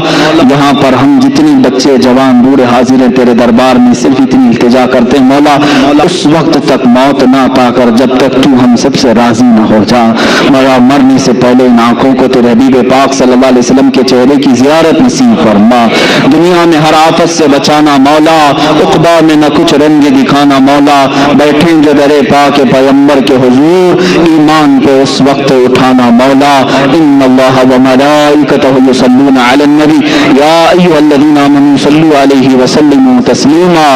یہاں پر ہم جتنی بچے جوان بوڑھے حاضر ہیں تیرے دربار میں صرف اتنی التجا کرتے ہیں مولا اس وقت تک موت نہ پا کر جب تک تو ہم سب سے راضی نہ ہو جا، مولا مرنے سے پہلے ان آنکھوں کو تیرے حبیب پاک صلی اللہ علیہ وسلم کے چہرے کی زیارت نصیب فرما، دنیا میں ہر آفت سے بچانا مولا، عقبہ میں نہ کچھ رنگ دکھانا مولا، بیٹھیں جو در پاک پیغمبر کے حضور ایمان پہ اس وقت اٹھانا مولا۔ ان اللہ و ملائکتہ یصلون علی النبی یا ایھا الذین آمنوا صلوا علیہ وسلموا تسلیما۔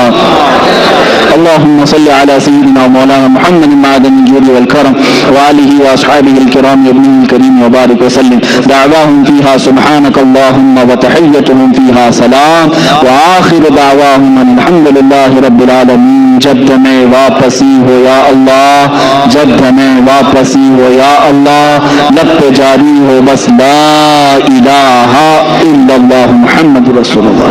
اللهم صل على سيدنا مولانا محمد معدن الجود والكرم وآله وأصحابه الكرام ابنه الكريم وبارك وسلم، دعواهم فيها سبحانك اللهم وتحيتهم فيها سلام وآخر دعواهم ان الحمد لله رب العالمين۔ جد میں واپسی ہو یا اللہ، جد میں واپسی ہو یا اللہ، لب پہ جاری ہو بس لا الہ الا اللہ محمد رسول اللہ۔